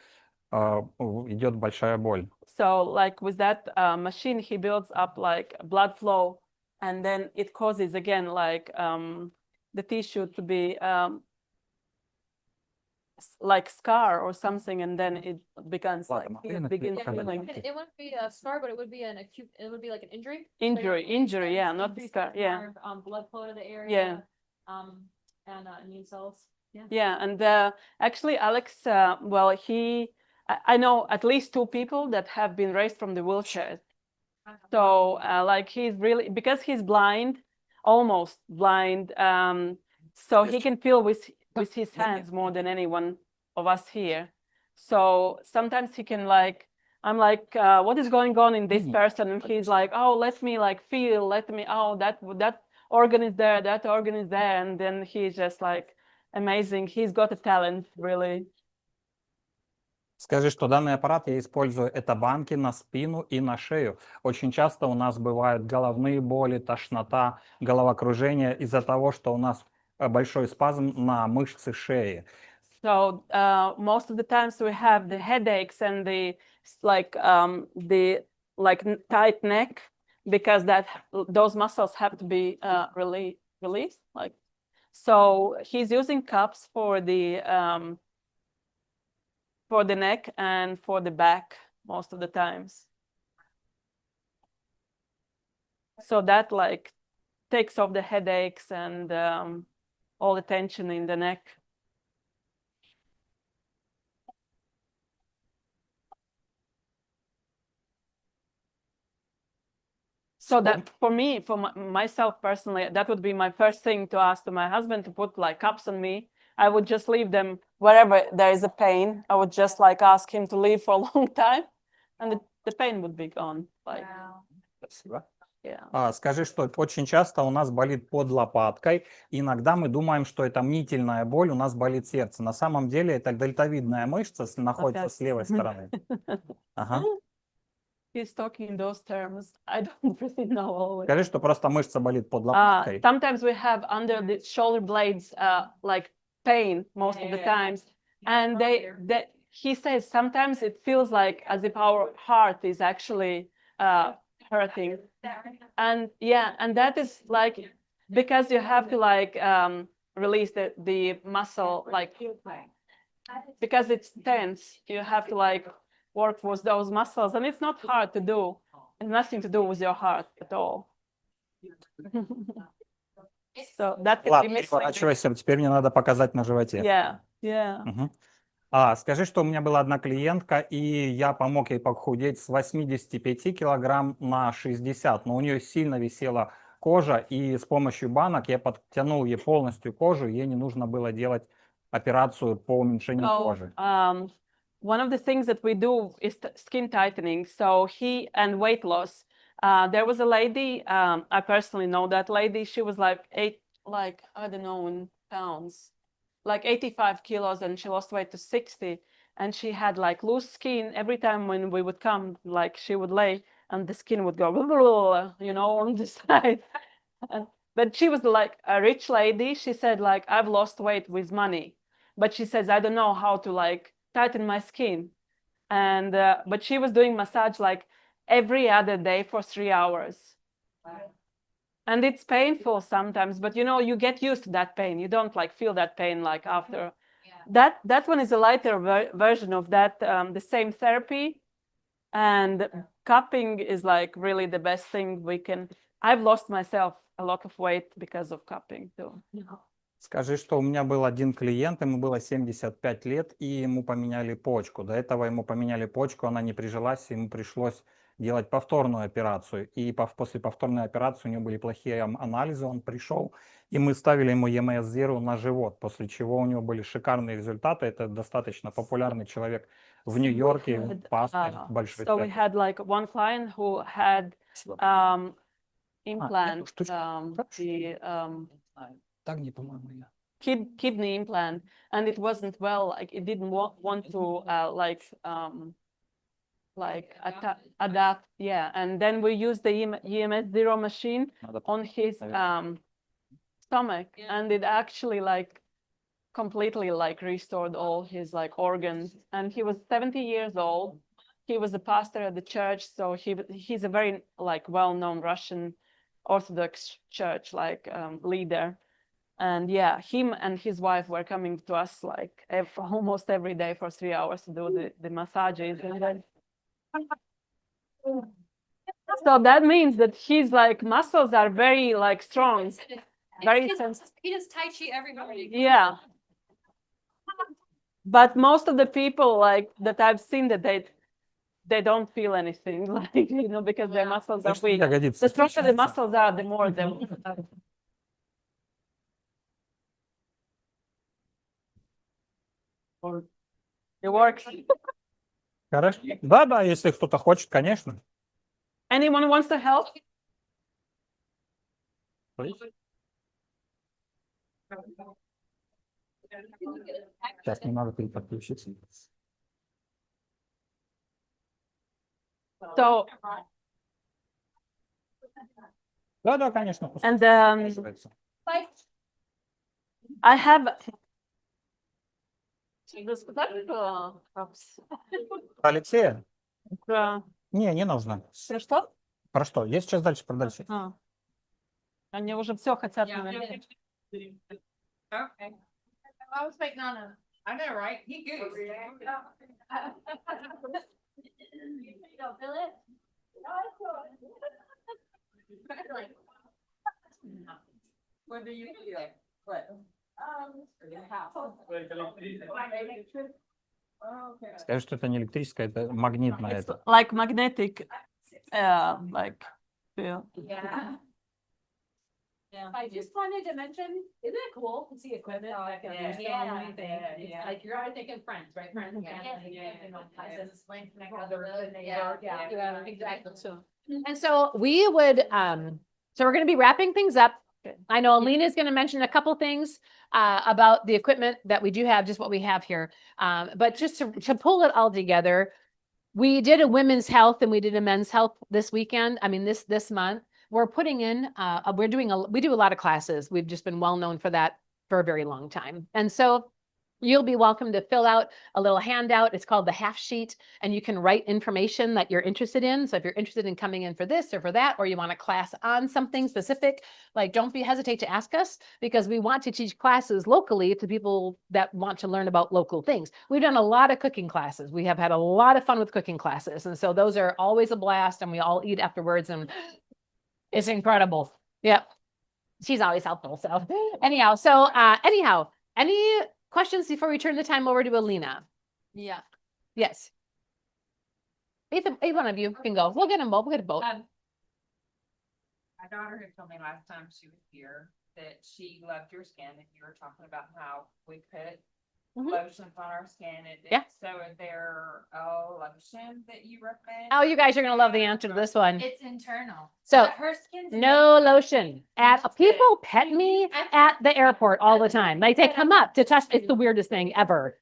идет большая боль. So like with that machine, he builds up like blood flow, and then it causes again like the tissue to be like scar or something, and then it begins like begins healing. It wouldn't be a scar, but it would be an acute. It would be like an injury. Injury, yeah, not scar, yeah. Blood flow to the area. Yeah. And immune cells. Yeah, and actually, Alex, well, I know at least 2 people that have been raised from the wheelchairs. So, like, he's really, because he's blind, almost blind, so he can feel with his hands more than anyone of us here. So sometimes he can like, I'm like, what is going on in this person? And he's like, oh, let me like feel, oh, that organ is there, that organ is there. And then he's just like amazing. He's got a talent, really. Скажи, что данный аппарат я использую, это банки на спину и на шею. Очень часто у нас бывают головные боли, тошнота, головокружение из-за того, что у нас большой спазм на мышцы шеи. So most of the times we have the headaches and the tight neck, because those muscles have to be released. Like, so he's using cups for the neck and for the back most of the times. So that like takes off the headaches and all the tension in the neck. So that for me, myself personally, that would be my first thing to ask to my husband to put like cups on me. I would just leave them wherever there is a pain. I would just like ask him to leave for a long time, and the pain would be gone. Like, Спасибо. Yeah. Скажи, что очень часто у нас болит под лопаткой. Иногда мы думаем, что это мнительная боль, у нас болит сердце. На самом деле это дельтовидная мышца находится с левой стороны. Ага. He's talking in those terms. I don't really know always. Скажи, что просто мышца болит под лопаткой. Sometimes we have under the shoulder blades like pain most of the times, and he says sometimes it feels like as if our heart is actually hurting, and that is like because you have to like release the muscle, like because it's tense, you have to like work with those muscles, and it's not hard to do. It's nothing to do with your heart at all. So that Ладно, переворачивайся, теперь мне надо показать на животе. Yeah. Скажи, что у меня была одна клиентка, и я помог ей похудеть с 85 килограмм на 60, но у нее сильно висела кожа, и с помощью банок я подтянул ей полностью кожу, ей не нужно было делать операцию по уменьшению кожи. One of the things that we do is skin tightening, and weight loss. There was a lady, I personally know that lady. She was like I don't know in pounds, like 85 kilos, and she lost weight to 60. And she had like loose skin. Every time when we would come, like she would lay, and the skin would go, on the side. But she was like a rich lady. She said like, I've lost weight with money, but she says I don't know how to like tighten my skin. And but she was doing massage like every other day for 3 hours. And it's painful sometimes, but you get used to that pain. You don't like feel that pain like after. That one is a lighter version of that, the same therapy. And cupping is like really the best thing we can. I've lost myself a lot of weight because of cupping too. Скажи, что у меня был один клиент, ему было 75 лет, и ему поменяли почку. До этого ему поменяли почку, она не прижилась, ему пришлось делать повторную операцию. И после повторной операции у него были плохие анализы, он пришел, и мы ставили ему EMS-0 на живот, после чего у него были шикарные результаты. Это достаточно популярный человек в Нью-Йорке, пастор, большой. So we had like one client who had implant. Так не, по-моему, я. kidney implant, and it wasn't well. Like it didn't want to adapt. Yeah, and then we used the EMS zero machine on his stomach, and it actually like completely like restored all his like organs. And he was 70 years old. He was a pastor at the church, so he's a very like well-known Russian Orthodox church like leader. And yeah, him and his wife were coming to us like almost every day for 3 hours to do the massages. And then so that means that his like muscles are very like strong, very sensitive. He does Tai Chi every morning. Yeah. But most of the people like that I've seen that they don't feel anything, like, you know, because their muscles are weak. The stronger the muscles are, the more they. It works. Хорошо. Да, если кто-то хочет, конечно. Anyone wants to help? Сейчас не надо переподключиться. So, Да, конечно. and I have. Алексея? Про Не нужно. что? Про что? Я сейчас дальше про дальше. Они уже все хотят. Okay. I was making on a, I know, right? He goofed. You don't feel it? What do you feel? What? Okay. Скажи, что это не электрическое, это магнитное. It's like magnetic, like feel. Yeah. I just wanted to mention, isn't it cool to see equipment that can do so many things? Yeah. Like you're always thinking friends, right? Friends. Exactly. And so we would, so we're going to be wrapping things up. I know Alina is going to mention a couple things about the equipment that we do have, just what we have here. But just to pull it all together, we did a women's health and we did a men's health this weekend. I mean, this month. We're putting in, we do a lot of classes. We've just been well known for that for a very long time. And so you'll be welcome to fill out a little handout. It's called the half sheet, and you can write information that you're interested in. So if you're interested in coming in for this or for that, or you want a class on something specific, like don't hesitate to ask us, because we want to teach classes locally to people that want to learn about local things. We've done a lot of cooking classes. We have had a lot of fun with cooking classes. And so those are always a blast, and we all eat afterwards, and it's incredible. Yep. She's always helpful. So anyhow, any questions before we turn the time over to Alina? Yeah. Yes. Either one of you can go. We'll get them both. We'll get a both. My daughter had told me last time she was here that she loved your skin, and you were talking about how we put lotions on our skin. Yeah. So is there a lotion that you recommend? Oh, you guys are going to love the answer to this one. It's internal. So But her skin's no lotion. People pet me at the airport all the time. Like they come up to touch. It's the weirdest thing ever.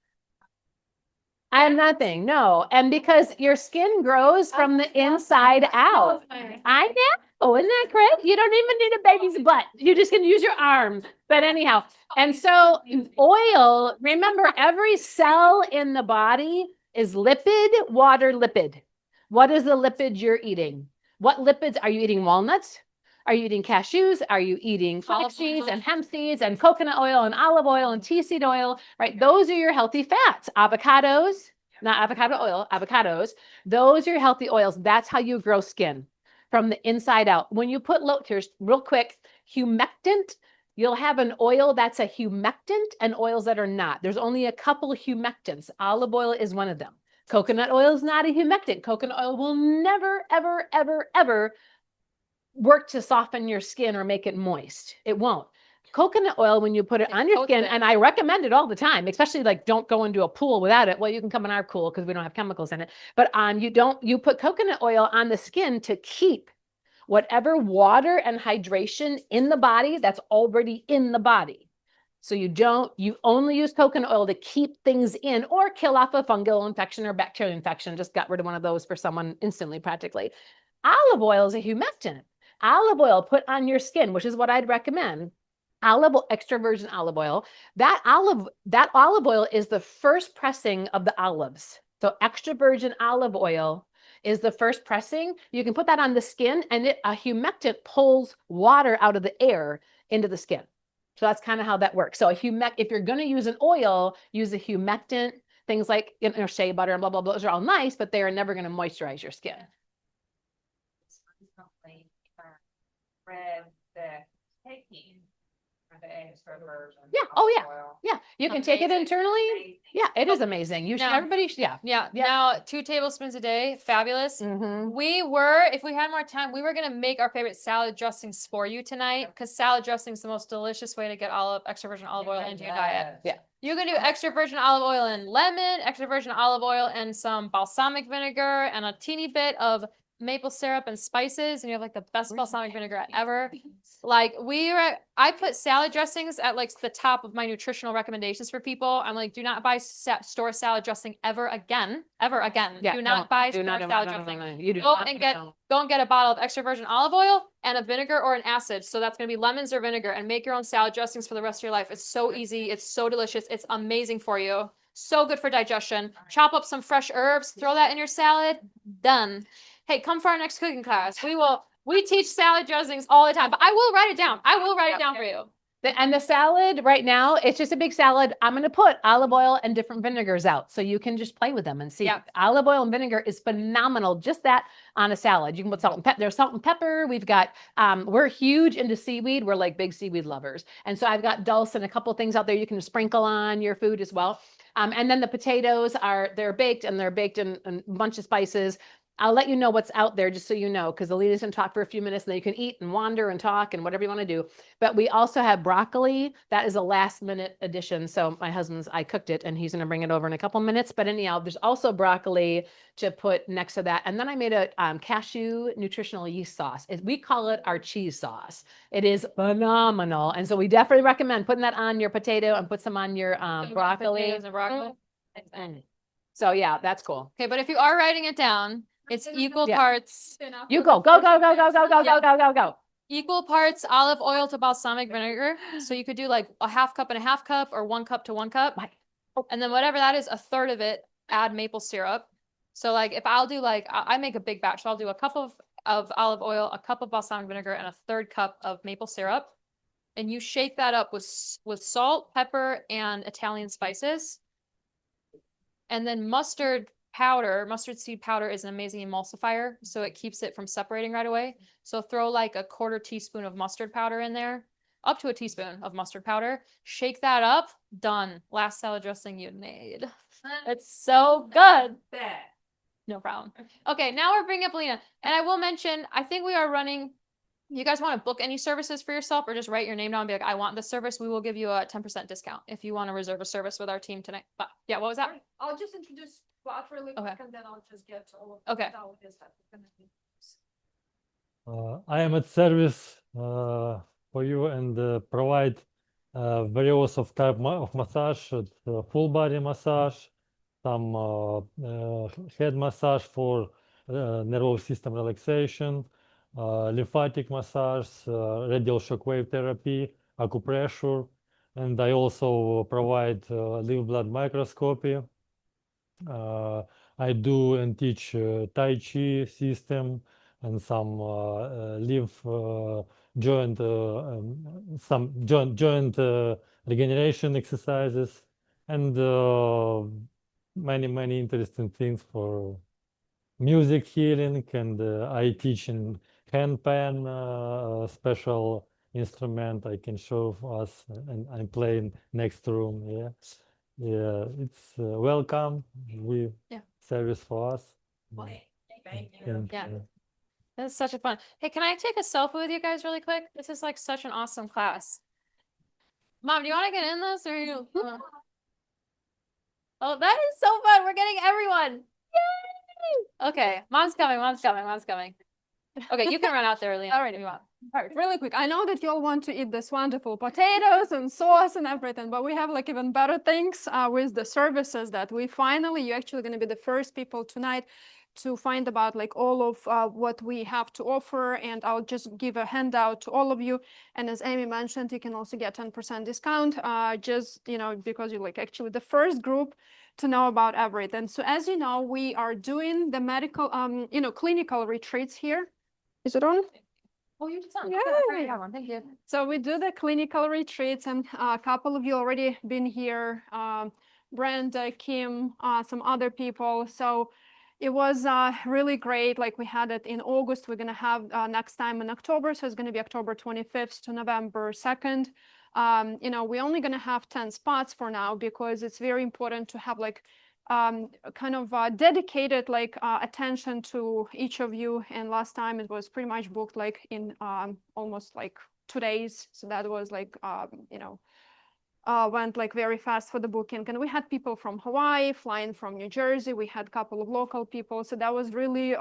I have nothing. No. And because your skin grows from the inside out. I know. Isn't that great? You don't even need a baby's butt. You just can use your arms. But anyhow, and so oil, remember, every cell in the body is lipid, water, lipid. What is the lipid you're eating? What lipids are you eating? Walnuts? Are you eating cashews? Are you eating flax seeds and hemp seeds and coconut oil and olive oil and tea seed oil, right? Those are your healthy fats. Avocados, not avocado oil, avocados. Those are your healthy oils. That's how you grow skin from the inside out. When you put, here's real quick, humectant, you'll have an oil that's a humectant and oils that are not. There's only a couple humectants. Olive oil is one of them. Coconut oil is not a humectant. Coconut oil will never, ever, ever, ever work to soften your skin or make it moist. It won't. Coconut oil, when you put it on your skin, and I recommend it all the time, especially like don't go into a pool without it. Well, you can come in our pool because we don't have chemicals in it. But you put coconut oil on the skin to keep whatever water and hydration in the body that's already in the body. So you only use coconut oil to keep things in or kill off a fungal infection or bacterial infection. Just got rid of one of those for someone instantly, practically. Olive oil is a humectant. Olive oil put on your skin, which is what I'd recommend. Extra virgin olive oil. That olive oil is the first pressing of the olives. So extra virgin olive oil is the first pressing. You can put that on the skin, and a humectant pulls water out of the air into the skin. So that's kind of how that works. So if you're going to use an oil, use a humectant. Things like shea butter and blah, blah, blah. Those are all nice, but they are never going to moisturize your skin. Recently, read that taking the extra virgin. Yeah. Oh, yeah. oil. Yeah. You can take it Amazing. internally. Amazing. Yeah, it is amazing. You should, Now- everybody, yeah. Yeah. Yeah. Now 2 tablespoons a day. Fabulous. Mm-hmm. If we had more time, we were going to make our favorite salad dressings for you tonight, because salad dressing is the most delicious way to get extra virgin olive oil into your diet. Yeah. You can do extra virgin olive oil and lemon, extra virgin olive oil and some balsamic vinegar and a teeny bit of maple syrup and spices, and you have like the best balsamic vinegar ever. Like I put salad dressings at like the top of my nutritional recommendations for people. I'm like, do not buy store salad dressing ever again. Ever again. Yeah, Do not buy do store not, salad no, no, dressing. no, no, you do Go not, and get no. go and get a bottle of extra virgin olive oil and a vinegar or an acid. So that's going to be lemons or vinegar, and make your own salad dressings for the rest of your life. It's so easy. It's so delicious. It's amazing for you. So good for digestion. Chop up some fresh herbs, throw that in your salad. Done. Hey, come for our next cooking class. We teach salad dressings all the time, but I will write it down. I will write it down for you. And the salad right now, it's just a big salad. I'm going to put olive oil and different vinegars out so you can just play with them and see. Yeah. Olive oil and vinegar is phenomenal. Just that on a salad. You can put salt and pepper. There's salt and pepper. We've got, we're huge into seaweed. We're like big seaweed lovers. And so I've got dulse and a couple things out there you can sprinkle on your food as well. And then the potatoes they're baked in a bunch of spices. I'll let you know what's out there just so you know, because Alita's going to talk for a few minutes and then you can eat and wander and talk and whatever you want to do. But we also have broccoli. That is a last minute addition. So I cooked it and he's going to bring it over in a couple minutes. But anyhow, there's also broccoli to put next to that. And then I made a cashew nutritional yeast sauce. We call it our cheese sauce. It is phenomenal. And so we definitely recommend putting that on your potato and put some on your broccoli. Potatoes and broccoli. So yeah, that's cool. Okay, but if you are writing it down, it's equal Yeah. parts. You go. Equal parts olive oil to balsamic vinegar. So you could do like a half cup and a half cup, or 1 cup to 1 cup. And then whatever that is, a third of it, add maple syrup. So like if I'll do I make a big batch. So I'll do a cup of olive oil, a cup of balsamic vinegar, and a third cup of maple syrup. And you shake that up with salt, pepper, and Italian spices. And then mustard seed powder is an amazing emulsifier, so it keeps it from separating right away. So throw like a 1/4 teaspoon of mustard powder in there, up to a teaspoon of mustard powder. Shake that up. Done. Last salad dressing you made. It's so good. No problem. Okay, now we're bringing up Lena. And I will mention, I think we are running. You guys want to book any services for yourself, or just write your name down and be like, I want this service? We will give you a 10% discount if you want to reserve a service with our team tonight. But yeah, what was that? I'll just introduce Bob really Okay. quick, and then I'll just get to all of Okay. that with his that we're gonna do. I am at service for you and provide various of type of massage, full body massage, some head massage for nervous system relaxation, lymphatic massage, radial shockwave therapy, acupressure, and I also provide lymph blood microscopy. I do and teach Tai Chi system and some lymph joint some joint regeneration exercises, and many interesting things for music healing. And I teach in handpan special instrument I can show us, and I'm playing next room. Yeah, it's welcome. Yeah. Service for us. Thank you. And, Yeah. That's such a fun. Hey, can I take a selfie with you guys really quick? This is like such an awesome class. Mom, do you want to get in this, or you? Oh, that is so fun. We're getting everyone. Yay! Okay, mom's coming. Okay, you can run out there, Leanne. All right, perfect. Really quick. I know that you all want to eat this wonderful potatoes and sauce and everything, but we have like even better things with the services that you're actually going to be the first people tonight to find about like all of what we have to offer, and I'll just give a handout to all of you. And as Amy mentioned, you can also get 10% discount just, because you're like actually the first group to know about everything. So as you know, we are doing the medical, clinical retreats here. Is it on? Oh, you just on. Yeah. Okay, I got one. Thank you. So we do the clinical retreats, and a couple of you already been here. Brenda, Kim, some other people. So it was really great. Like we had it in August. We're gonna have next time in October. So it's gonna be October 25th to November 2nd. We're only gonna have 10 spots for now because it's very important to have like kind of dedicated like attention to each of you. And last time it was pretty much booked like in almost like 2 days. So that was like, went like very fast for the booking. And we had people from Hawaii flying from New Jersey. We had a couple of local people. So that was really,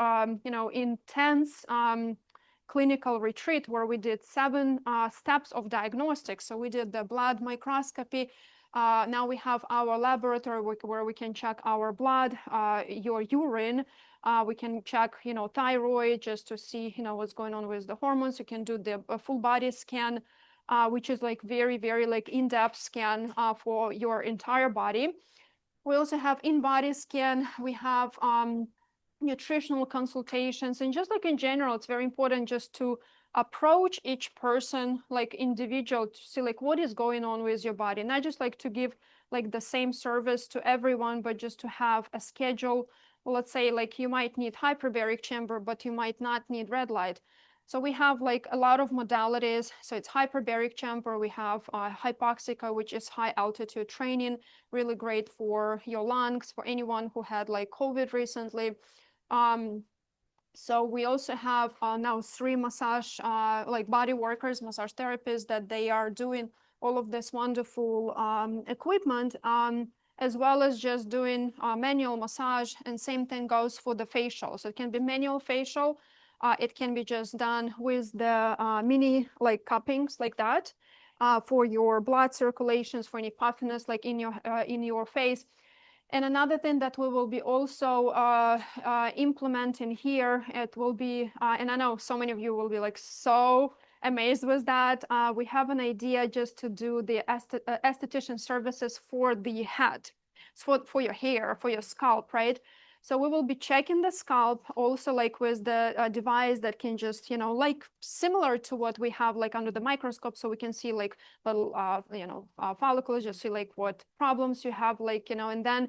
intense clinical retreat where we did 7 steps of diagnostics. So we did the blood microscopy. Now we have our laboratory where we can check our blood, your urine. We can check, thyroid just to see, what's going on with the hormones. You can do the full body scan, which is like very, very like in-depth scan for your entire body. We also have in-body scan. We have nutritional consultations, and just like in general, it's very important just to approach each person like individual to see like what is going on with your body, not just like to give like the same service to everyone, but just to have a schedule. Let's say like you might need hyperbaric chamber, but you might not need red light. So we have like a lot of modalities. So it's hyperbaric chamber. We have hypoxica, which is high altitude training, really great for your lungs, for anyone who had like COVID recently. So we also have now 3 massage, like body workers, massage therapists, that they are doing all of this wonderful equipment, as well as just doing manual massage. And same thing goes for the facial. So it can be manual facial. It can be just done with the mini like cuppings like that for your blood circulations, for any puffiness like in your face. And another thing that we will be also implementing here, it will be, and I know so many of you will be like so amazed with that. We have an idea just to do the esthetician services for the head, for your hair, for your scalp, right? So we will be checking the scalp also like with the device that can just, like similar to what we have like under the microscope. So we can see like little, follicles, just see like what problems you have, like, and then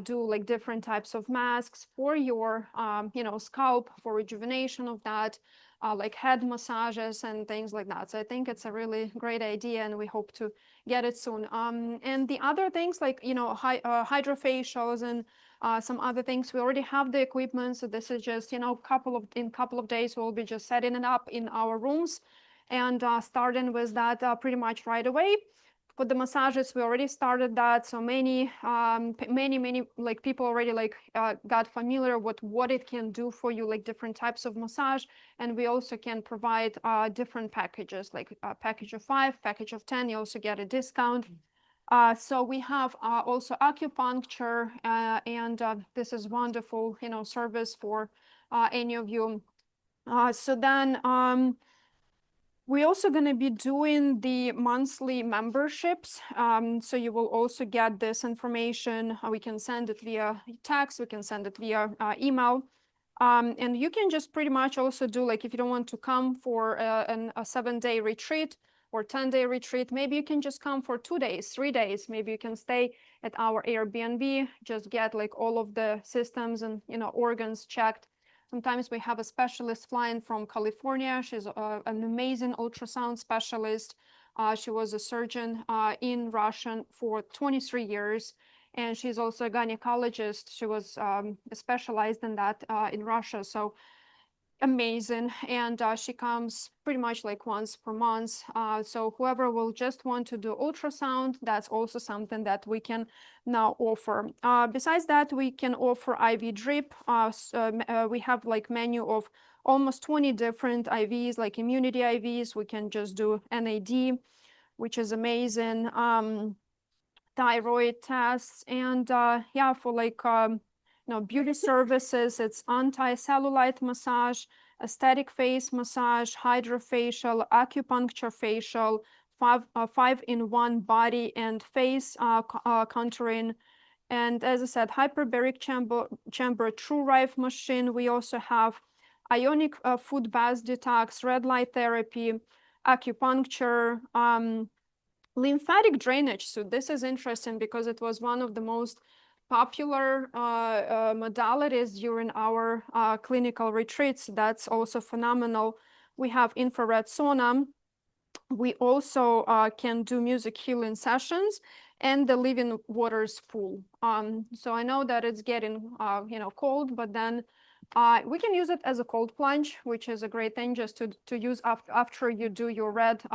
do like different types of masks for your, scalp, for rejuvenation of that, like head massages and things like that. So I think it's a really great idea, and we hope to get it soon. And the other things like, hydrofacials and some other things, we already have the equipment. So this is just, in a couple of days, we'll be just setting it up in our rooms and starting with that pretty much right away. For the massages, we already started that. So many like people already like got familiar with what it can do for you, like different types of massage. And we also can provide different packages, like a package of 5, package of 10, you also get a discount. So we have also acupuncture, and this is wonderful, service for any of you. So then we're also going to be doing the monthly memberships. So you will also get this information. We can send it via text. We can send it via email. And you can just pretty much also do, like, if you don't want to come for a 7-day retreat or 10-day retreat, maybe you can just come for 2 days, 3 days. Maybe you can stay at our Airbnb, just get like all of the systems and, organs checked. Sometimes we have a specialist flying from California. She's an amazing ultrasound specialist. She was a surgeon in Russia for 23 years. And she's also a gynecologist. She was specialized in that in Russia. So amazing. And she comes pretty much like once per month. So whoever will just want to do ultrasound, that's also something that we can now offer. Besides that, we can offer IV drip. We have like menu of almost 20 different IVs, like immunity IVs. We can just do NAD, which is amazing. Thyroid tests, and yeah, for like beauty services, it's anti-cellulite massage, aesthetic face massage, hydrofacial, acupuncture facial, 5-in-1 body and face contouring. And as I said, hyperbaric chamber true rife machine. We also have ionic food bath detox, red light therapy, acupuncture, lymphatic drainage. So this is interesting because it was one of the most popular modalities during our clinical retreats. That's also phenomenal. We have infrared sauna. We also can do music healing sessions and the living waters pool. So I know that it's getting cold, but then we can use it as a cold plunge, which is a great thing just to use after you do your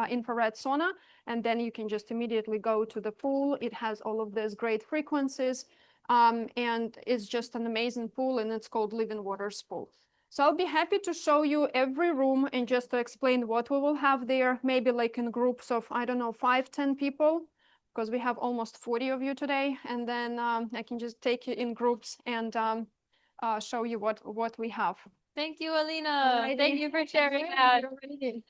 infrared sauna, and then you can just immediately go to the pool. It has all of these great frequencies, and it's just an amazing pool, and it's called Living Waters Pool. So I'll be happy to show you every room and just to explain what we will have there, maybe like in groups of, I don't know, 5-10 people, because we have almost 40 of you today. And then I can just take you in groups and show you what we have. Thank you, Alina. Alrighty. Thank you for sharing that. Alrighty.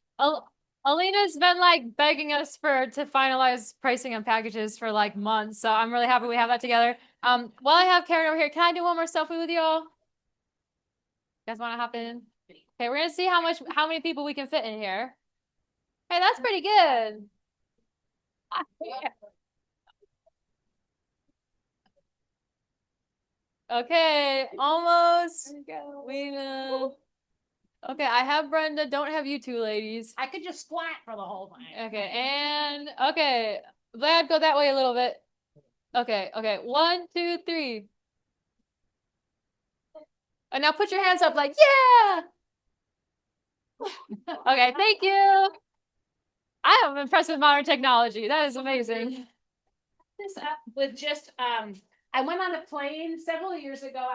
Alina's been like begging us to finalize pricing on packages for like months. So I'm really happy we have that together. While I have Karen over here, can I do one more selfie with y'all? You guys want to hop in? Okay, we're gonna see how many people we can fit in here. Hey, that's pretty good. Okay, almost. Okay, I have Brenda. Don't have you two ladies. I could just squat for the whole thing. Okay, and okay, Vlad, go that way a little bit. Okay, 1, 2, 3. And now put your hands up like, yeah. Okay, thank you. I am impressed with modern technology. That is amazing. This up with just I went on a plane several years ago.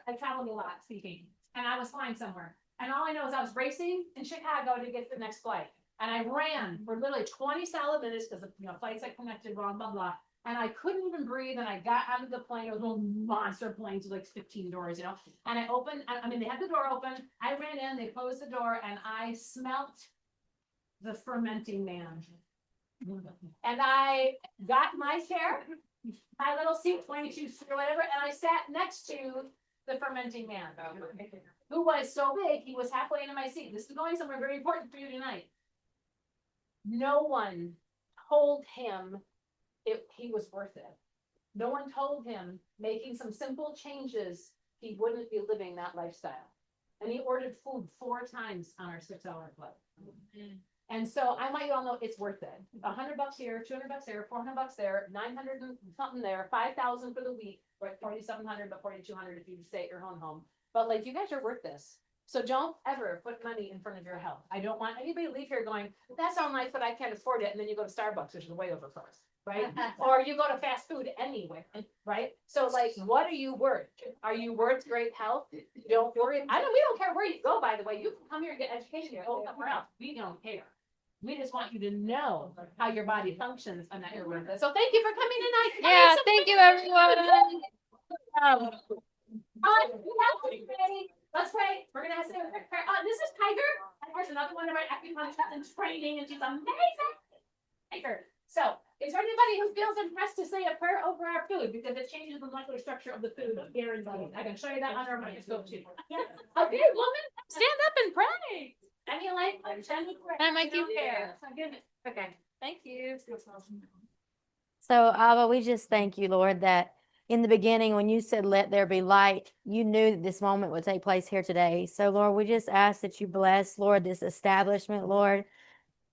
I traveled a lot speaking, and I was flying somewhere. And all I know is I was racing in Chicago to get the next flight. And I ran for literally 20 solid minutes because flights had connected wrong, blah, blah. And I couldn't even breathe. And I got out of the plane. It was little monster planes with like 15 doors, And I opened, they had the door open. I ran in, they closed the door, and I smelt the fermenting man. And I got my chair, my little seat, 22 or whatever, and I sat next to the fermenting man, who was so big, he was halfway into my seat. This is going somewhere very important for you tonight. No one told him he was worth it. No one told him making some simple changes, he wouldn't be living that lifestyle. And he ordered food 4 times on our 6-hour flight. And so I want you all know it's worth it. $100 here, $200 there, $400 there, 900 and something there, 5,000 for the week, right? 4,700, but 4,200 if you stay at your own home. But like, you guys are worth this. So don't ever put money in front of your health. I don't want anybody to leave here going, that's all nice, but I can't afford it. And then you go to Starbucks, which is way overpriced, right? Or you go to fast food anywhere, right? So like, what are you worth? Are you worth great health? Don't worry. We don't care where you go, by the way. You can come here and get education or go somewhere else. We don't care. We just want you to know how your body functions and that you're worth it. So thank you for coming tonight. Yeah, thank you, everyone. Let's pray. We're gonna have to say a quick prayer. This is Tiger. And here's another one of our acupuncture and training, and she's amazing. Tiger. So, is there anybody who feels impressed to say a prayer over our food because it changes the molecular structure of the food? Guaranteed. I can show you that on our microscope too. Okay, woman, stand up and pray. I mean, like, I might give hair. Okay. Thank you. So, Abba, we just thank you, Lord, that in the beginning, when you said, let there be light, you knew that this moment would take place here today. So, Lord, we just ask that you bless, Lord, this establishment, Lord.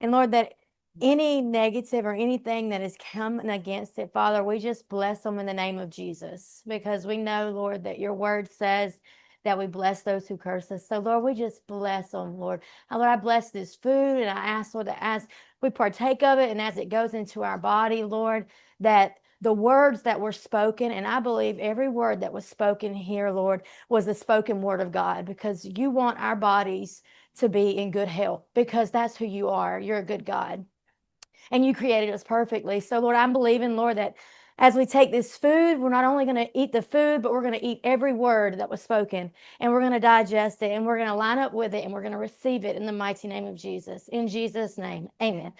And, Lord, that any negative or anything that is coming against it, Father, we just bless them in the name of Jesus. Because we know, Lord, that your word says that we bless those who curse us. So, Lord, we just bless them, Lord. Lord, I bless this food, and I ask, Lord, that as we partake of it and as it goes into our body, Lord, that the words that were spoken. And I believe every word that was spoken here, Lord, was the spoken word of God, because you want our bodies to be in good health, because that's who you are. You're a good God, and you created us perfectly. So, Lord, I'm believing, Lord, that as we take this food, we're not only going to eat the food, but we're going to eat every word that was spoken, and we're going to digest it, and we're going to line up with it, and we're going to receive it in the mighty name of Jesus. In Jesus' name, amen.